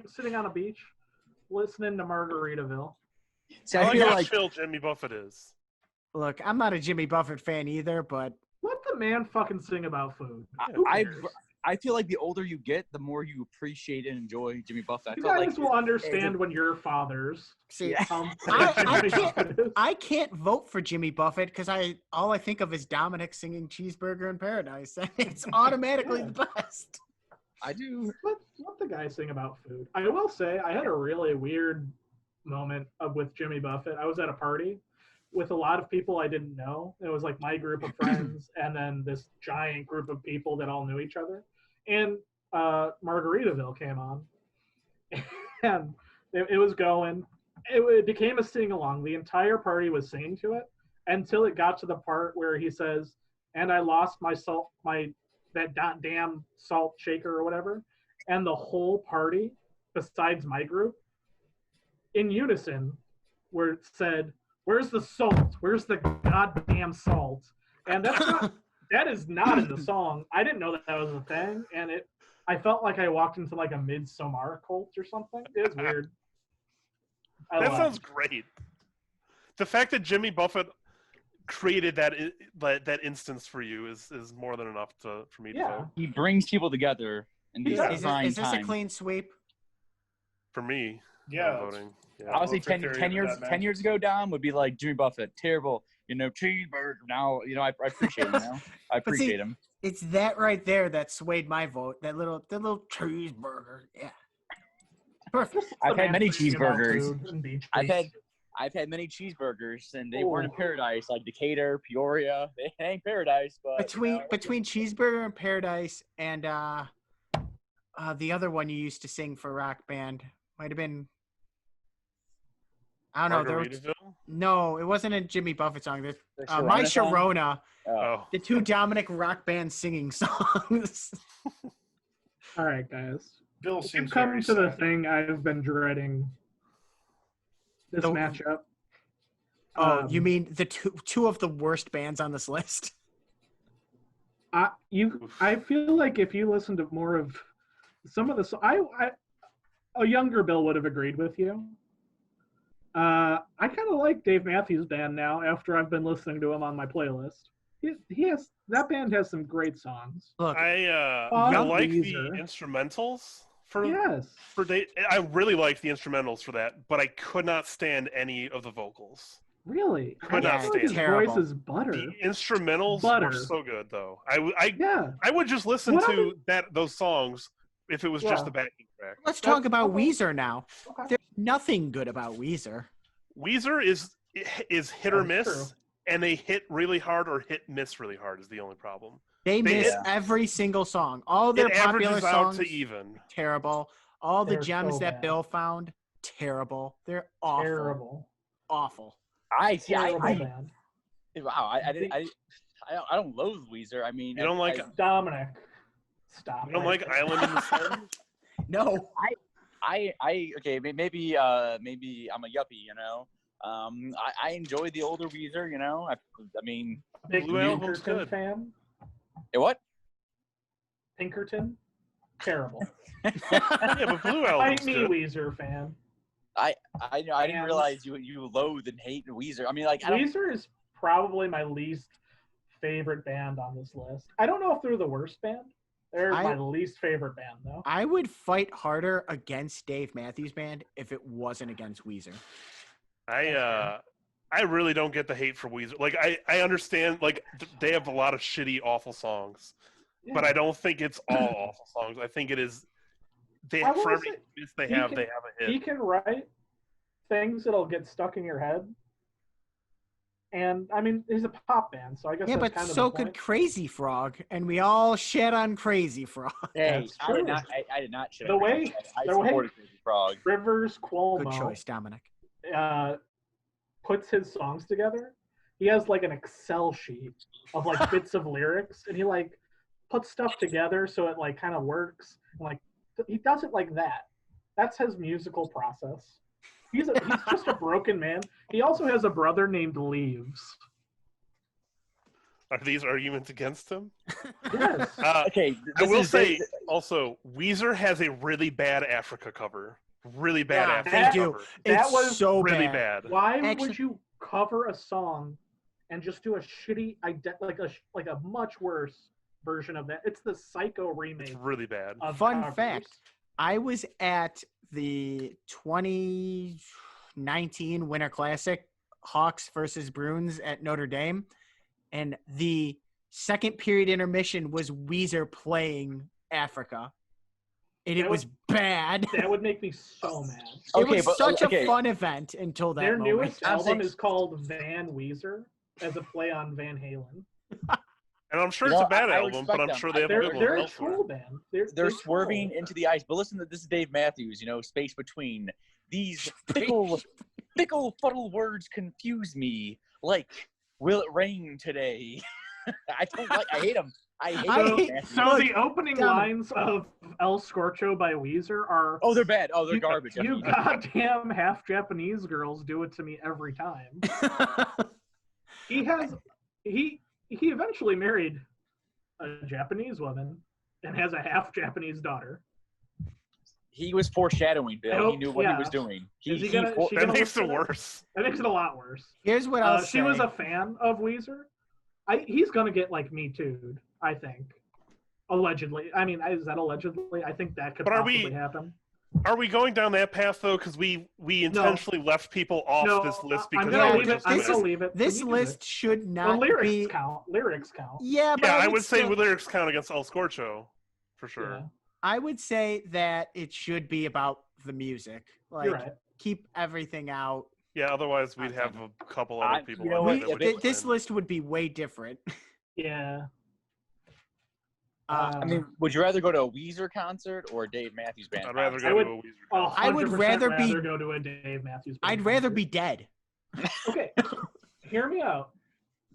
sitting on a beach, listening to Margaritaville. see, I I like feel how like chill Jimmy Buffett is. Look, I'm not a Jimmy Buffett fan either, but Let the man fucking sing about food. I- Who I- cares? I feel like the older you get, the more you appreciate and enjoy Jimmy Buffett. I You felt guys like will understand when you're fathers. see, Yeah. I Jimmy Buffett is. I can't vote for Jimmy Buffett because all I think of is Dominic singing Cheeseburger in Paradise. It's automatically the best. I do. Let the guy sing about food. I will say I had a really weird moment with Jimmy Buffett. I was at a party with a lot of people I didn't know. It was like my group of friends and then this giant group of people that all knew each other. And Margaritaville came on. And it was going. It became a sing-along. The entire party was singing to it until it got to the part where he says, "And I lost that damn salt shaker or whatever," and the whole party, besides my group, in unison, were said, "Where's the salt? Where's the goddamn salt?" And that is not in the song. I didn't know that was a thing, and I felt like I walked into like a Midsommar cult or something. It was weird. That sounds great. The fact that Jimmy Buffett created that instance for you is more than enough for me to vote. He brings people together in these Yeah. trying Is this a times. clean sweep? For me, Yeah, I'm voting. Yeah. Honestly, vote for 10 Theory of a years Dead Man. 10 years ago, Dom would be like Jimmy Buffett, terrible, you know, cheeseburger. Now, you know, I appreciate him now. I But see, appreciate him. It's that right there that swayed my vote. That little cheeseburger. Yeah. Perfect. I've The had man many singing about cheeseburgers. food and beach I've days. had many cheeseburgers, and they weren't in Oh. paradise like Decatur, Peoria. They ain't paradise, but Between you know, between Cheeseburger and Paradise and the other one you used to sing for Rock Band might have been I don't know. There was, Margaritaville? no, it wasn't a Jimmy Buffett song. The My Sharona song? Sharona, Oh. the two Dominic rock band singing songs. All right, guys. Bill We've seems come very to the sad. thing I've been dreading. This The- matchup. Oh, you mean the two of the worst bands on this list? I feel like if you listen to more of some of the, a younger Bill would have agreed with you. I kind of like Dave Matthews Band now after I've been listening to him on my playlist. That band has some great songs. Look, I Young like the Weezer. instrumentals for Yes. I really like the instrumentals for that, but I could not stand any of the vocals. Really? Could I not feel like his stand it. voice is butter. The instrumentals Butter. were so good, though. I Yeah. would just listen What to those songs if it was just Yeah. the backing track. let's talk about okay. Weezer now. Okay. There's nothing good about Weezer. Weezer is hit or miss, That's true. and they hit really hard or hit-miss really hard is the only problem. They miss Yeah. every single song. All their It popular averages out songs, to even. terrible. All the They're gems so that bad. Bill found, terrible. They're awful. Terrible. Awful. Terrible I band. wow, I don't loathe Weezer. I mean, You don't like Dominic. Stop. You don't like Island in the Sun? No. okay, maybe I'm a yuppie, you know. I enjoy the older Weezer, you know. I mean, Big Blue Album's Pinkerton good. fan. what? Pinkerton. Terrible. Yeah, but Blue Album's Fight me, good. Weezer fan. I didn't Fans. realize you loathe and hate Weezer. I mean, like, I don't. Weezer is probably my least favorite band on this list. I don't know if they're the worst band. They're my least favorite band, though. I would fight harder against Dave Matthews Band if it wasn't against Weezer. I really don't get the hate for Weezer. Like I understand, like they have a lot of shitty, awful songs, but I don't think it's all awful songs. I think it is. They I will for every say, miss they he have, can- they have a He hit. can write things that'll get stuck in your head. And, I mean, he's a pop band, so I guess Yeah, that's but kind of so the could point. Crazy Frog, and we all shit on Crazy Frog. Hey, That's I did true. not. I did not shit. The on way- Crazy Frog. the I way- supported Crazy Frog. Rivers Cuomo Good choice, Dominic. Puts his songs together. He has like an Excel sheet of like bits of lyrics, and he like puts stuff together so it like kind of works. Like he does it like that. That's his musical process. He's just a broken man. He also has a brother named Leaves. Are these arguments against him? Yes. Okay, I will say also, Weezer has a really bad Africa cover. Really bad Yeah, Africa they do. cover. That It's was so Really bad. bad. Why Actually- would you cover a song and just do a shitty, like a much worse version of that? It's the Psycho remake. It's really bad. Of Fun covers. fact, I was at the 2019 Winter Classic, Hawks versus Bruins at Notre Dame, and the second period intermission was Weezer playing Africa. And it That was bad. That would make me so mad. It Okay, was but- such okay. a fun event until that Their moment. newest I'm album saying- is called Van Weezer, as a play on Van Halen. And I'm sure You it's know, a bad I album, respect but I'm them. sure they have a They're good one a elsewhere. troll band. They're they swerving troll. into the ice. But listen, this is Dave Matthews. You know, space between these fickle fuddle words confuse me. Like, will it rain today? I hate them. I hate I Dave hate- Matthews. So Look, the opening Dominic. lines of El Scorcho by Weezer are, Oh, they're bad. Oh, they're you, garbage. I you mean, goddamn half Japanese girls do it to me every time. He eventually married a Japanese woman and has a half Japanese daughter. he was foreshadowing, Bill. He knew what he yeah. was doing. Is he gonna- she That gonna makes it listen to that? worse. That makes it a lot worse. Here's what I'll say. She was a fan of Weezer. He's gonna get like Me Too'd, I think. Allegedly. I mean, is that allegedly? I think that could But are possibly happen. Are we going down that path though? Because we intentionally left people off No, this list I'm because gonna Yeah, they leave were it. just I'm this gonna is- leave it. This You do list it. should The not lyrics be. count. Lyrics count. Yeah, but Yeah, I would say still- lyrics count against El Scorcho, for sure. Yeah, I would say that it should be about the music. Like, you're right. keep everything out. Yeah, otherwise we'd have a couple other people. you know on what, there that if would they- come This in. list would be way different. Yeah. I mean, would you rather go to a Weezer concert or a Dave Matthews Band? I'd rather concert? go to a Weezer concert. I would 100% rather be- go to a Dave Matthews Band I'd rather concert. be dead. Okay, hear me out.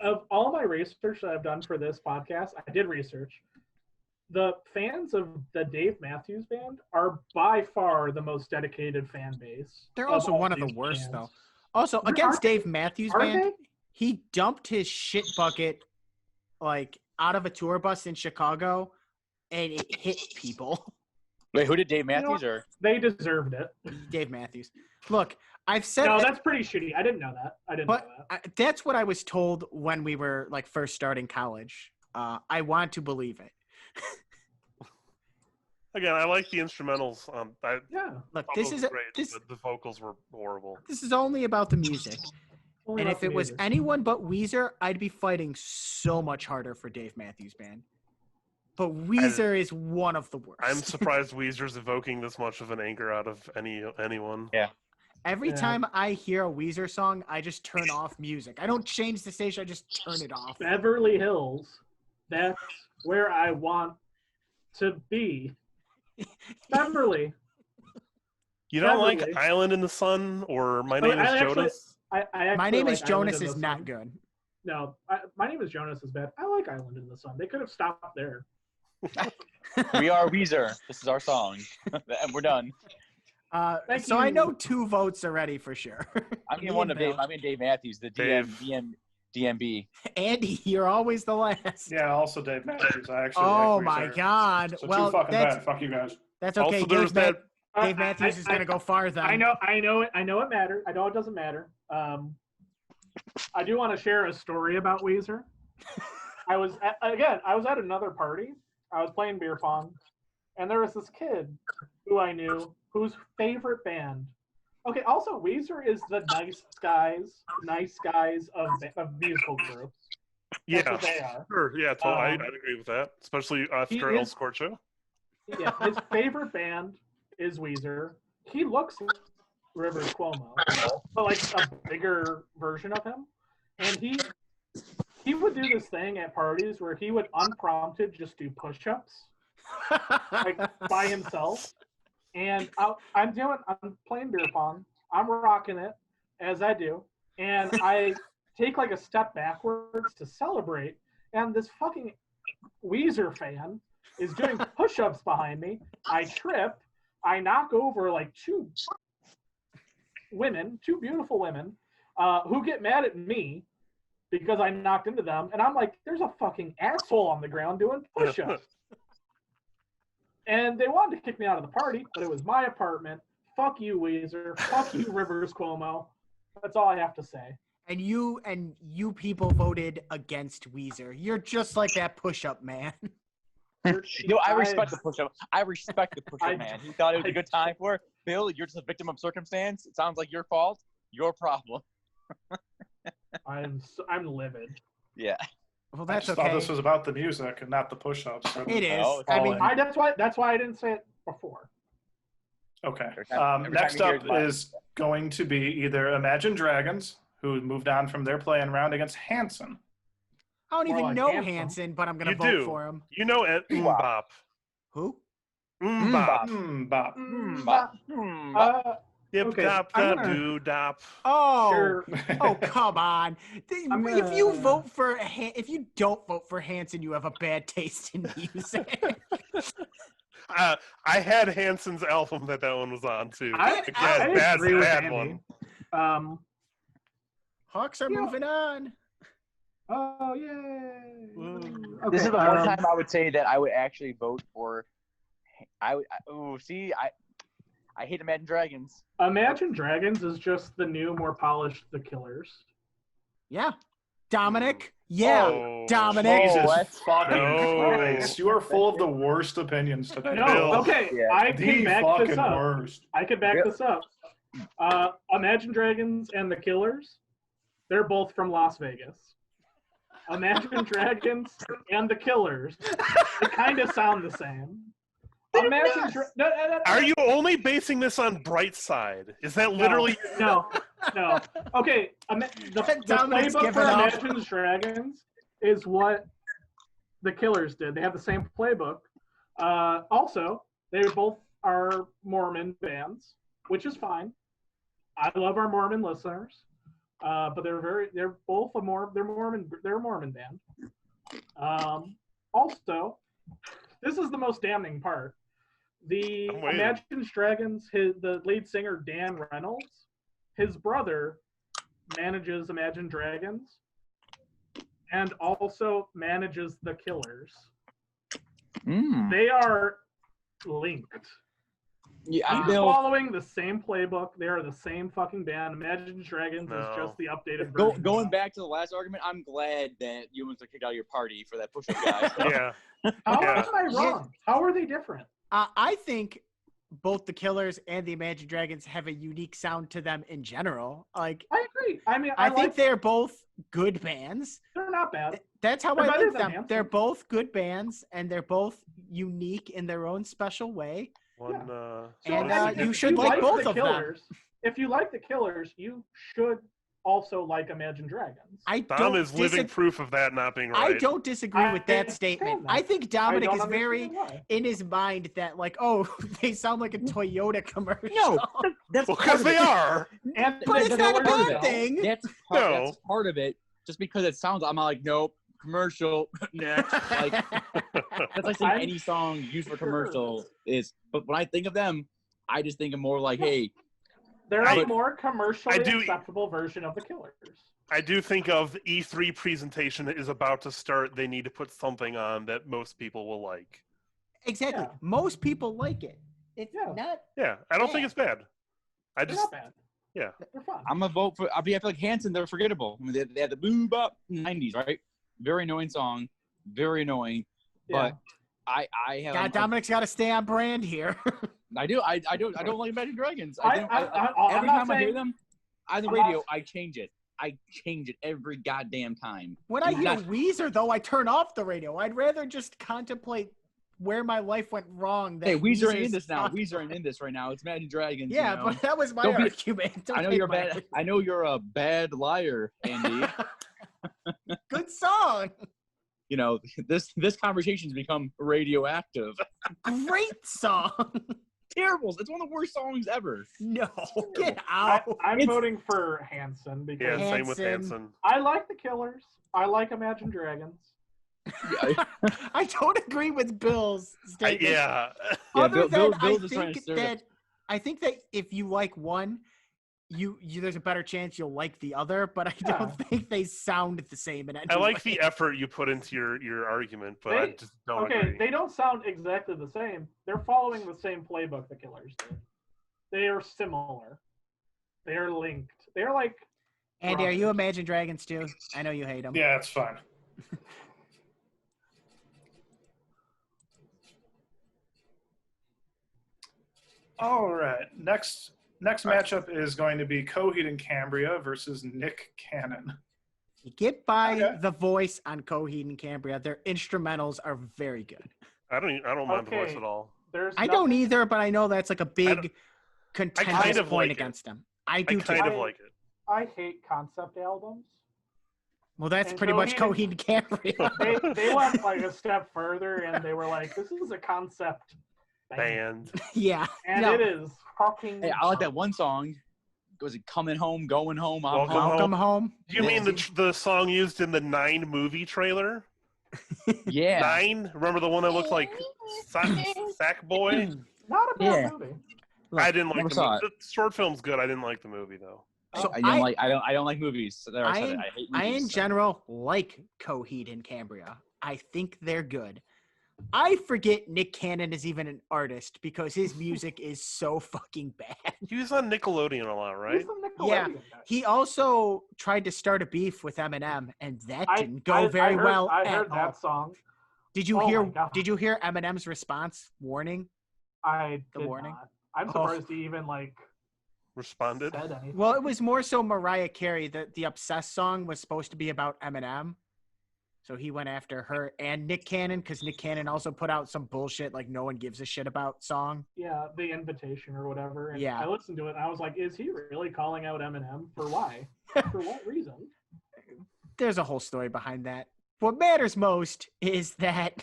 Of all my research that I've done for this podcast, I did research. The fans of the Dave Matthews Band are by far the most dedicated fan base. They're of also all one of the these worst, bands. though. Also, Are- against Dave Matthews Are Band, they? he dumped his shit bucket like out of a tour bus in Chicago, and it hit people. Wait, who did Dave know Matthews what? or? They deserved it. Dave Matthews. Look, I've said No, that's pretty shitty. I didn't know that. but that's what I was told when we were like first starting college. I want to believe it. Again, I like the instrumentals. Yeah. Look, thought this those is were a, great, this but the vocals were horrible. this is only about the music. Only And about if the it was music. anyone but Weezer, I'd be fighting so much harder for Dave Matthews Band. But Weezer is one of the worst. I'm surprised Weezer's evoking this much of an anger out of anyone. Every Yeah. time I hear a Weezer song, I just turn off music. I don't change the station, I just turn it off. Beverly Hills, that's where I want to be. Beverly. You don't like Beverly. Island in the Sun or My Oh, Name is I actually- Jonas? I actually My name like is Jonas Island in is the not Sun. good. No, My Name is Jonas is bad. I like Island in the Sun. They could have stopped there. We are Weezer. This is our song, and we're done. Thank So I you. know 2 votes already for sure. I'm Me in one and of Dave. Bill. I'm in Dave Matthews, the Dave. DMB. Andy, you're always the last. Yeah, also Dave Matthews. I actually Oh like my Weezer. God. So well, too fucking that's bad. Fuck you guys. that's okay. Also, there's that. Dave Matthews is gonna go farther. I know it matters. I know it doesn't matter. I do want to share a story about Weezer. I was at another party. I was playing beer pong, and there was this kid who I knew whose favorite band. Okay, also Weezer is the nice guys of musical groups. That's Yeah, what they are. sure. Yeah, totally. I'd Um, agree with that, especially after he El is- Scorcho. Yeah, his favorite band is Weezer. He looks like Rivers Cuomo, but like a bigger version of him. And he would do this thing at parties where he would unprompted just do push-ups like by himself. And I'm playing beer pong. I'm rocking it as I do, and I take like a step backwards to celebrate. And this fucking Weezer fan is doing push-ups behind me. I trip. I knock over like 2 beautiful women, who get mad at me because I knocked into them. And I'm like, there's a fucking asshole on the ground doing push-ups. And they wanted to kick me out of the party, but it was my apartment. Fuck you, Weezer. Fuck you, Rivers Cuomo. That's all I have to say. And you people voted against Weezer. You're just like that push-up man. I respect the push-up. I respect the push-up, I- man. He thought it was a good time for it. Bill, you're just a victim of circumstance. It sounds like your fault. Your problem. I'm livid. Yeah. Well, I that's just okay. thought this was about the music and not the push-ups. It is. Oh, I mean, That's why I didn't say it before. Okay. Every time Next you hear up his laugh. is going to be either Imagine Dragons, who moved on from their playing round against Hanson. I don't More even like know Hanson. Hanson, but I'm gonna You vote do. for him. You know it. Bop. Who? Bop. Bop. Yip Okay, dop I'm da gonna- doo dop. Oh, Sure. oh, come on! I'm If you gonna- vote for, if you don't vote for Hanson, you have a bad taste in music. I had Hanson's album that one was on too. I Again, bad, agree with bad Andy. one. Hawks are Yeah. moving on. Oh yay! Woo. Okay, This is the one time I would say that I would actually vote for. I hate Imagine Dragons. Imagine Dragons is just the new, more polished The Killers. Yeah, Dominic. Yeah, Oh. Dominic. Jesus that's- fucking No. Christ. You are full of the worst opinions today. No, Bill. okay, Yeah. I The can back fucking this up. worst. I can back Bill. this up. Imagine Dragons and The Killers, they're both from Las Vegas. Imagine Dragons and The Killers, they kind of sound the same. Imagine no. Are you only basing this on Bright Side? Is that literally? No. Okay, the Dominic's playbook giving for up. Imagine Dragons is what the Killers did. They have the same playbook. Also, they both are Mormon bands, which is fine. I love our Mormon listeners, but they're both a Mormon band. Also, this is the most damning part. The Imagine Dragons, the lead singer Dan Reynolds, his brother manages Imagine Dragons and also manages the Killers. They are linked. Yeah, He's following the same playbook. They are the same fucking band. Imagine Dragons is just the updated version. Going back to the last argument, I'm glad that you went to kick out your party for that push-up guy. Yeah. How am I wrong? How are they different? I think both the Killers and the Imagine Dragons have a unique sound to them in general. Like, I agree. I mean, I think they're both good bands. They're not bad. That's how They're I better think than them. Hanson. They're both good bands, and they're both unique in their own special way. You should like both of them. If you like the Killers, you should also like Imagine Dragons. Dom is living proof of that not being right. I don't disagree with that statement. I think Dominic is very in his mind that, like, oh, they sound like a Toyota commercial. No, that's because they are. But it's not a bad thing. That's part of it. Just because it sounds, I'm like, nope, commercial. Next. Like, that's like saying any song used for commercial is. But when I think of them, I just think of more like, hey. They're a more commercially acceptable version of the Killers. I do think of E3 presentation is about to start. They need to put something on that most people will like. Exactly. Yeah. Most people like it. It's not. Yeah, I don't think it's bad. They're not bad. Yeah. They're fun. I'm going to vote for. I feel like Hanson, they're forgettable. I mean, they had the boo bop 90s, right? Very annoying song. Very annoying. Yeah. But I have. Dominic's got to stay on brand here. I do. I don't like Imagine Dragons. Every time I hear them on the radio, I change it. I change it every goddamn time. When I hear Weezer, though, I turn off the radio. I'd rather just contemplate where my life went wrong. Hey, Weezer ain't in this now. Weezer ain't in this right now. It's Imagine Dragons. Yeah, you know? But that was my argument. I know you're bad. I know you're a bad liar, Andy. Good song. You know, this conversation's become radioactive. Great song. Terrible. It's one of the worst songs ever. No, get out. I'm voting for Hanson because same with Hanson. I like the Killers. I like Imagine Dragons. I don't agree with Bill's statement. I think that if you like one, you there's a better chance you'll like the other, but I don't think they sound the same in any I like way. the effort you put into your argument, but I just don't agree. They don't sound exactly the same. They're following the same playbook the Killers did. They are similar. They are linked. They're like Andy, are you Imagine Dragons too? I know you hate them. Yeah, it's fine. All right. Next matchup is going to be Cohidan Cambria versus Nick Cannon. You get by the voice on Cohidan Cambria. Their instrumentals are very good. I don't mind the voice at all. I don't either, but I know that's like a big contentious point against them. I do kind of like it. I hate concept albums. Well, that's pretty much Cohidan Cambria. They went like a step further, and they were like, "This is a concept band." Yeah, and it is fucking. Hey, I like that one song. Was it "Coming Home, Going Home"? Welcome home. Do you mean the song used in the 9 movie trailer? Yeah. 9. Remember the one that looked like Sackboy? Not a bad movie. I didn't like the movie. The short film's good. I didn't like the movie though. So I don't like movies. So I hate movies. I in general like Cohidan Cambria. I think they're good. I forget Nick Cannon is even an artist because his music is so fucking bad. He was on Nickelodeon a lot, right? Yeah. He also tried to start a beef with Eminem, and that didn't go very well. I heard that song. Did you hear Eminem's response warning? I did not. I'm surprised he even responded. Said anything. Well, it was more so Mariah Carey. The Obsessed song was supposed to be about Eminem. So he went after her and Nick Cannon because Nick Cannon also put out some bullshit like no one gives a shit about song. Yeah, The Invitation or whatever. And yeah. I listened to it and I was like, is he really calling out Eminem? For why? For what reason? There's a whole story behind that. what matters most is that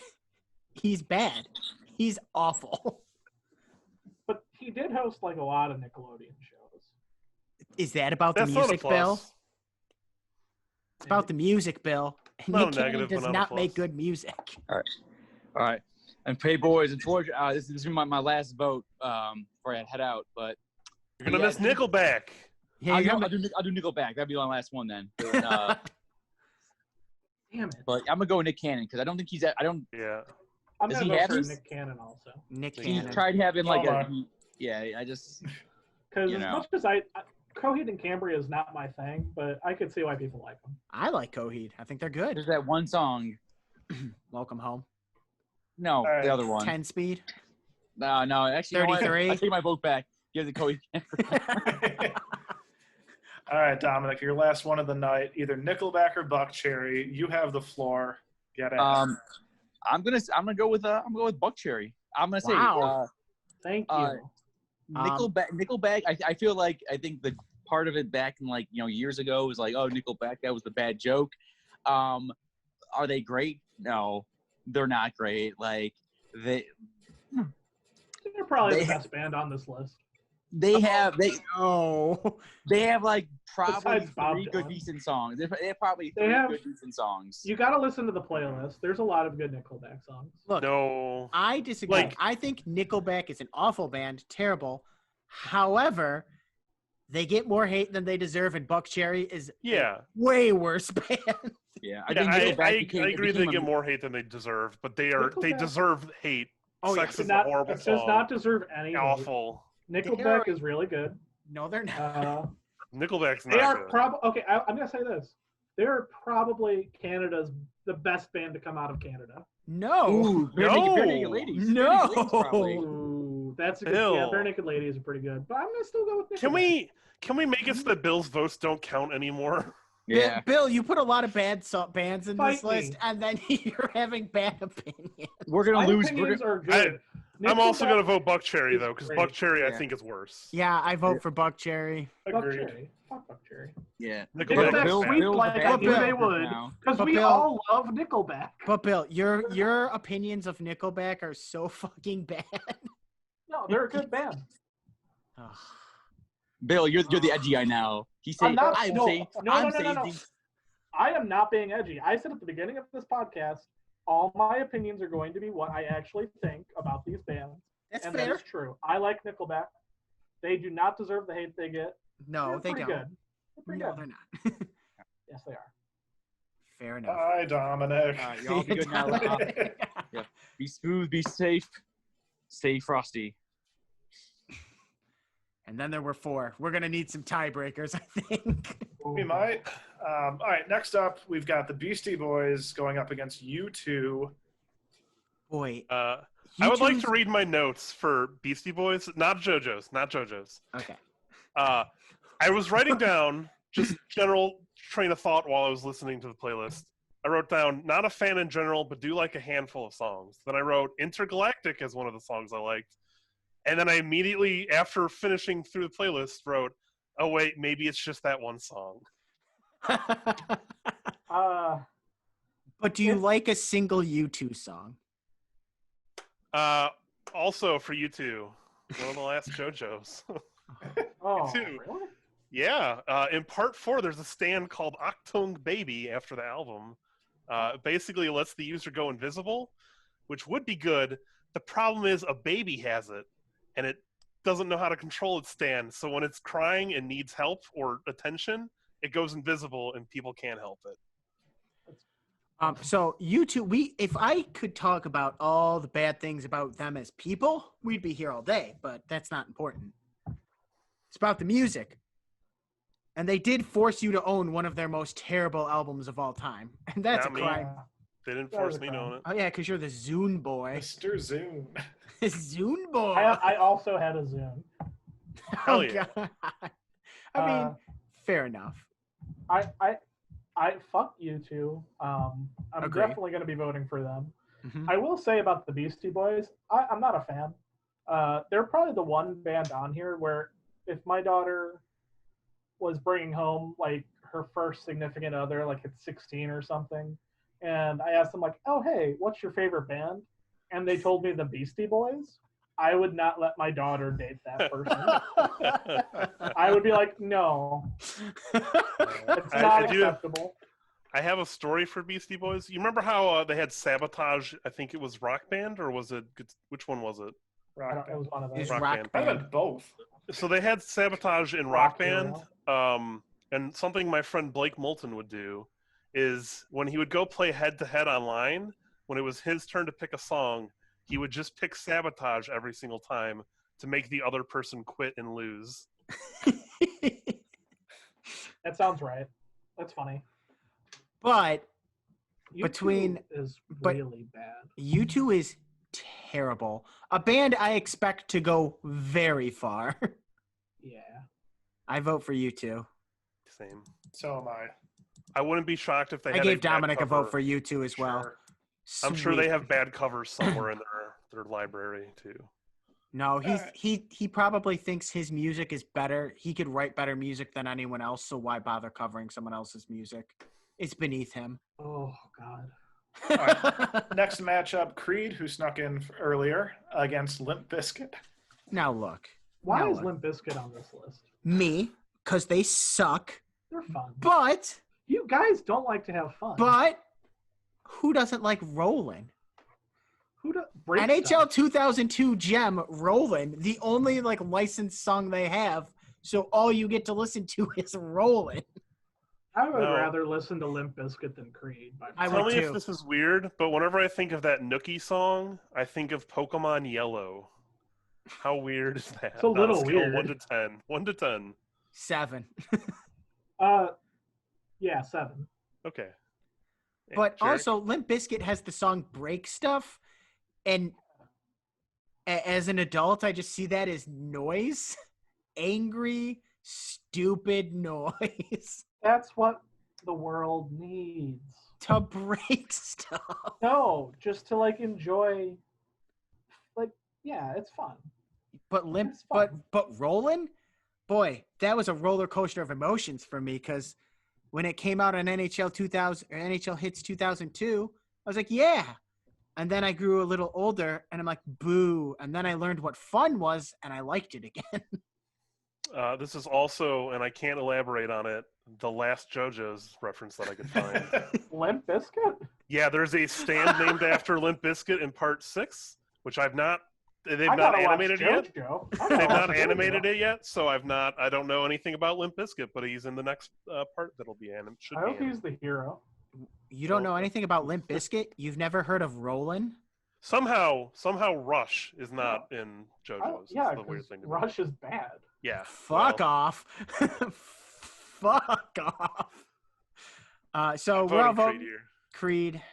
he's bad. He's awful. But he did host like a lot of Nickelodeon shows. Is that about That's the not a music, plus. Bill? It's about the music, Bill. And Not a Nick Cannon negative, but does not a not make plus. good music. All right. And Pay Boys, unfortunately, this is my last vote before I head out. But You're gonna miss Nickelback. Yeah, I'll do Nickelback. That'd be my last one then. But, Damn it. but I'm gonna go with Nick Cannon because I don't think he's at. I don't. Yeah. I'm Does gonna he vote have for these? Nick Cannon also. Nick He He's Cannon. tried having like Hold a. Yeah, I just. Because You as know. much as I Coheed and Cambria is not my thing, but I could see why people like them. I like Coheed. I think they're good. There's that one song. Welcome home. No, All right. the other one. 10 speed. No. Actually, you know what? 33. I take my vote back. Give the Coheed. All right, Dominic, your last one of the night, either Nickelback or Buckcherry. You have the floor. Get it. I'm gonna go with Buckcherry. I'm gonna say Wow. Thank you. Nickelback. I feel like I think the part of it back in like years ago was like, oh, Nickelback, that was the bad joke. Are they great? No, they're not great. Like They're probably they the best band on this list. they have Oh. they have like probably Besides Bob three good Dylan. decent songs. They have probably They three have- good decent songs. You got to listen to the playlist. There's a lot of good Nickelback songs. Look, No. I disagree. Like- I think Nickelback is an awful band, terrible. However, they get more hate than they deserve, and Buckcherry is Yeah. a way worse band. Yeah, I, think Nickelback I became- agree they became get a- more hate than they deserve, but they Nickelback- deserve hate. Oh, yeah. Sex Does is a horrible does song. not deserve any hate. Awful. Nickelback is really good. No, they're not. Nickelback's They not are good. probably okay. I'm gonna say this: they're probably the best band to come out of Canada. No. Ooh, Bare No. Naked Ladies. No. Bare Naked Ladies, probably. Ooh, that's a good. Bill. Yeah, Bare Naked Ladies are pretty good, but I'm gonna still go with Nickelback. Can we make it so that Bill's votes don't count anymore? Yeah. Bill, you put a lot of bad bands in this Fight me. list, and then you're having bad opinions. We're gonna My lose. opinions are good. I'm also Nickelback- going to vote Buckcherry, though, because great. Buckcherry I Yeah. think is worse. Yeah, I vote for Buckcherry. Agreed. Buckcherry. Fuck Buckcherry. Yeah. Nickelback Nickelback is sweep bad. like I knew Bill. they would, because But we Bill- all love Nickelback. But Bill, your opinions of Nickelback are so fucking bad. No, they're a good band. Ugh. Bill, you're the edgy guy now. He's I'm saying, not. I'm No, saying, no, I'm no, no, no, no. saying, I am not being edgy. I said at the beginning of this podcast, all my opinions are going to be what I actually think about these bands. That's And fair. that is true. I like Nickelback. They do not deserve the hate they get. No, They're they pretty don't. good. They're pretty No, good. they're not. Yes, they are. Fair enough. Bye, Dominic. all right, y'all be good now. Be smooth, be safe, stay frosty. And then there were 4. We're gonna need some tiebreakers, I think. We might. All right, next up, we've got the Beastie Boys going up against U2. Boy, I would like U2's to read my notes for Beastie Boys. Not JoJo's. Okay. I was writing down just general train of thought while I was listening to the playlist. I wrote down, not a fan in general, but do like a handful of songs. Then I wrote Intergalactic as one of the songs I liked. And then I immediately, after finishing through the playlist, wrote, oh, wait, maybe it's just that one song. But do you like a single U2 song? Also, for you two, one of the last JoJo's. Oh, too. really? Yeah, in part 4, there's a stand called Octung Baby after the album. Basically, it lets the user go invisible, which would be good. The problem is a baby has it, and it doesn't know how to control its stand. So when it's crying and needs help or attention, it goes invisible, and people can't help it. So U2, if I could talk about all the bad things about them as people, we'd be here all day, but that's not important. It's about the music. And they did force you to own one of their most terrible albums of all time. And that's Not a me. crime. They didn't That force was a me to crime. own it. Oh, yeah, because you're the Zune boy. Mr. Zoom. Zune boy. I also had a Zoom. Hell yeah. God. I mean, fair enough. I fuck you two. I'm Agree. definitely going to be voting for them. Mhm. I will say about the Beastie Boys, I'm not a fan. They're probably the one band on here where if my daughter was bringing home like her first significant other, like at 16 or something, and I asked them like, "Oh, hey, what's your favorite band?" And they told me the Beastie Boys. I would not let my daughter date that person. I would be like, no, it's not acceptable. I have a story for Beastie Boys. You remember how they had Sabotage? I think it was Rock Band, or was it? Which one was it? Rock It was one of those. Rock Band. I had both. So they had Sabotage in Rock Band. And something my friend Blake Moulton would do is when he would go play head-to-head online, when it was his turn to pick a song, he would just pick Sabotage every single time to make the other person quit and lose. That sounds right. That's funny. But U2 is really bad. U2 is terrible. A band I expect to go very far. Yeah. I vote for U2. Same. So am I. I wouldn't be shocked if they I had gave a bad Dominic a vote cover. for U2 as well. Sure. I'm sure they Sweet. have bad covers somewhere in their library too. No, he probably thinks his music is better. He could write better music than anyone else, so why bother covering someone else's music? It's beneath him. Oh, God. All right. Next matchup, Creed, who snuck in earlier, against Limp Bizkit. Now look. Why Now is look. Limp Bizkit on this list? Me, because they suck. They're fun. But You guys don't like to have fun. who doesn't like Rollin'? Break NHL stuff. 2002 gem Rollin', the only like licensed song they have. So all you get to listen to is Rollin'. I would No. rather listen to Limp Bizkit than Creed. I Tell would me too. if this is weird, but whenever I think of that Nookie song, I think of Pokemon Yellow. How weird is that? It's a little On scale weird. 1 to 10. 1 to 10. 7. Yeah, 7. Okay. But Jerrick? also, Limp Bizkit has the song Break Stuff. And as an adult, I just see that as noise. Angry, stupid noise. That's what the world needs. To break stuff. No, just to like enjoy. Like, yeah, it's fun. But Limp, It's fun. but Rollin', boy, that was a roller coaster of emotions for me because when it came out on NHL 2000 or NHL Hits 2002, I was like, yeah. And then I grew a little older and I'm like, boo. And then I learned what fun was and I liked it again. This is also, and I can't elaborate on it, the last JoJo's reference that I could find. Limp Bizkit? Yeah, there's a stand named after Limp Bizkit in Part 6, which they've not animated yet. They've not animated it yet, so I don't know anything about Limp Bizkit, but he's in the next part that'll be animated. I hope he's the hero. You don't know anything about Limp Bizkit? You've never heard of Rollin'? Somehow Rush is not in JoJo's. Yeah, That's the weird thing to me. Rush is bad. Yeah. Fuck well, off. Fuck off. So I'm we're all voting voting Creed here.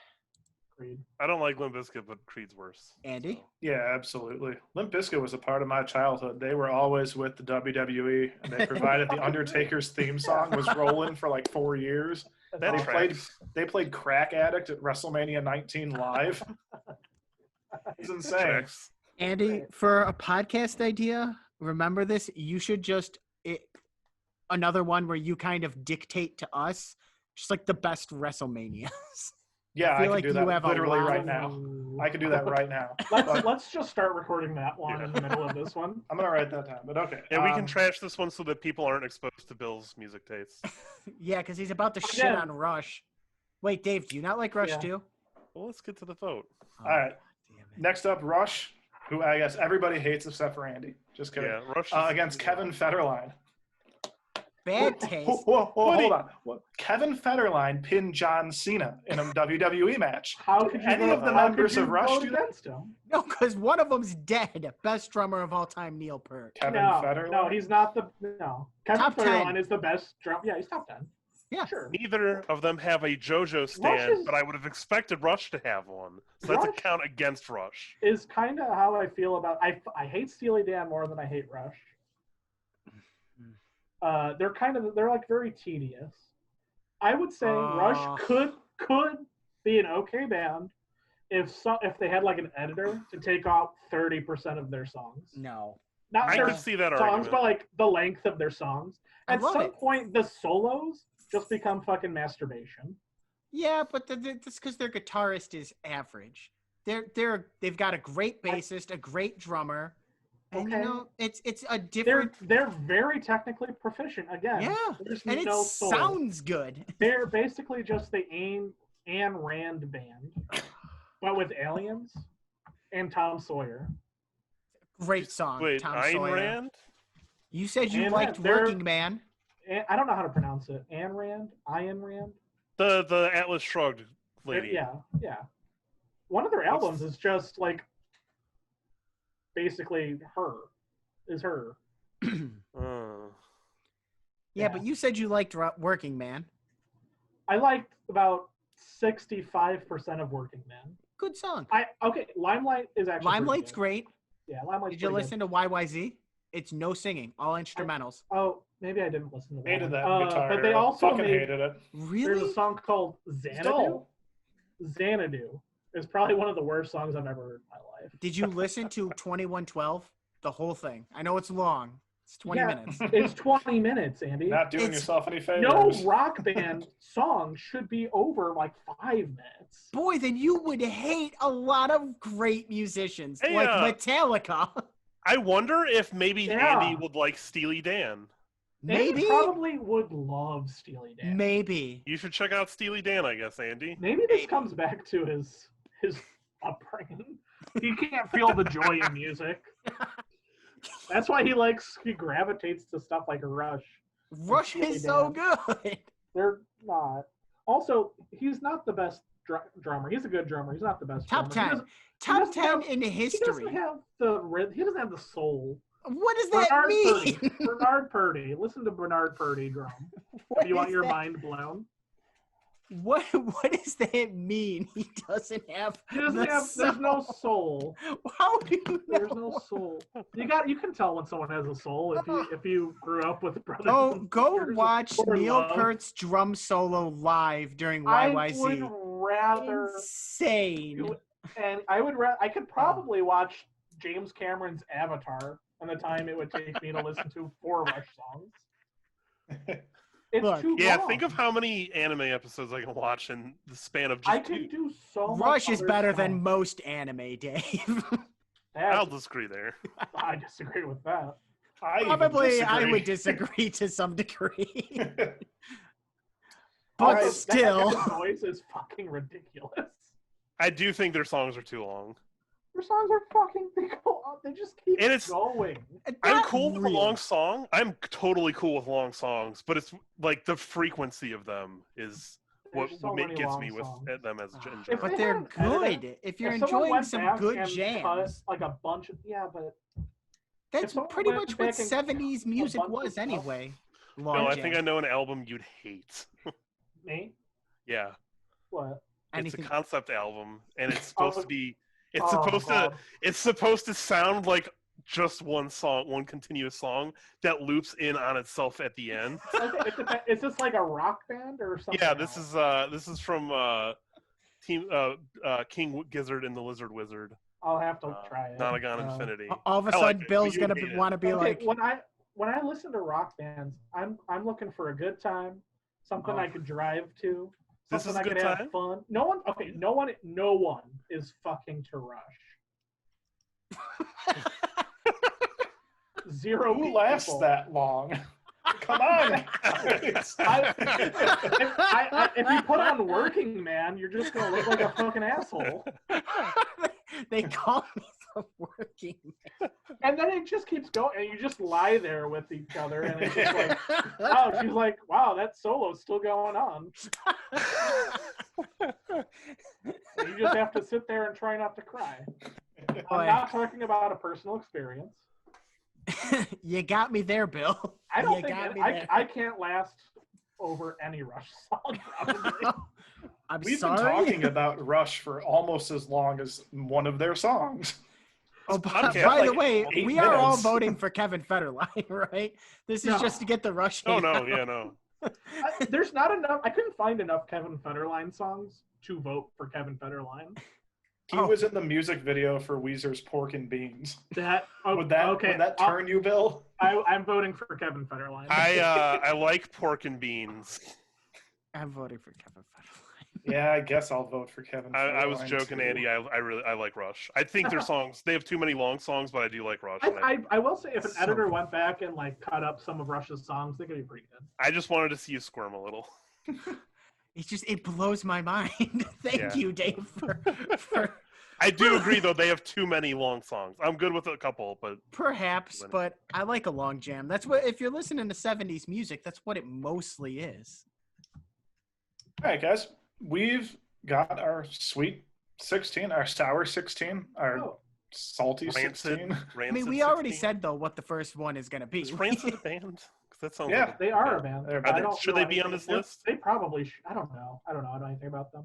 Creed. I don't like Limp Bizkit, but Creed's worse. Andy? So. Yeah, absolutely. Limp Bizkit was a part of my childhood. They were always with the WWE, and they provided the Undertaker's theme song was rolling for like 4 years. That They played Crack Addict at WrestleMania 19 live. It's insane. Tracks. Andy, for a podcast idea, remember this? You should another one where you kind of dictate to us, just like the best WrestleManias. Yeah, I feel can like do you that have a literally lot right of- now. I can do that right now. Let's just start recording that one in the middle of this one. I'm gonna write that down. But okay. Yeah, we can trash this one so that people aren't exposed to Bill's music tastes. Yeah, because he's about to shit Again. on Rush. Wait, Dave, do you not like Rush Yeah. too? Well, let's get to the vote. All right. Damn it. Next up, Rush, who I guess everybody hates except for Andy. Just kidding. Yeah, Rush. Against Kevin Federline. Bad taste. Hold on. Kevin Federline pinned John Cena in a WWE match. How could you Any vote- of the how members could you of Rush vote do that? against him? No, because one of them's dead. Best drummer of all time, Neil Peart. Kevin No, Federline? no, he's not the Kevin Top 10. Federline is the best drum. Yeah, he's top 10. Yeah. Sure. Neither of them have a JoJo stand, is- but I would have expected Rush to have one. So that's a Rush- count against Rush. Is kind of how I feel about. I hate Steely Dan more than I hate Rush. They're like very tedious. I would say Rush could be an okay band if they had like an editor to take out 30% of their songs. No. Not I their could see that songs, argument. but like the length of their songs. I At love some it. point, the solos just become fucking masturbation. Yeah, but that's because their guitarist is average. They've got a great bassist, a great drummer, and Okay. you know it's a different. They're very technically proficient. Again, Yeah, there's and it no soul. sounds good. They're basically just the Ayn Rand band, but with aliens and Tom Sawyer. Great song, Wait, Tom Ayn Sawyer. Rand? You said you Ayn liked Rand, they're- Working Man. I don't know how to pronounce it. Ayn Rand? The Atlas Shrugged lady. Yeah. One of their albums is just like basically her. Yeah, but you said you liked Working Man. I liked about 65% of Working Man. Good song. Limelight is actually Limelight's great. Yeah, Limelight's Did you listen to YYZ? It's no singing, all instrumentals. Oh, maybe I didn't listen to that. Hated that one. guitar. But they also fucking made, hated it. Really? There's a song called Xanadu. Stole. Xanadu is probably one of the worst songs I've ever heard in my life. Did you listen to 2112? The whole thing. I know it's long. It's 20 minutes. It's 20 minutes, Andy. Not doing It's- yourself any favors. No rock band song should be over like 5 minutes. Boy, then you would hate a lot of great musicians Hey, like Metallica. I wonder if maybe Yeah. Andy would like Steely Dan. Maybe. Andy probably would love Steely Dan. Maybe. You should check out Steely Dan, I guess, Andy. Maybe this comes back to his upbringing. He can't feel the joy in music. That's why he gravitates to stuff like Rush. Rush is so good. They're not. Also, he's not the best drummer. He's a good drummer. He's not the best Top drummer. 10. Top 10 have- in He history. doesn't have the rhythm. He doesn't have the soul. What does that mean? Purdy. Bernard Purdy. Listen to Bernard Purdy drum. What If you want is your that? mind blown. What does that mean? He doesn't have. He doesn't the have. There's no soul. soul. How do you know? There's no soul. You can tell when someone has a soul if you grew up with brothers. and Go sisters watch or Neil love. Peart's drum solo live during I YYZ. would rather, Insane. and I could probably watch James Cameron's Avatar in the time it would take me to listen to 4 Rush songs. It's Look, too Yeah, long. think of how many anime episodes I can watch in the span of just I 2. could do so much. Rush is other better stuff. than most anime, Dave. I'll disagree there. I disagree with that. I even Probably I disagree. would disagree to some degree. But Alright, That still. guy's voice is fucking ridiculous. I do think their songs are too long. Their songs are fucking. They just keep And it's- going. I'm Not cool with a really. long song. I'm totally cool with long songs, but it's like the frequency of them is what There's so many gets long me with songs. them as in If general. But they they're had edited- good. If you're If someone enjoying went some back good and jams, cut, like a bunch of but that's someone pretty went much what back and 70s music bunch of was stuff- anyway. No, Long I think I jams. know an album you'd hate. me, Yeah, what? Anything. it's a concept album, and it's Oh, supposed to be. It's Oh, supposed to. God. It's supposed to sound like just one song, one continuous song that loops in on itself at the end. Is this like a rock band or something? Yeah, else? this is from Team King Gizzard and the Lizard Wizard. I'll have to try it. Nonagon Infinity. All of a I like sudden, it, Bill's but you gonna hate it. want to be Okay, like, when I listen to rock bands, I'm looking for a good time, something I could drive to, This something is a I good could time? have fun. No one is fucking to Rush. Zero Who people. lasts that long? Come on. If you put on Working Man, you're just gonna look like a fucking asshole. they call me the working And then it just keeps going, and you just lie there with each other, and it's just like, oh, she's like, wow, that solo's still going on. And you just have to sit there and try not to cry. I'm not talking about a personal experience. You got me there, Bill. I don't You think got me I, there. I can't last over any Rush song, probably. I'm We've sorry. been talking about Rush for almost as long as one of their songs. Oh, podcast, by the like, way, 8 we are all minutes. voting for Kevin Federline, right? This is No. just to get the Rush. Oh hate no, out. yeah, no. There's not enough. I couldn't find enough Kevin Federline songs to vote for Kevin Federline. He was in the music video for Weezer's Pork and Beans. Would Would that turn you, Bill? I'm voting for Kevin Federline. I like pork and beans. I'm voting for Kevin Federline. Yeah, I guess I'll vote for Kevin. I was Federline, joking, too. Andy. I like Rush. I think their songs, they have too many long songs, but I do like Rush. I will say if an So editor good. went back and like cut up some of Rush's songs, they could be pretty good. I just wanted to see you squirm a little. It blows my mind. Thank Yeah. you, Dave, for I do agree, though, they have too many long songs. I'm good with a couple, but perhaps, but I like a long jam. That's what, if you're listening to 70s music, that's what it mostly is. All right, guys. We've got our sweet 16, our sour 16, our Oh. salty Rancid. 16. I mean, we already said, though, what the first one is going to be. Is Rancid a band? 'Cause that sounds Yeah, like They are a band. They're- I don't should know they be on anything- this list? They probably. I don't know. I don't know anything about them.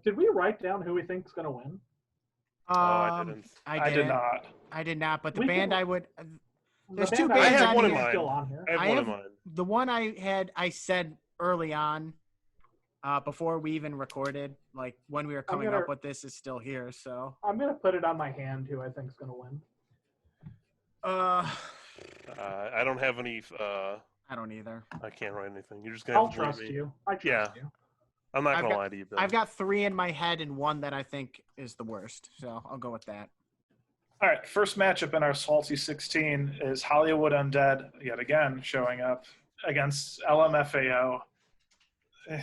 Did we write down who we think is going to win? I didn't. I did not. I did not, but the We band can- I would. The There's band two I bands have on one in here. mind. Still on here. I have I one have- in mind. The one I said early on, before we even recorded, like when we were coming gonna- up with this, is still here. So, I'm going to put it on my hand who I think is going to win. I don't have any. I don't either. I can't write anything. You're just gonna I'll have to believe trust me. you. I trust Yeah. you. I'm not I've gonna got- lie to you, Bill. I've got 3 in my head and one that I think is the worst. So I'll go with that. All right, first matchup in our salty 16 is Hollywood Undead, yet again, showing up against LMFAO.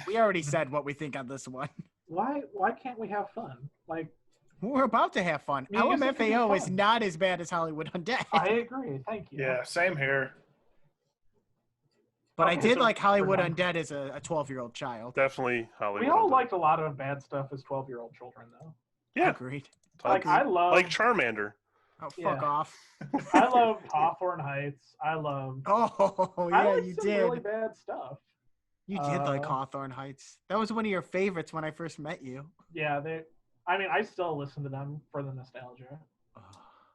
We already said what we think on this one. Why can't we have fun? Like, We're about to have fun. Music can be LMFAO is fun. not as bad as Hollywood Undead. I agree. Thank you. Yeah, same here. But I Okay, did so like Hollywood we're done. Undead as a 12-year-old child. Definitely Hollywood. We all Undead. liked a lot of bad stuff as 12-year-old children, though. Yeah. Agreed. Like, I love. like Charmander. Oh, fuck Yeah. off. I loved Hawthorne Heights. I loved. Oh, I yeah, liked you some did. really bad stuff. You did like Uh, Hawthorne Heights. That was one of your favorites when I first met you. Yeah, they. I mean, I still listen to them for the nostalgia.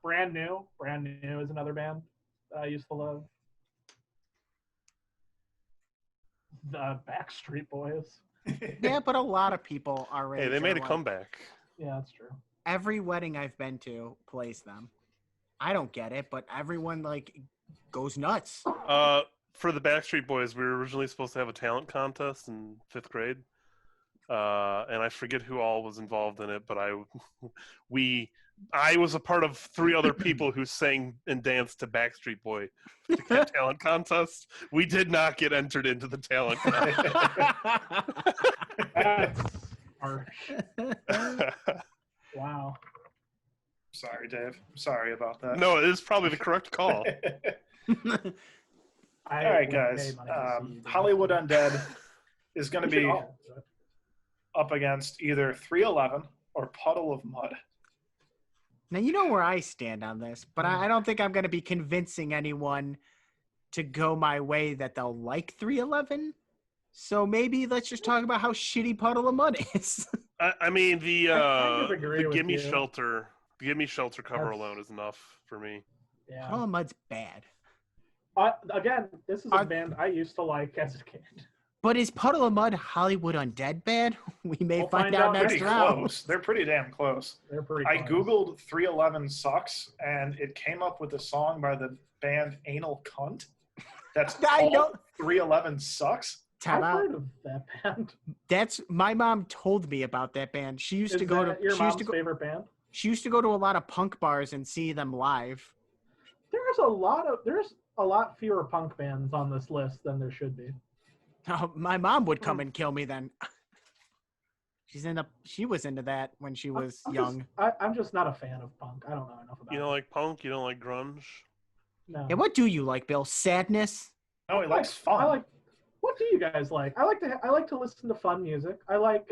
Brand New is another band that I used to love. The Backstreet Boys. Yeah, but a lot of people are. Hey, they made a comeback. Yeah, that's true. Every wedding I've been to plays them. I don't get it, but everyone like goes nuts. For the Backstreet Boys, we were originally supposed to have a talent contest in 5th grade, and I forget who all was involved in it, but I was a part of 3 other people who sang and danced to Backstreet Boy talent contest. We did not get entered into the talent contest. That's harsh. Wow. Sorry, Dave. Sorry about that. No, it is probably the correct call. I All right, would guys. pay money to see you do Hollywood that. Undead is going to We should be all do it. up against either 311 or Puddle of Mud. Now you know where I stand on this, but I don't think I'm going to be convincing anyone to go my way that they'll like 311. So maybe let's just talk about how shitty Puddle of Mud is. I mean, the kind of agree the with Gimme you. Shelter, the Gimme Shelter cover That's- alone is enough for me. Yeah. Puddle of Mud's bad. Again, this is a band I used to like as a kid. But is Puddle of Mud Hollywood Undead bad? We may We'll find find out out next Pretty round. close. They're pretty damn close. They're pretty. I close. googled 311 sucks, and it came up with a song by the band Anal Cunt. That's I called know. 311 sucks. Time I've out. heard of that band. That's my mom told me about that band. She used Is to go that to your she mom's used to go favorite band? she used to go to a lot of punk bars and see them live. There's a lot fewer punk bands on this list than there should be. Oh, my mom would come and kill me then. She was into that when she was young. I'm just not a fan of punk. I don't know enough about You it. don't like punk? You don't like grunge? No. Yeah, what do you like, Bill? Sadness? No, he likes fun. I like. What do you guys like? I like to listen to fun music. I like.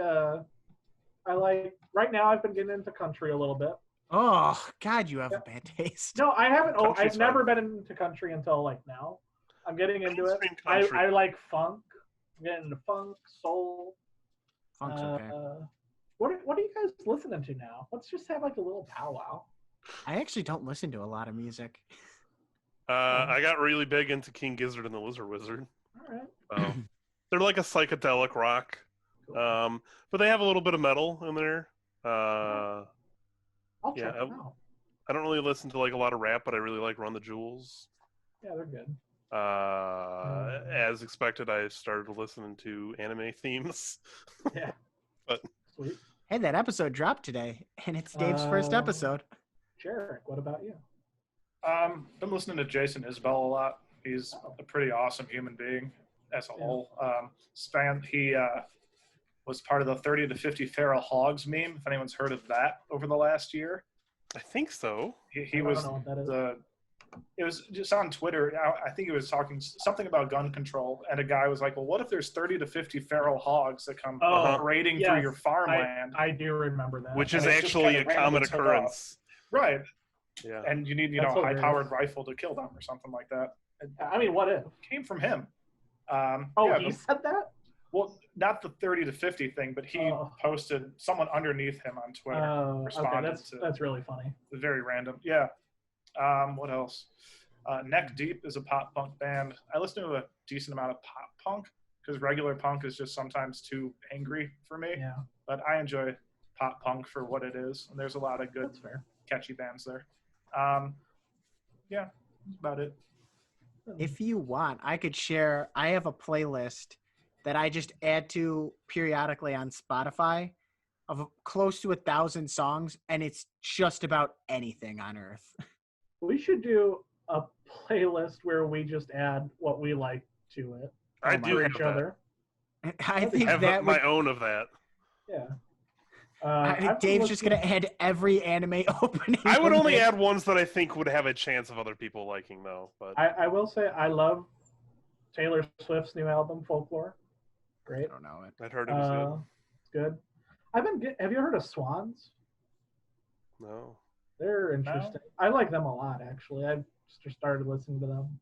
Right now, I've been getting into country a little bit. Oh, God, you have a bad taste. No, I haven't. Oh, Country's I've never been into country until like now. I'm getting into it. Mainstream country. I like funk. I'm getting into funk, soul. Funk's okay. What are you guys listening to now? Let's just have like a little powwow. I actually don't listen to a lot of music. I got really big into King Gizzard and the Lizard Wizard. All right. They're like a psychedelic rock, but they have a little bit of metal in there. I'll yeah, check them out. I don't really listen to like a lot of rap, but I really like Run the Jewels. Yeah, they're good. As expected, I started listening to anime themes. Yeah. But Sweet. Hey, that episode dropped today, and it's Dave's first episode. Jerrick, what about you? Been listening to Jason Isbell a lot. He's a pretty awesome human being as a whole. He was part of the 30 to 50 feral hogs meme, if anyone's heard of that over the last year. I think so. He was it was just on Twitter. I think he was talking something about gun control, and a guy was like, well, what if there's 30 to 50 feral hogs that come raiding through your farmland? I do remember that. Which is actually a common occurrence. Right. Yeah. And you need, a high-powered rifle to kill them or something like that. I mean, what if? Came from him. He said that? Well, not the 30 to 50 thing, but he posted, someone underneath him on Twitter responded to that's really funny. Very random. Yeah. What else? Neck Deep is a pop punk band. I listen to a decent amount of pop punk because regular punk is just sometimes too angry for me. Yeah. But I enjoy pop punk for what it is. And there's a lot of good, catchy bands there. Yeah, that's about it. If you want, I could share. I have a playlist that I just add to periodically on Spotify of close to 1,000 songs, and it's just about anything on earth. We should do a playlist where we just add what we like to it. I do have each other. I think have that my own of that. Yeah. I think Dave's just going to add every anime opening. I would only add ones that I think would have a chance of other people liking, though. But I will say I love Taylor Swift's new album, Folklore. Great. I don't know it. I'd heard it was good. Have you heard of Swans? No. They're interesting. I like them a lot, actually. I've just started listening to them.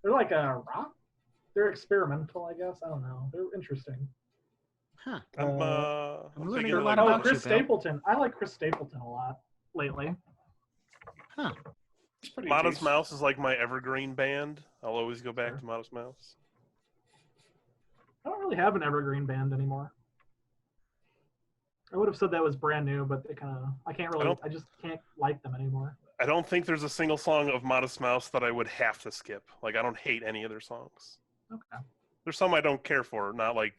They're like a rock. They're experimental, I guess. I don't know. They're interesting. Huh. I'm learning thinking a lot like about Chris Stapleton. I like Chris Stapleton a lot lately. Huh. Modest Mouse is like my evergreen band. I'll always go back to Modest Mouse. I don't really have an evergreen band anymore. I would have said that was brand new, but they I just can't like them anymore. I don't think there's a single song of Modest Mouse that I would have to skip. Like, I don't hate any of their songs. Okay. There's some I don't care for, not like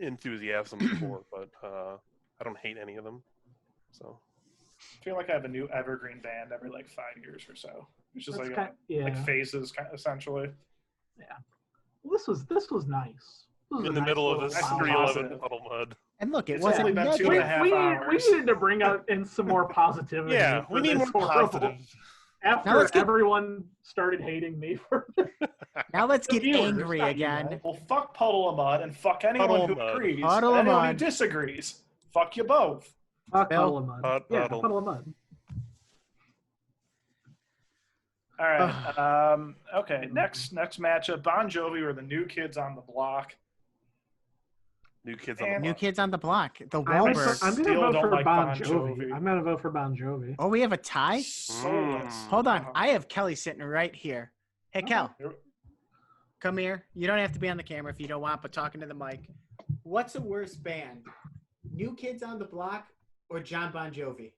enthusiasm for, but I don't hate any of them. So I feel like I have a new evergreen band every like 5 years or so. It's just That's like phases, essentially. Yeah. Well, this was nice. In the middle of this 311 Puddle Mud. And look, It's only been 2.5 hours. We needed to bring in some more positivity. Yeah, we need more positive. After everyone started hating me for now let's get angry again. Well, fuck Puddle of Mud and fuck anyone who agrees. Puddle and of anyone Mud. who disagrees. Fuck you both. Fuck Puddle of Mud. Puddle. Puddle of Mud. All right. Okay. Next matchup: Bon Jovi or the New Kids on the Block. New Kids on the Block. The I'm Wahlberg. going to Still vote don't for like Bon Bon Jovi. Jovi. I'm going to vote for Bon Jovi. Oh, we have a tie? Soulless. Hold on. I have Kelly sitting right here. Hey, Kel. Come here. You don't have to be on the camera if you don't want, but talking to the mic. What's the worst band? New Kids on the Block or John Bon Jovi?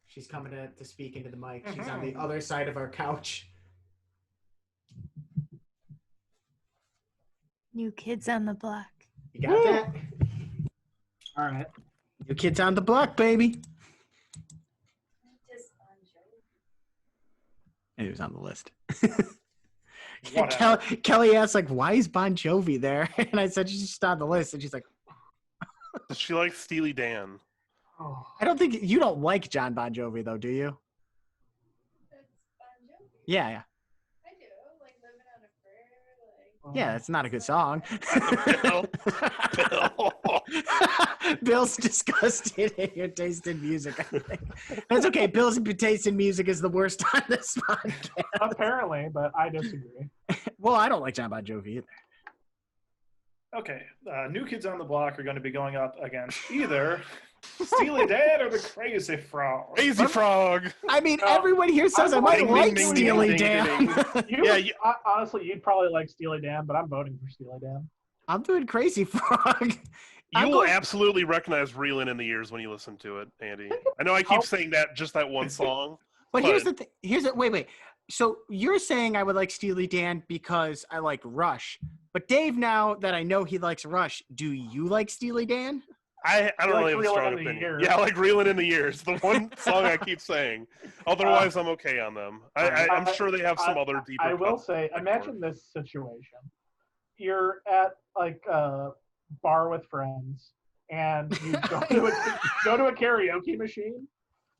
She's coming to speak into the mic. She's on the other side of our couch. New Kids on the Block. You got that? All right. New Kids on the Block, baby. It was on the list. Kelly asked, like, why is Bon Jovi there? And I said, she's just on the list. And she's like, Does she like Steely Dan? Oh. I don't think you don't like John Bon Jovi, though, do you? That's Bon Jovi. Yeah. I do. Like Living on a Prayer. Like. Yeah, it's not a good song. Bill. Bill's disgusted at your taste in music, I think. That's okay. Bill's taste in music is the worst on this podcast. Apparently, but I disagree. Well, I don't like John Bon Jovi either. Okay. New Kids on the Block are going to be going up against either Steely Dan or the Crazy Frog. Crazy Frog. I mean, everyone here says I might like Steely Dan. Honestly, you'd probably like Steely Dan, but I'm voting for Steely Dan. I'm doing Crazy Frog. You will absolutely recognize Reelin' in the Ears when you listen to it, Andy. I know I keep saying that, just that one song. But here's the thing. Wait. So you're saying I would like Steely Dan because I like Rush. But Dave, now that I know he likes Rush, do you like Steely Dan? I don't like really have a Reelin' strong in the opinion. Years. Yeah, like Reelin' in the Years. The one song I keep saying. Otherwise, I'm okay on them. I'm sure they have some other deeper I will cuts. say, imagine this situation. You're at like a bar with friends, and you go to a karaoke machine,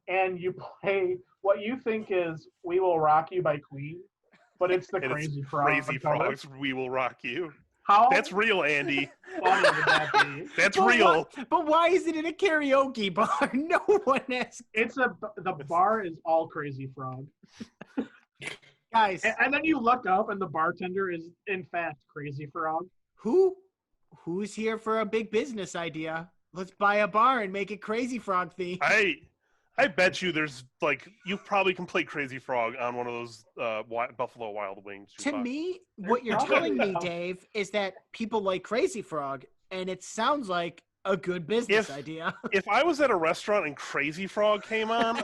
and you play what you think is "We Will Rock You" by Queen, but it's the And it's Crazy Frog. Crazy cover. Frogs, We Will Rock You. How That's real, Andy. funny would that be? That's But real. But why is it in a karaoke bar? No one has. The bar is all Crazy Frog, Guys, and then you look up, and the bartender is in fact Crazy Frog. who's here for a big business idea? Let's buy a bar and make it Crazy Frog themed. I bet you there's like you probably can play Crazy Frog on one of those Buffalo Wild Wings. To jukebox. me, what you're probably telling me, no. Dave, is that people like Crazy Frog, and it sounds like a good business idea. If I was at a restaurant and Crazy Frog came on,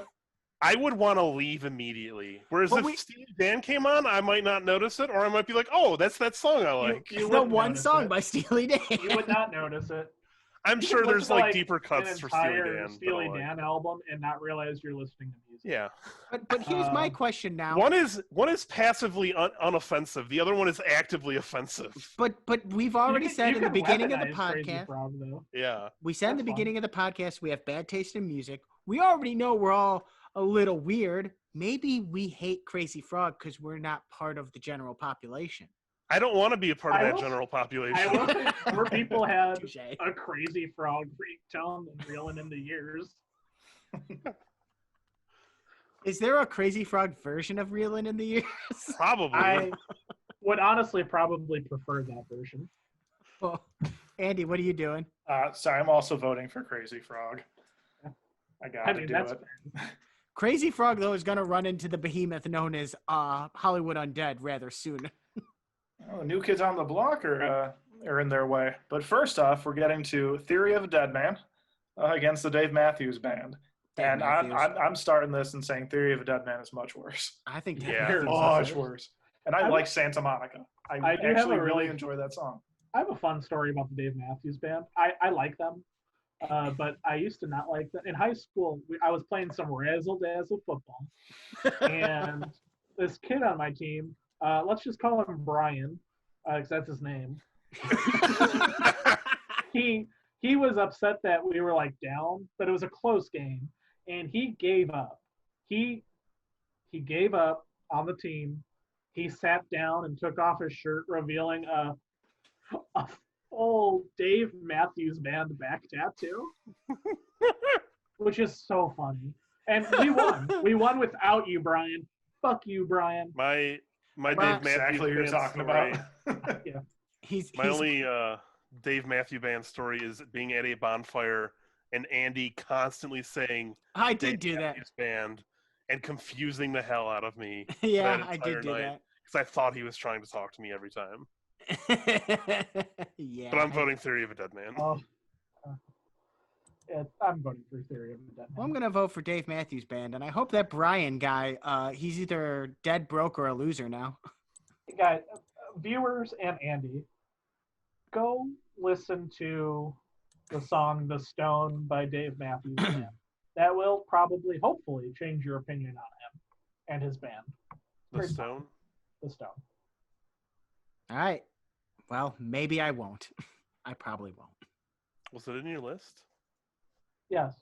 I would want to leave immediately. Whereas But if Steely Dan came on, I might not notice it, or I might be like, "Oh, that's that song I like." You It's the wouldn't one notice song it. by Steely Dan. You would not notice it. I'm You sure could there's listen to, like deeper cuts an for Steely entire Dan. Steely Dan album and not realize you're listening to music. Yeah, But here's my question now. one is passively unoffensive. The other one is actively offensive. But we've already said in the could beginning of the weaponize Crazy podcast. Frog, though. Yeah, We said in the That's fine. beginning of the podcast we have bad taste in music. We already know we're all a little weird. Maybe we hate Crazy Frog because we're not part of the general population. I don't want to be a part of I that will- general population. I will say more people had Touche. a Crazy Frog ringtone than Reelin' in the Years. Is there a Crazy Frog version of Reelin' in the Years? Probably. I would honestly probably prefer that version. Well, Andy, what are you doing? Sorry, I'm also voting for Crazy Frog. I got to do that's it. Crazy Frog, though, is going to run into the behemoth known as Hollywood Undead rather soon. Oh, New Kids on the Block are in their way. But first off, we're getting to Theory of a Dead Man against the Dave Matthews Band. Dave And Matthews. I'm starting this and saying Theory of a Dead Man is much worse. I think Yeah. Matthews is Much worse. worse. And I I'm- like Santa Monica. I I do have actually a really really- enjoy that song. I have a fun story about the Dave Matthews Band. I like them, but I used to not like them. In high school, I was playing some razzle-dazzle football, and this kid on my team, let's just call him Brian, because that's his name. He was upset that we were like down, but it was a close game, and he gave up. He gave up on the team. He sat down and took off his shirt, revealing a full Dave Matthews Band back tattoo, which is so funny. And we won. We won without you, Brian. Fuck you, Brian. my Well, Dave Matthews Exactly what you're Band talking story- about. He's My only Dave Matthews Band story is being at a bonfire and Andy constantly saying I did Dave do that. Matthews Band and confusing the hell out of me Yeah, that I did do entire because I thought he was trying to talk to me every time. that. Yeah. But I'm voting Theory of a Dead Man. Oh, I'm voting for Theory of the Dead Well, I'm Man. gonna vote for Dave Matthews Band, and I hope that Brian guy, he's either dead broke or a loser now. Guys, viewers and Andy, go listen to the song "The Stone" by Dave Matthews Band. That will probably, hopefully, change your opinion on him and his band. The Stone. The Stone. All right. Well, maybe I won't. I probably won't. Was it in your list? Yes.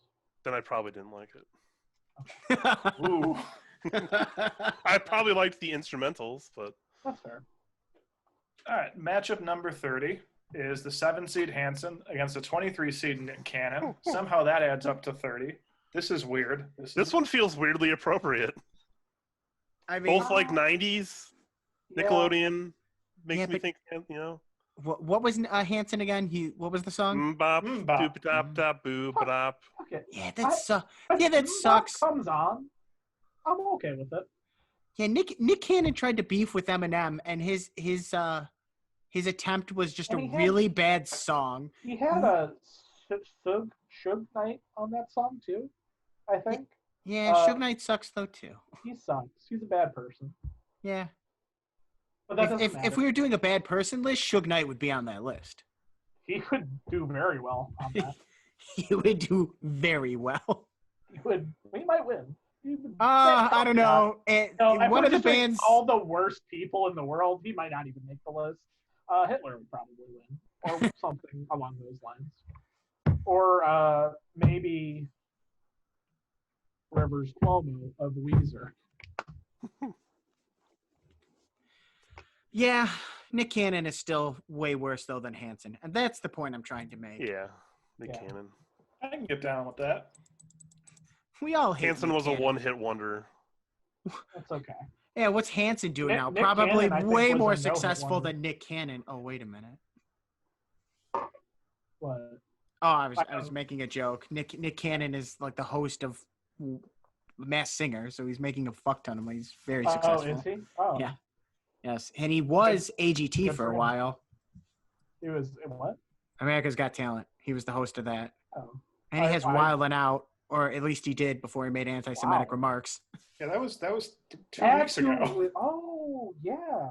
Then I probably didn't like it. Ooh. I probably liked the instrumentals, but That's fair. All right, matchup number 30 is the 7-seed Hanson against the 23-seed Nick Cannon. Somehow that adds up to 30. This is weird. this one feels weirdly appropriate. I mean, Both like 90s Nickelodeon makes Yeah, me but- think, you know. what was Hanson again? What was the song? Bop, Bop. doop dop dop boo bop. Okay. Yeah, that sucks. If Yeah, that Bebop sucks. comes on, I'm okay with it. Yeah, Nick Cannon tried to beef with Eminem, and his attempt was just And a he had- really bad song. He had a Suge Knight on that song too, I think. Yeah, Suge Knight sucks though too. He sucks. He's a bad person. Yeah. But that doesn't If matter. we were doing a bad person list, Suge Knight would be on that list. He would do very well on that. He would do very well. We might win. I don't know. If One we're of the just doing bands. all the worst people in the world, he might not even make the list. Hitler would probably win, or something along those lines. Or maybe Rivers Cuomo of Weezer. Yeah, Nick Cannon is still way worse though than Hanson, and that's the point I'm trying to make. Yeah, Nick Yeah. Cannon. I can get down with that. We all hate Hanson Nick was a Cannon. one-hit wonder. That's okay. Yeah, what's Hanson doing now? Nick Probably Cannon, I think, way was more a no-hit successful wonder. than Nick Cannon. Oh, wait a minute. What? Oh, I was making a joke. Nick Cannon is like the host of Masked Singer, so he's making a fuck ton of money. He's very successful. Oh, is he? Oh, Yeah. Yes, and he was AGT Good for for a him. while. He was what? America's Got Talent. He was the host of that. Oh, And he has I- Wildin' Out, or at least he did before he made anti-Semitic Wow. remarks. Yeah, that was 2 weeks ago. Actually, oh yeah.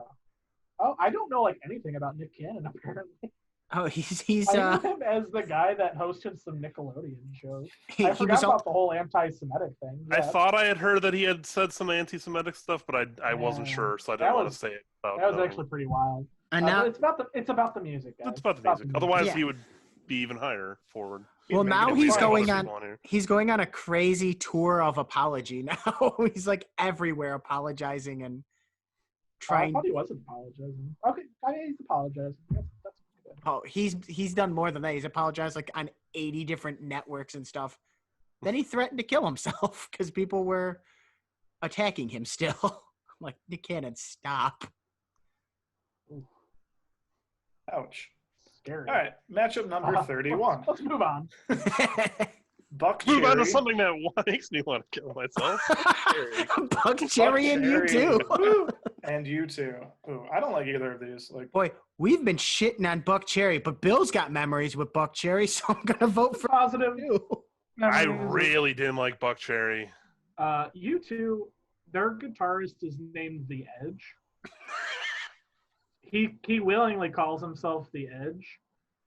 Oh, I don't know like anything about Nick Cannon apparently. Oh, he's I know him as the guy that hosted some Nickelodeon shows. he I was forgot al- about the whole anti-Semitic thing. I Yeah, thought I had heard that he had said some anti-Semitic stuff, but I wasn't Yeah. sure, so I That didn't want was- to say it. About that was knowing. actually pretty wild. and now it's about the music, guys. It's about the music. Otherwise, Yeah. he would be even higher forward. Well, Maybe now the he's White going House on. people here. He's going on a crazy tour of apology now. He's like everywhere apologizing and I trying. thought he wasn't apologizing. Okay, he's apologizing. That's good. Oh, he's done more than that. He's apologized like on 80 different networks and stuff. Then he threatened to kill himself because people were attacking him still. I'm like, Nick Cannon, stop. Ouch. Scary. All right, matchup number 31. Let's move on. Buck Move on to Cherry. something that makes me want to kill myself. Buck Cherry and you too. And you too. Ooh, I don't like either of these. Like, Boy, we've been shitting on Buck Cherry, but Bill's got memories with Buck Cherry, so I'm gonna vote for Positive. you. I memories. really didn't like Buck Cherry. U2, their guitarist is named The Edge. He willingly calls himself The Edge,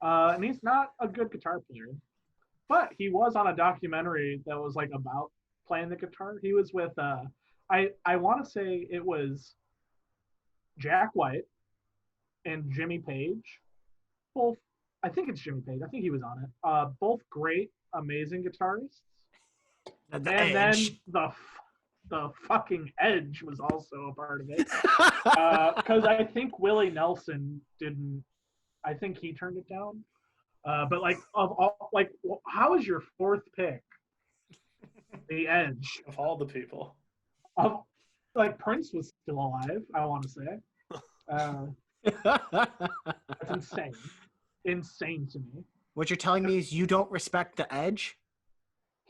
and he's not a good guitar player. But he was on a documentary that was like about playing the guitar. He was with I want to say it was Jack White and Jimmy Page. Both, I think it's Jimmy Page. I think he was on it. Both great, amazing guitarists. The And then Edge. the fucking Edge was also a part of it. Because I think Willie Nelson didn't. I think he turned it down. But like how is your fourth pick? The Edge. of all the people. Like Prince was still alive. I want to say. That's insane. Insane to me. What you're telling me is you don't respect the Edge?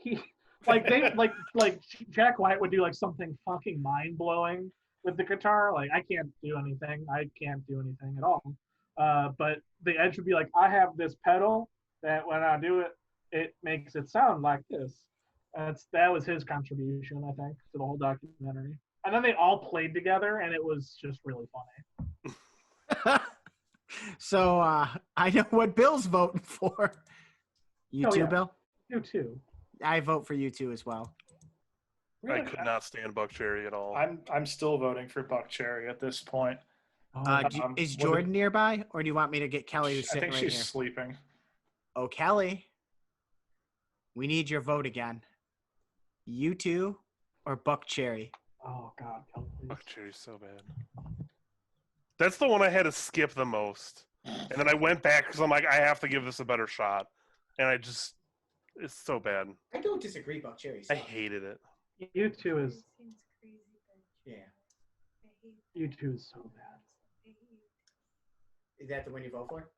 He like Jack White would do like something fucking mind blowing with the guitar. Like I can't do anything. I can't do anything at all. But the Edge would be like, I have this pedal that when I do it, it makes it sound like this. That was his contribution, I think, to the whole documentary. And then they all played together, and it was just really funny. So I know what Bill's voting for. You Oh, too, yeah. Bill? You too. I vote for you too as well. I could not stand Buck Cherry at all. I'm still voting for Buck Cherry at this point. Is what Jordan nearby, or do you want me to get Kelly who's I sitting think right she's here? sleeping. Oh, Kelly, we need your vote again. You two or Buck Cherry? Oh God, Kelly, please. Buck Cherry's so bad. That's the one I had to skip the most. And then I went back because I'm like, I have to give this a better shot. And it's so bad. I don't disagree, Buck Cherry. I hated it. You two is Seems crazy, but Yeah. I hate you two is so bad. I hate you. Is that the one you vote for?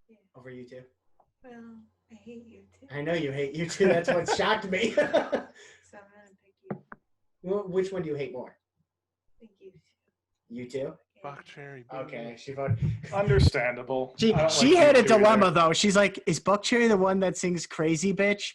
Yeah. Over you two? Well, I hate you too. I know you hate you two. That's what shocked me. So I'm gonna pick you. Which one do you hate more? I think you too. You two? Buck Cherry. baby. Okay, she voted. Understandable. She I don't she like had you a two either. dilemma though. She's like, is Buck Cherry the one that sings "Crazy Bitch"?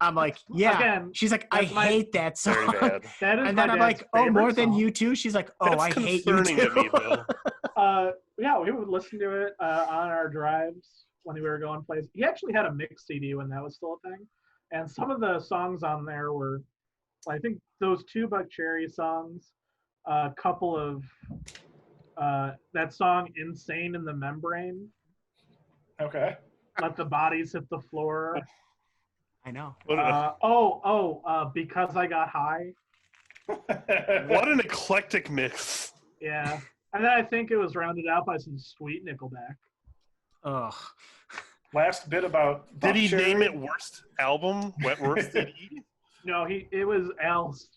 I'm like, yeah. Again, She's like, I that's my- hate that song. Very bad. That is And my then I'm dad's like, oh, favorite more than song. you too? She's like, oh, That's I hate you concerning too. to me, Bill. Yeah, we would listen to it on our drives when we were going places. He actually had a mix CD when that was still a thing, and some of the songs on there were, I think, those 2 Buck Cherry songs, a couple of that song "Insane in the Membrane," Okay. "Let the Bodies Hit the Floor." I know. Because I Got High. What an eclectic mix. Yeah, and then I think it was rounded out by some sweet Nickelback. Ugh. Last bit about Did he Buck name Cherry. it worst album? Worst CD? No, it was Al's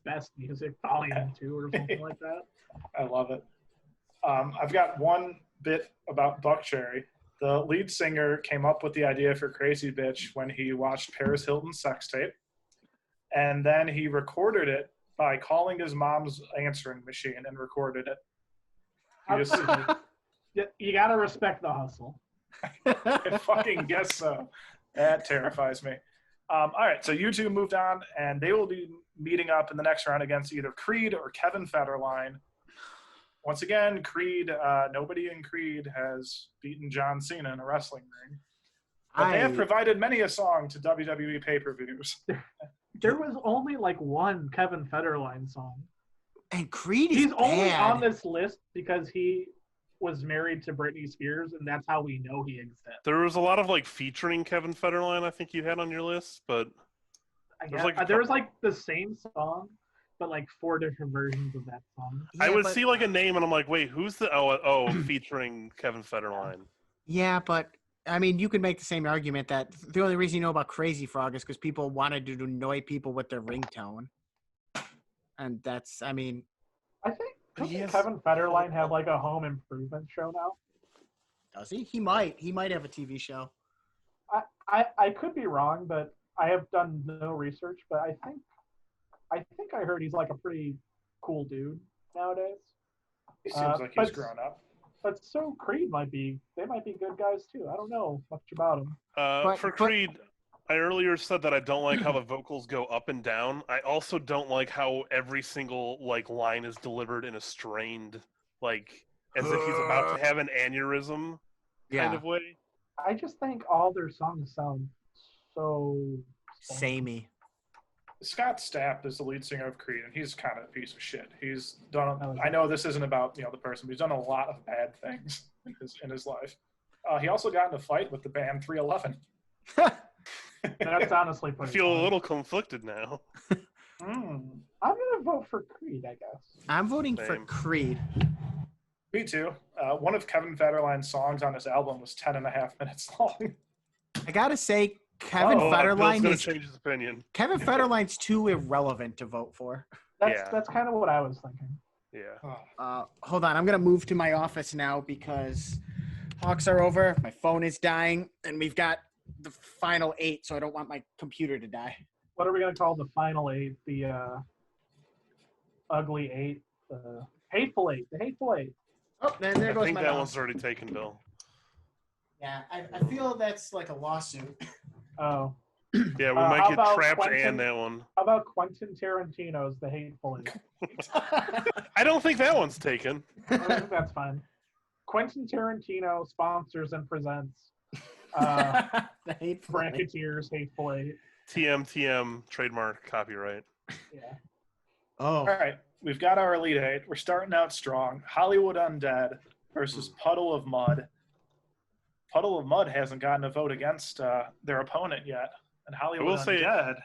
best music, volume 2 or something like that. I love it. I've got one bit about Buck Cherry. The lead singer came up with the idea for Crazy Bitch when he watched Paris Hilton's sex tape. And then he recorded it by calling his mom's answering machine and recorded it. He just, You gotta respect the hustle. I fucking guess so. That terrifies me. All right, so you two moved on, and they will be meeting up in the next round against either Creed or Kevin Federline. Once again, Creed, nobody in Creed has beaten John Cena in a wrestling ring. But they have provided many a song to WWE pay-per-views. There was only like one Kevin Federline song. And Creed is He's only bad. on this list because he was married to Britney Spears, and that's how we know he exists. There was a lot of like featuring Kevin Federline I think you had on your list, but I There's guess. like a There was couple. like the same song, but like 4 different versions of that song. I Yeah, would but- see like a name and I'm like, wait, who's the featuring Kevin Federline? Yeah, but I mean, you could make the same argument that the only reason you know about Crazy Frog is because people wanted to annoy people with their ringtone. And that's, I mean, I think But he doesn't has- Kevin Federline have like a home improvement show now? does he? He might. He might have a TV show. I could be wrong, but I have done no research. But I think I heard he's like a pretty cool dude nowadays. He seems like he's but- grown up. But so Creed might be good guys too. I don't know much about them. For Creed, I earlier said that I don't like how the vocals go up and down. I also don't like how every single like line is delivered in a strained, like as if he's about to have an aneurysm kind of way. I just think all their songs sound so Samey. Scott Stapp is the lead singer of Creed, and he's kind of a piece of shit. He's done. I know this isn't about the person, but he's done a lot of bad things in his life. He also got in a fight with the band 311. That's honestly I pretty feel a funny. little conflicted now. I'm gonna vote for Creed, I guess. I'm voting for Same. Creed. Me too. One of Kevin Federline's songs on his album was 10.5 minutes long. I gotta say, Kevin Bill's Federline gonna is change his opinion. Kevin Federline's too irrelevant to vote for. That's kind of what I was thinking. Yeah. Hold on, I'm gonna move to my office now because Hawks are over. My phone is dying, and we've got the final 8, so I don't want my computer to die. What are we gonna call the final 8? The ugly 8, the hateful 8, the hateful 8. Oh, there I goes think my that mouse. one's already taken, Bill. Yeah, I feel that's like a lawsuit. Oh, Yeah, we how might get about trapped Quentin? and that one. how about Quentin Tarantino's The Hateful Eight? I don't think that one's taken. I think that's fine. Quentin Tarantino sponsors and presents The Hateful Eight. Bracketeers Hateful Eight. TM trademark copyright. Yeah. Oh, All right, we've got our Elite Eight. We're starting out strong. Hollywood Undead versus Puddle of Mud. Puddle of Mud hasn't gotten a vote against their opponent yet. And Hollywood will say- Undead.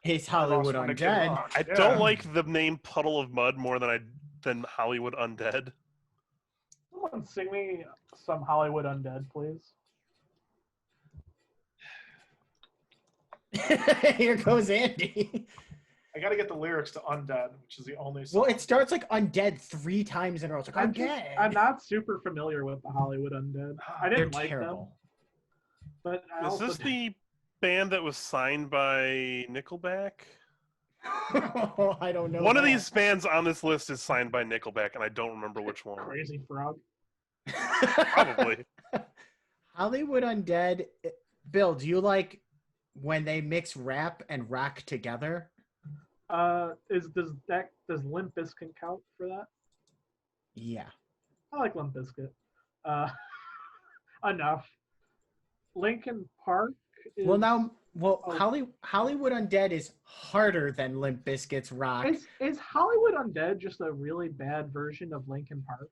it's I Hollywood lost one to Kid Undead. Rock. I Yeah. don't like the name Puddle of Mud more than Hollywood Undead. Someone sing me some Hollywood Undead, please. Here goes Andy. I got to get the lyrics to Undead, which is the only song. Well, it starts like Undead 3 times in a row. It's like I'm Undead. not super familiar with the Hollywood Undead. I They're didn't like terrible. them, but I Is also this the band that was signed by Nickelback? I don't know. One of that. these bands on this list is signed by Nickelback, and I don't remember which one. Crazy Frog. Probably. Hollywood Undead. Bill, do you like when they mix rap and rock together. Does Limp Bizkit count for that? Yeah. I like Limp Bizkit. Enough. Linkin Park is. Hollywood Undead is harder than Limp Bizkit's rock. Is Hollywood Undead just a really bad version of Linkin Park?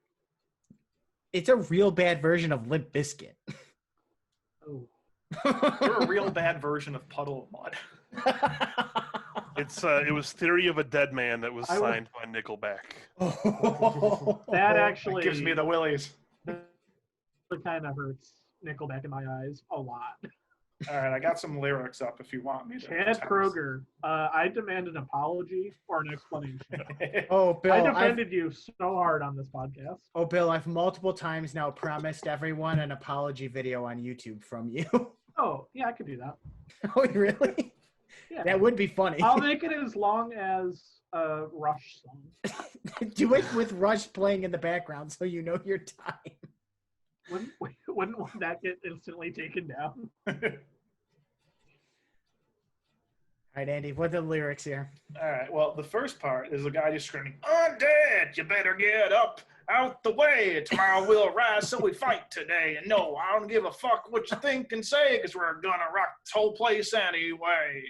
It's a real bad version of Limp Bizkit. Oh. They're a real bad version of Puddle of Mud. It was Theory of a Dead Man that was signed by Nickelback. That actually gives me the willies. That kind of hurts Nickelback in my eyes a lot. All right, I got some lyrics up if you want me to. Chad Kroger, I demand an apology or an explanation. Oh, Bill, I defended you so hard on this podcast. Oh, Bill, I've multiple times now promised everyone an apology video on YouTube from you. Oh, yeah, I could do that. Oh, really? Yeah. That would be funny. I'll make it as long as a Rush song. Do it with Rush playing in the background so you know your time. Wouldn't that get instantly taken down? All right, Andy, what are the lyrics here? All right, well, the first part is the guy just screaming, "Undead, you better get up out the way. Tomorrow we'll rise, so we fight today. And no, I don't give a fuck what you think and say, because we're gonna rock this whole place anyway."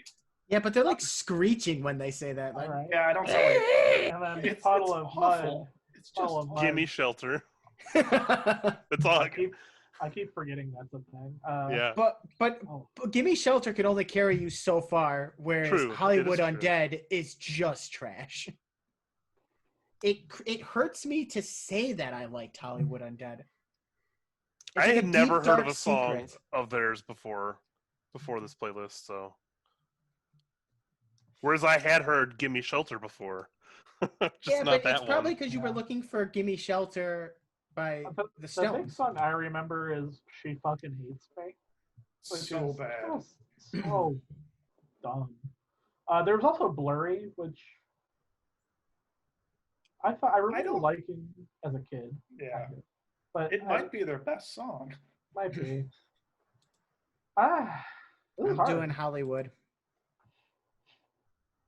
Yeah, but they're like screeching when they say that. Like, All right. Yeah, I don't sound like And then Puddle of awful. Mud. It's just Puddle of Mud. Gimme Shelter. That's all. I keep forgetting that's a thing. Yeah. But Gimme Shelter can only carry you so far, whereas True, Hollywood it is true. Undead is just trash. It hurts me to say that I liked Hollywood Undead. It's I like had a never deep, heard of dark a song secret. of theirs before this playlist, so. Whereas I had heard "Gimme Shelter" before, just Yeah, not but that it's probably one. because you were looking for Gimme Shelter by the The big Stones. song I remember is "She Fucking Hates Me." Which so is bad. just so dumb. There was also "Blurry," which I remember liking as a kid. Yeah, But it might be their best song. might be. This is I'm hard. doing Hollywood.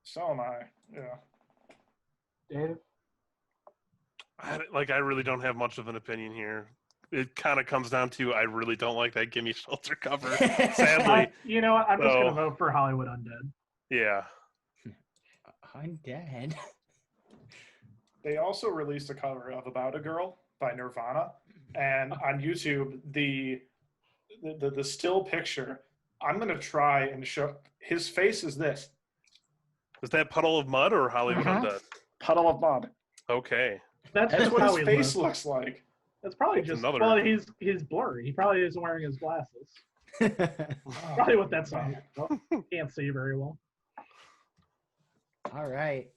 So am I. Yeah. Dave. I really don't have much of an opinion here. It kind of comes down to I really don't like that "Gimme Shelter" cover. Sadly, You know what? I'm just So- gonna vote for Hollywood Undead. yeah. Undead. They also released a cover of "About a Girl" by Nirvana, and on YouTube, the still picture. I'm gonna try and show his face is this Is that "Puddle of Mud" or "Hollywood Uh-huh. Undead"? Puddle of Mud. Okay. That's That's just what how his he face looks. looks like. That's probably That's just another- well, he's blurry. He probably isn't wearing his glasses. Probably what that's on. Can't see very well. All right.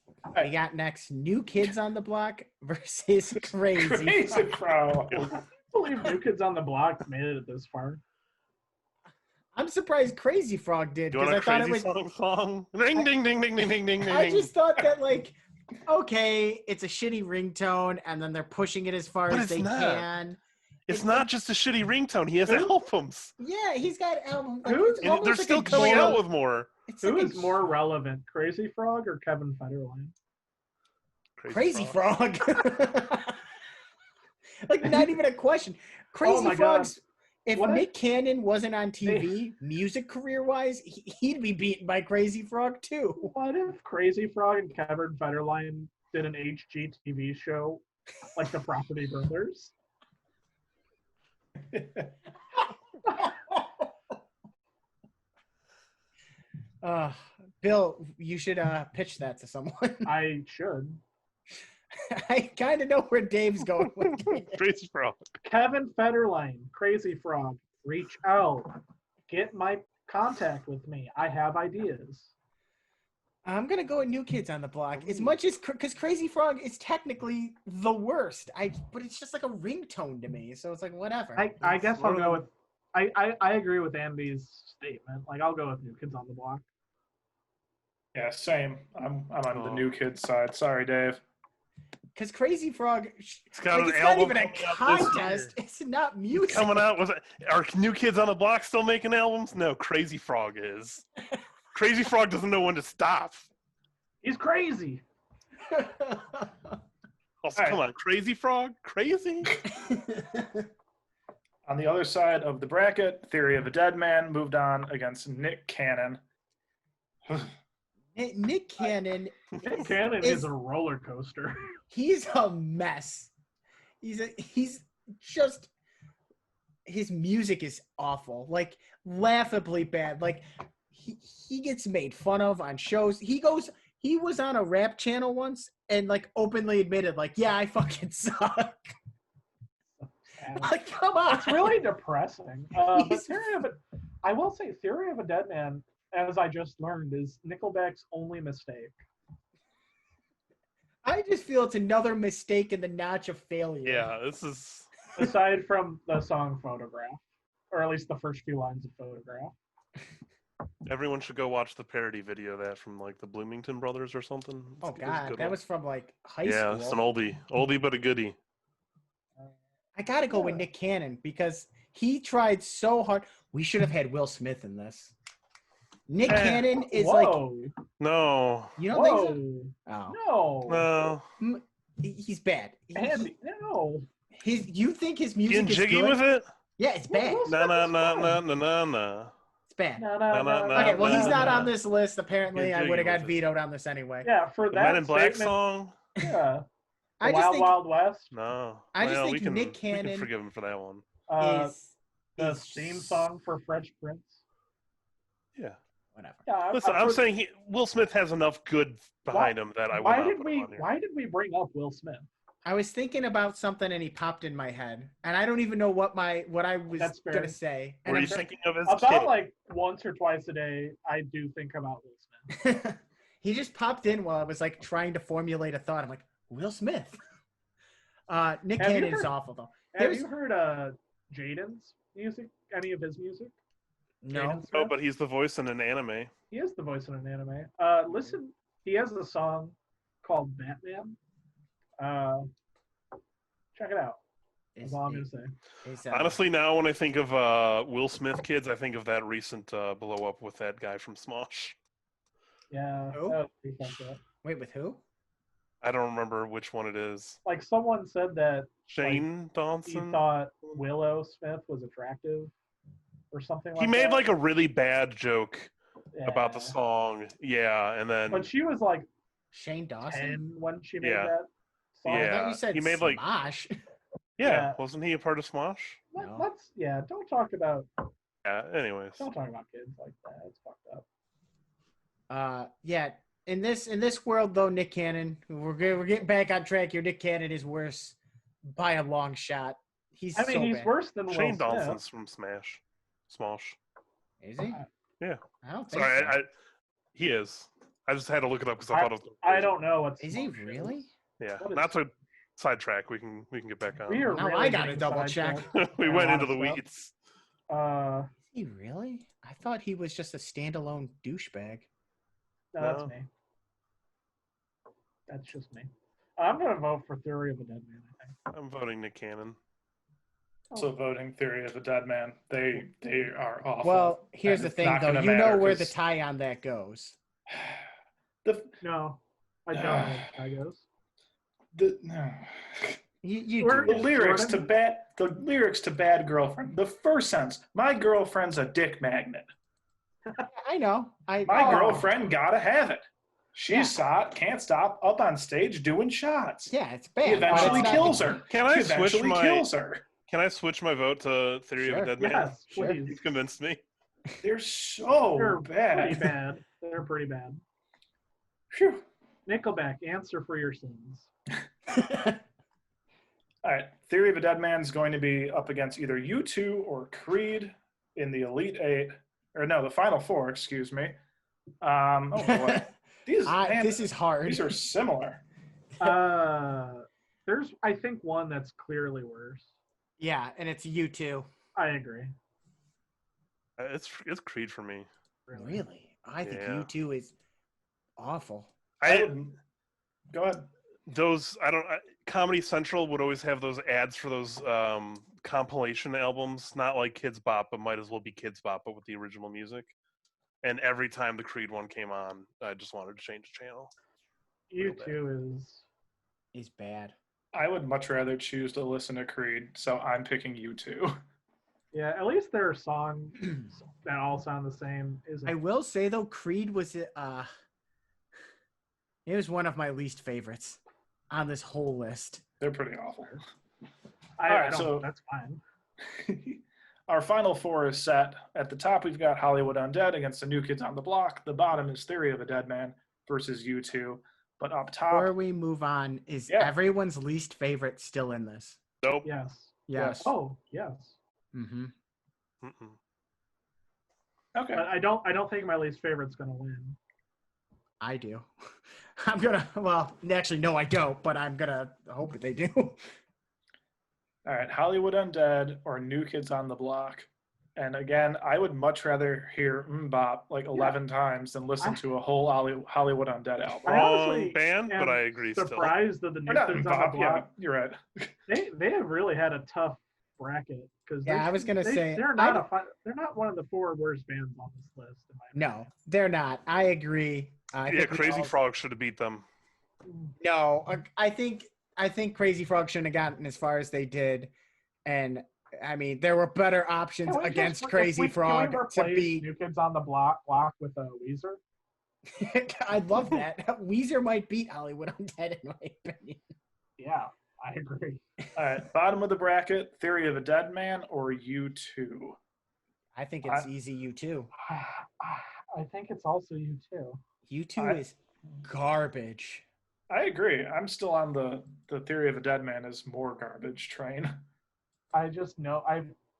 We got next New Kids on the Block versus Crazy. Crazy Pro. I can't believe New Kids on the Block made it this far. I'm surprised Crazy Frog did You because want I a thought it crazy was. song? Ring, ding, ding, ding, ding, ding, ding, ding. I just thought that like, okay, it's a shitty ringtone, and then they're pushing it as far But as it's they not. can. It's not just a shitty ringtone. He has albums. Yeah, he's got albums. Like, Who- it's And almost they're like still a coming joke. out with more. It's Who like is more relevant, Crazy Frog or Kevin Federline? Crazy Frog? Like, not even a question. Crazy my God. Frog's. If What if- Nick Cannon wasn't on TV, music career-wise, he'd be beaten by Crazy Frog too. What if Crazy Frog and Kevin Federline did an HGTV show like the Property Brothers? Bill, you should pitch that to someone. I should. I kind of know where Dave's going with it. Crazy Frog. Kevin Federline, Crazy Frog, reach out. Get my contact with me. I have ideas. I'm gonna go with New Kids on the Block. As much as because Crazy Frog is technically the worst, but it's just like a ringtone to me. So it's like whatever. I guess I'll go with. I agree with Andy's statement. Like I'll go with New Kids on the Block. Yeah, same. I'm on the New Kids side. Sorry, Dave. because Crazy Frog, It's got like, an it's not album even a coming out this contest. year. It's not music. Coming out with are New Kids on the Block still making albums? No, Crazy Frog is. Crazy Frog doesn't know when to stop. He's crazy. Also, All come on, Crazy Frog, crazy. On the other side of the bracket, Theory of a Dead Man moved on against Nick Cannon. Nick Cannon. Nick Cannon is a roller coaster. He's a mess. He's just, his music is awful, like laughably bad. Like he gets made fun of on shows. He was on a rap channel once and like openly admitted, like, yeah, I fucking suck. Like, come on. It's really depressing. But I will say Theory of a Dead Man, as I just learned, is Nickelback's only mistake. I just feel it's another mistake in the notch of failure. Yeah, this is. Aside from the song Photograph, or at least the first few lines of Photograph. Everyone should go watch the parody video of that from like the Bloomington Brothers or something. Oh It's a God, good that one. was from like high Yeah, school. it's an oldie but a goodie. I gotta go with Nick Cannon because he tried so hard. We should have had Will Smith in this. Nick Cannon is Whoa. No, you don't think so? No. Oh, no. He's bad. Andy, no. You think his You music getting is jiggy good? with it? Yeah, it's bad. Will No, Smith no, is no, fine. no, no, no, no. It's bad. No. Okay, well, he's not on no. this list. Apparently, Get I would have jiggy got with it. vetoed on this anyway. Yeah, for The that Men in Black statement, song? yeah. I The just Wild think Wild West. No. I just Well, think we can, Nick we Cannon can forgive him for that one. The is theme song for Fresh Prince. Yeah. whatever. Yeah, Listen, I'm saying Will Smith has enough good behind him that I will why not did put him on here. why did we bring up Will Smith? I was thinking about something and he popped in my head, and I don't even know what I was That's fair. gonna say. Were And you thinking of his About kid? like once or twice a day, I do think about Will Smith. he just popped in while I was like trying to formulate a thought. I'm like, Will Smith. Nick Have you Cannon is heard- awful though. Have you heard Jaden's music? Any of his music? No. Jaden Oh, Smith? but he's the voice in an anime. He is the voice in an anime. Listen, he has a song called Batman. Check it out. That's all I'm gonna say. Honestly, now when I think of Will Smith kids, I think of that recent blow up with that guy from Smosh. Yeah. Who? that was pretty fucked up. Wait, with who? I don't remember which one it is. Like someone said that Shane he Dawson. thought Willow Smith was attractive or something like He that. made like a really bad joke about the Yeah. song. Yeah, and then But she was like Shane Dawson. 10 when she made Yeah. that song. I Yeah. thought you said he made, like- Smosh. yeah, wasn't he a part of Smosh? No. Let's don't talk about Yeah. Anyways, kids like that. It's fucked up. Yeah. In this world though, Nick Cannon, we're getting back on track here. Nick Cannon is worse by a long shot. He's I mean, so he's bad. worse than Will Shane Smith. Dawson's from Smosh. Is he? Yeah. I don't think Sorry, so. he is. I just had to look it up because I thought it was. I don't know what's. Is he really? Yeah, What is- not to sidetrack. We can get back on. We are Now really I gotta getting double sidetracked. check. We a went lot into of the stuff. weeds. Uh, Is he really? I thought he was just a standalone douchebag. no, that's No. me. That's just me. I'm gonna vote for Theory of a Dead Man. I think. I'm voting Nick Cannon. Also voting Theory of a Dead Man. They are awful. Well, here's and the it's thing not though. gonna You know matter where the 'cause tie on that goes. No, I don't know where that goes. No. You We're- do. The lyrics to Jordan? Bad Girlfriend. The first sentence, my girlfriend's a dick magnet. I know. My Oh. girlfriend gotta have it. She's Yeah. hot, can't stop, up on stage doing shots. Yeah, it's bad. He eventually but it's not kills the- her. Can He I switch eventually my? kills her. Can I switch my vote to Theory of Sure. a Dead Man? Yes, Sure. please. You've convinced me. They're so They're pretty bad. bad. They're pretty bad. Phew. Nickelback, answer for your sins. All right. Theory of a Dead Man is going to be up against either U2 or Creed in the Elite Eight. Or no, the Final Four, excuse me. Oh, boy. Man, this is hard. These are similar. There's, I think, one that's clearly worse. Yeah, and it's you too. I agree. It's Creed for me. Really? I think Yeah. you two is awful. I would, go ahead. those Comedy Central would always have those ads for those compilation albums, not like Kids Bop, but might as well be Kids Bop, but with the original music. And every time the Creed one came on, I just wanted to change the channel. U2 He's bad. I would much rather choose to listen to Creed, so I'm picking U2. Yeah, at least their songs that all sound the same. I will say though, Creed was it was one of my least favorites on this whole list. They're pretty awful. I don't, that's fine. Our final four is set. At the top, we've got Hollywood Undead against the New Kids on the Block. The bottom is Theory of a Dead Man versus U2. But up top... Before we move on, is everyone's least favorite still in this? Nope. Yes. Yes. Oh, yes. Mm-hmm. Mm-mm. Okay. But I don't think my least favorite's going to win. I do. I'm going to... Well, actually, no, I don't. But I'm going to hope that they do. All right, Hollywood Undead or New Kids on the Block. And again, I would much rather hear Bop like 11 times than listen to a whole Hollywood Undead album. Wrong band, but I agree surprised that the New Kids on the Block. Yeah, you're right. They have really had a tough bracket because I was gonna say they're not one of the 4 worst bands on this list. No, they're not. I agree. Crazy Frog should have beat them. No, I think Crazy Frog shouldn't have gotten as far as they did, and I mean there were better options against Crazy Frog to beat New Kids on the Block with a Weezer. I'd love that. Weezer might beat Hollywood Undead in my opinion. Yeah, I agree. All right, bottom of the bracket: Theory of a Dead Man or U2. I think it's easy U2. I think it's also U2. U2 is garbage. I agree. I'm still on the Theory of a Dead Man is more garbage train. I just know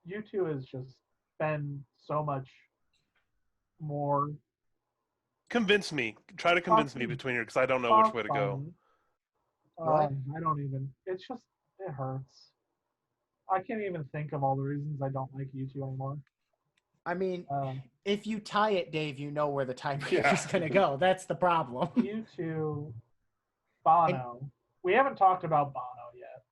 U2 has just been so much more. Convince me. Try to convince me between here because I don't know which way to go. What? I don't even. It's just it hurts. I can't even think of all the reasons I don't like U2 anymore. I mean, if you tie it, Dave, you know where the tiebreaker is going to go. That's the problem. U2, Bono. We haven't talked about Bono yet.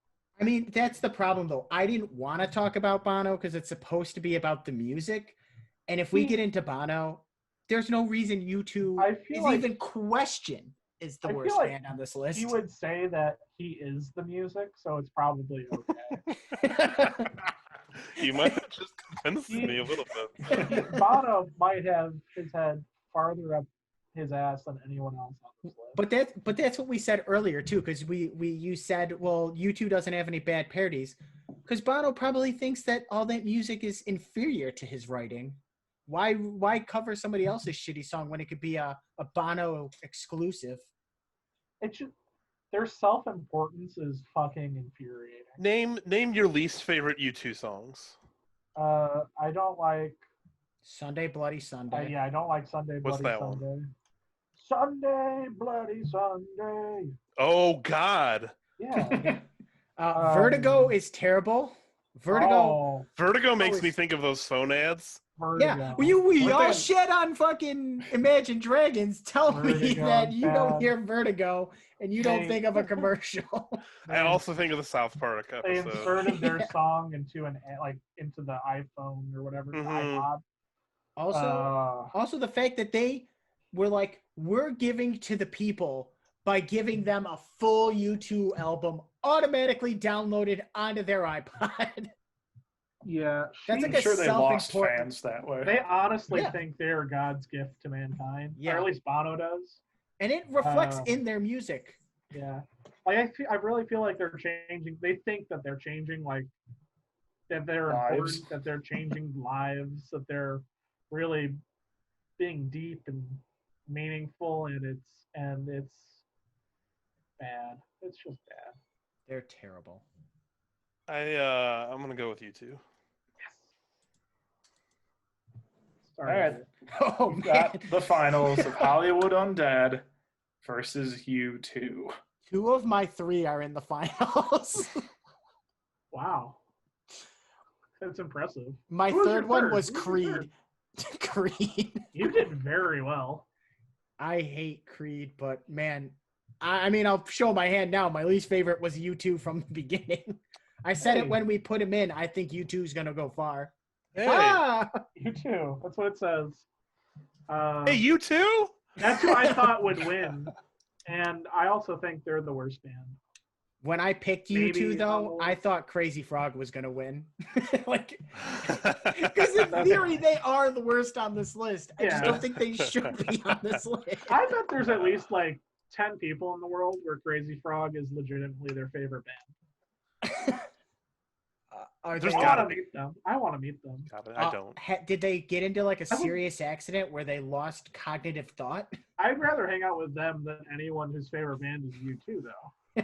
I mean, that's the problem, though. I didn't want to talk about Bono because it's supposed to be about the music. And if we get into Bono, there's no reason U2 is even questioned is the worst band on this list. He would say that he is the music, so it's probably okay. You might have just convinced me a little bit. Bono might have his head farther up his ass than anyone else on this list. But that's what we said earlier too, because you said, well, U2 doesn't have any bad parodies, because Bono probably thinks that all that music is inferior to his writing. Why cover somebody else's shitty song when it could be a Bono exclusive? It's just their self-importance is fucking infuriating. Name your least favorite U2 songs. I don't like Sunday Bloody Sunday. I don't like Sunday What's Bloody that Sunday. one? Sunday Bloody Sunday. Oh God. Yeah. Vertigo is terrible. Vertigo makes me think of those phone ads. Vertigo. Yeah, we all shit on fucking Imagine Dragons. Tell me that you don't hear Vertigo and you don't think of a commercial. I also think of the South Park episode. They inserted their song into into the iPhone or whatever, the iPod. Also the fact that they were like, we're giving to the people by giving them a full U2 album automatically downloaded onto their iPod. Yeah, that's like I'm sure they lost fans that way. They honestly think they're God's gift to mankind. Yeah, or at least Bono does, and it reflects in their music. Yeah, like I really feel like they're changing. They think that they're changing, like that they're important, that they're changing lives, that they're really being deep and meaningful, and it's bad. It's just bad. They're terrible. I'm gonna go with U2. All right. We've got the finals of Hollywood Undead versus U2. 2 of my 3 are in the finals. Wow. That's impressive. My third one was Creed. Creed. You did very well. I hate Creed, but man, I mean, I'll show my hand now. My least favorite was U2 from the beginning. I said it Hey. when we put him in. I think U2 is gonna go far. Hey, Ah! You too. That's what it says. hey, you too? That's who I thought would win, and I also think they're the worst band. When I picked Maybe U2, though, on the I list. thought Crazy Frog was gonna win. Like, because in theory they are the worst on this list. I just Yeah. don't think they should be on this list. I bet there's at least like 10 people in the world where Crazy Frog is legitimately their favorite band. Are There's they, I gotta want to meet them. I want to meet them. I don't. did they get into like a I would- serious accident where they lost cognitive thought? I'd rather hang out with them than anyone whose favorite band is U2, though.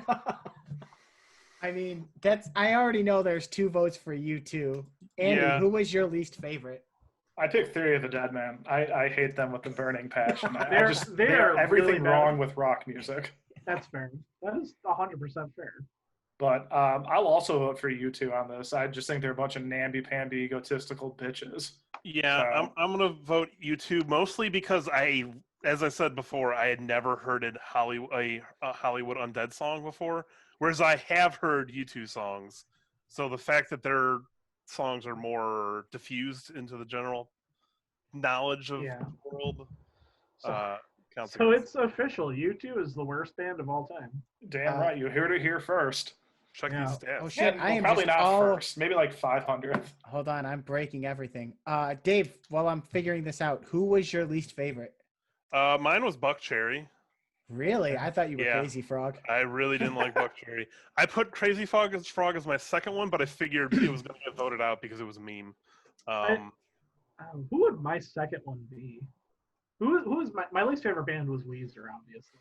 I mean, I already know there's 2 votes for U2. Andy, Yeah. who was your least favorite? I picked Theory of the Dead Man. I hate them with a burning passion. They're they're everything really bad. wrong with rock music. That's fair. That is 100% fair. But I'll also vote for you two on this. I just think they're a bunch of namby-pamby, egotistical bitches. Yeah, So- I'm gonna vote U2 mostly because as I said before, I had never heard a Hollywood Undead song before, whereas I have heard U2 songs. So the fact that their songs are more diffused into the general knowledge of Yeah. the world So, counts. so against. it's official. U2 is the worst band of all time. Damn right, you heard it here first. Check Yeah. these stats. Oh shit, And, I am probably just not all... first, maybe like 500th. Hold on, I'm breaking everything. Dave, while I'm figuring this out, who was your least favorite? Mine was Buck Cherry. Really? I thought you were Yeah. Crazy Frog. I really didn't like Buck Cherry. I put Crazy Frog as my second one, but I figured it was going to get voted out because it was a meme. Who would my second one be? Who is my least favorite band was Weezer, obviously.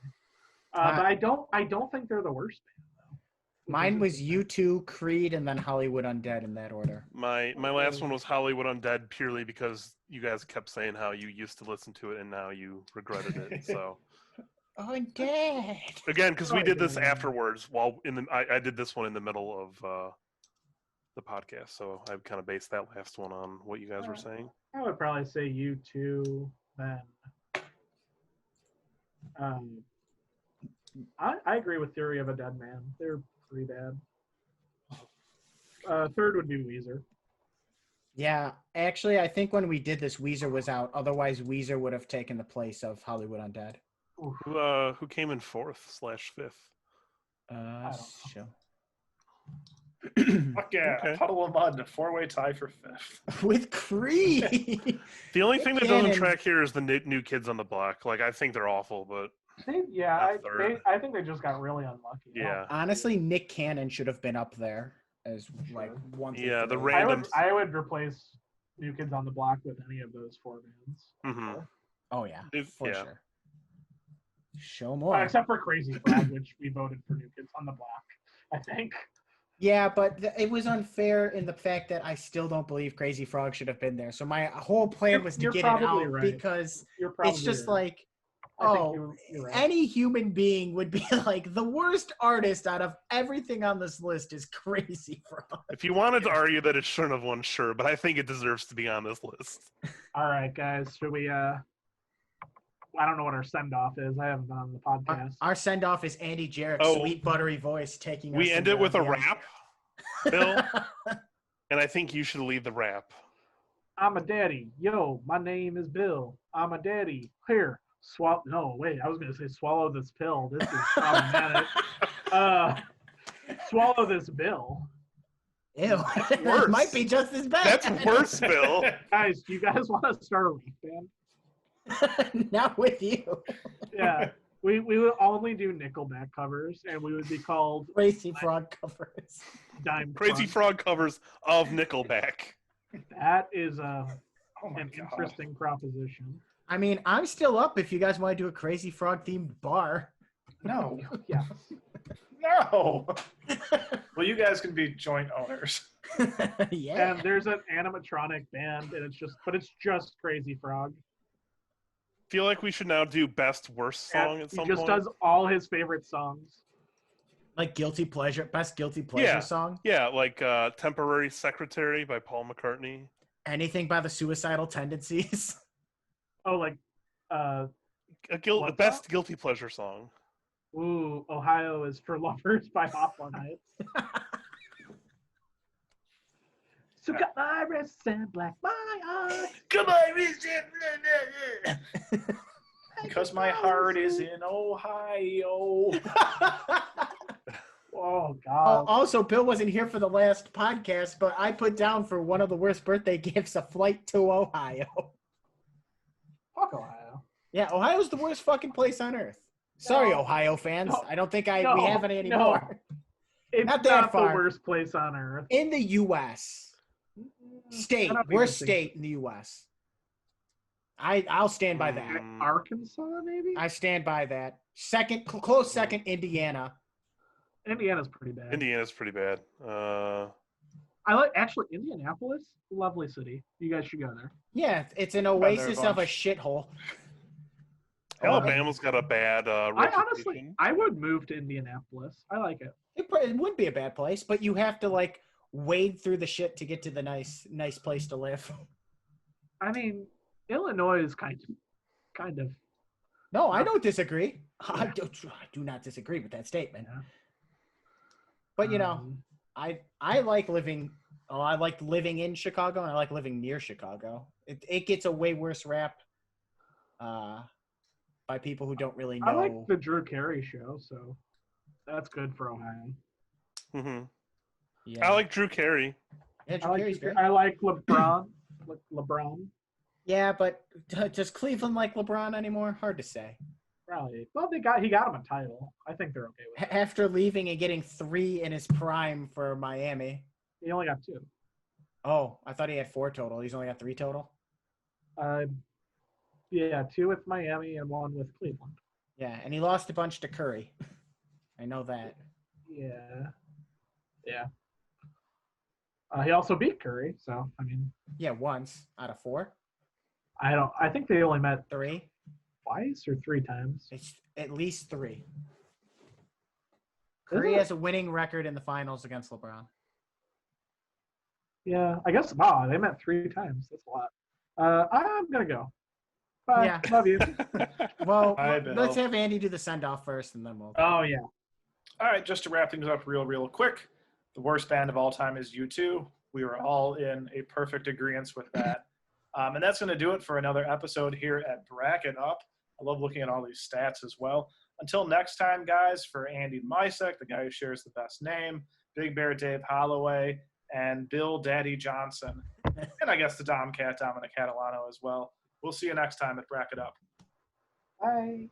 But I don't think they're the worst band though. Mine was U2, Creed, and then Hollywood Undead in that order. My last one was Hollywood Undead purely because you guys kept saying how you used to listen to it and now you regretted it. So Undead. again, because we did this Undead. afterwards, while I did this one in the middle of the podcast, so I kind of based that last one on what you guys were saying. I would probably say U2 then. I agree with Theory of a Dead Man. They're pretty bad. Third would be Weezer. Yeah, actually, I think when we did this, Weezer was out. Otherwise, Weezer would have taken the place of Hollywood Undead. Who came in 4th/5th? know. Show. Fuck yeah, Okay. Puddle of Mud, a 4-way tie for 5th. With Creed. The only thing that doesn't Cannon. track here is the new Kids on the Block. Like, I think they're awful, but I think they just got really unlucky. yeah. Honestly, Nick Cannon should have been up there as like one. through Yeah, the three. random- I would replace New Kids on the Block with any of those 4 bands. hmm Oh yeah, for yeah. sure. Show more. Except for Crazy Frog, which we voted for New Kids on the Block, I think. Yeah, but it was unfair in the fact that I still don't believe Crazy Frog should have been there. So my whole plan was to You're get it out probably right. because You're probably it's just right. like, I think oh, you're right. any human being would be like, the worst artist out of everything on this list is Crazy Frog. If you wanted to argue that it shouldn't have won, sure, but I think it deserves to be on this list. All right, guys. Should we? I don't know what our send off is. I haven't been on the podcast. Our send off is Andy Jerrick's Oh. sweet buttery voice taking us. We end into it with a the- rap, Bill, and I think you should lead the rap. I'm a daddy. Yo, my name is Bill. I'm a daddy. Here, swallow. No, wait. I was gonna say swallow this pill. This is problematic. Swallow this bill. Ew, worse. might be just as bad. That's worse, Bill. Guys, do you guys want to start a rock band? Not with you. Yeah. We would only do Nickelback covers, and we would be called Crazy Frog covers. Dime Crazy Crunch. Frog covers of Nickelback. That is Oh my an god. interesting proposition. I mean, I'm still up if you guys want to do a Crazy Frog themed bar. No. Yeah. No. Well, you guys can be joint owners. Yeah. And there's an animatronic band, and it's just Crazy Frog. Feel like we should now do best worst song And at he some just point. does all his favorite songs. Like guilty pleasure, best guilty pleasure Yeah. song. Yeah, like Temporary Secretary by Paul McCartney. Anything by the Suicidal Tendencies. Oh, like A What's best guilty pleasure song. Ooh, Ohio is for lovers by Hawthorne Heights. So got my wrists and black my eyes. Come on, because my heart is in Ohio. Oh God. Also, Bill wasn't here for the last podcast, but I put down for one of the worst birthday gifts a flight to Ohio. Fuck Ohio. Yeah, Ohio's the worst fucking place on earth. Sorry, No. Ohio fans. No. I don't think we No. have any anymore. It's Not not, that far. the worst place on earth. In the U.S. State, I don't even worst think- state in the U.S. I'll stand by that. Arkansas, maybe? I stand by that. Second, close second, Indiana. Indiana's pretty bad. Indiana's pretty bad. I like actually Indianapolis, lovely city. You guys should go there. Yeah, it's an Been there a oasis of a bunch. shithole. Alabama's got a bad I reputation. honestly, I would move to Indianapolis. I like it. It wouldn't be a bad place, but you have to like wade through the shit to get to the nice place to live. I mean, Illinois is kind of. No, I don't disagree. I do not disagree with that statement. Yeah. But you know, Um, I like living. Oh, I like living in Chicago, and I like living near Chicago. It gets a way worse rap, by people who don't really know. I like the Drew Carey show, so that's good for Ohio. hmm Yeah. I like Drew Carey. Yeah, Drew Carey's great. I like LeBron. LeBron, Yeah, but does Cleveland like LeBron anymore? Hard to say. probably. Well, he got him a title. I think they're okay with it. After leaving and getting 3 in his prime for Miami. He only got 2. Oh, I thought he had 4 total. He's only got 3 total. Yeah, 2 with Miami and 1 with Cleveland. Yeah, and he lost a bunch to Curry. I know that. Yeah. He also beat Curry, so I mean, Yeah, once out of 4. I think they only met 3. twice or 3 times. It's at least 3. Curry it? has a winning record in the finals against LeBron. Yeah, I guess. Wow, they met 3 times. That's a lot. I'm gonna go. Bye. Yeah. Love you. Well, Hi, Bill. let's have Andy do the send-off first, and then we'll... Oh yeah. All right, just to wrap things up real quick, the worst band of all time is U2. We were all in a perfect agreement with that. And that's going to do it for another episode here at Bracket Up. I love looking at all these stats as well. Until next time, guys, for Andy Misek, the guy who shares the best name, Big Bear Dave Holloway, and Bill Daddy Johnson, and I guess the Dominic Catalano as well. We'll see you next time at Bracket Up. Bye.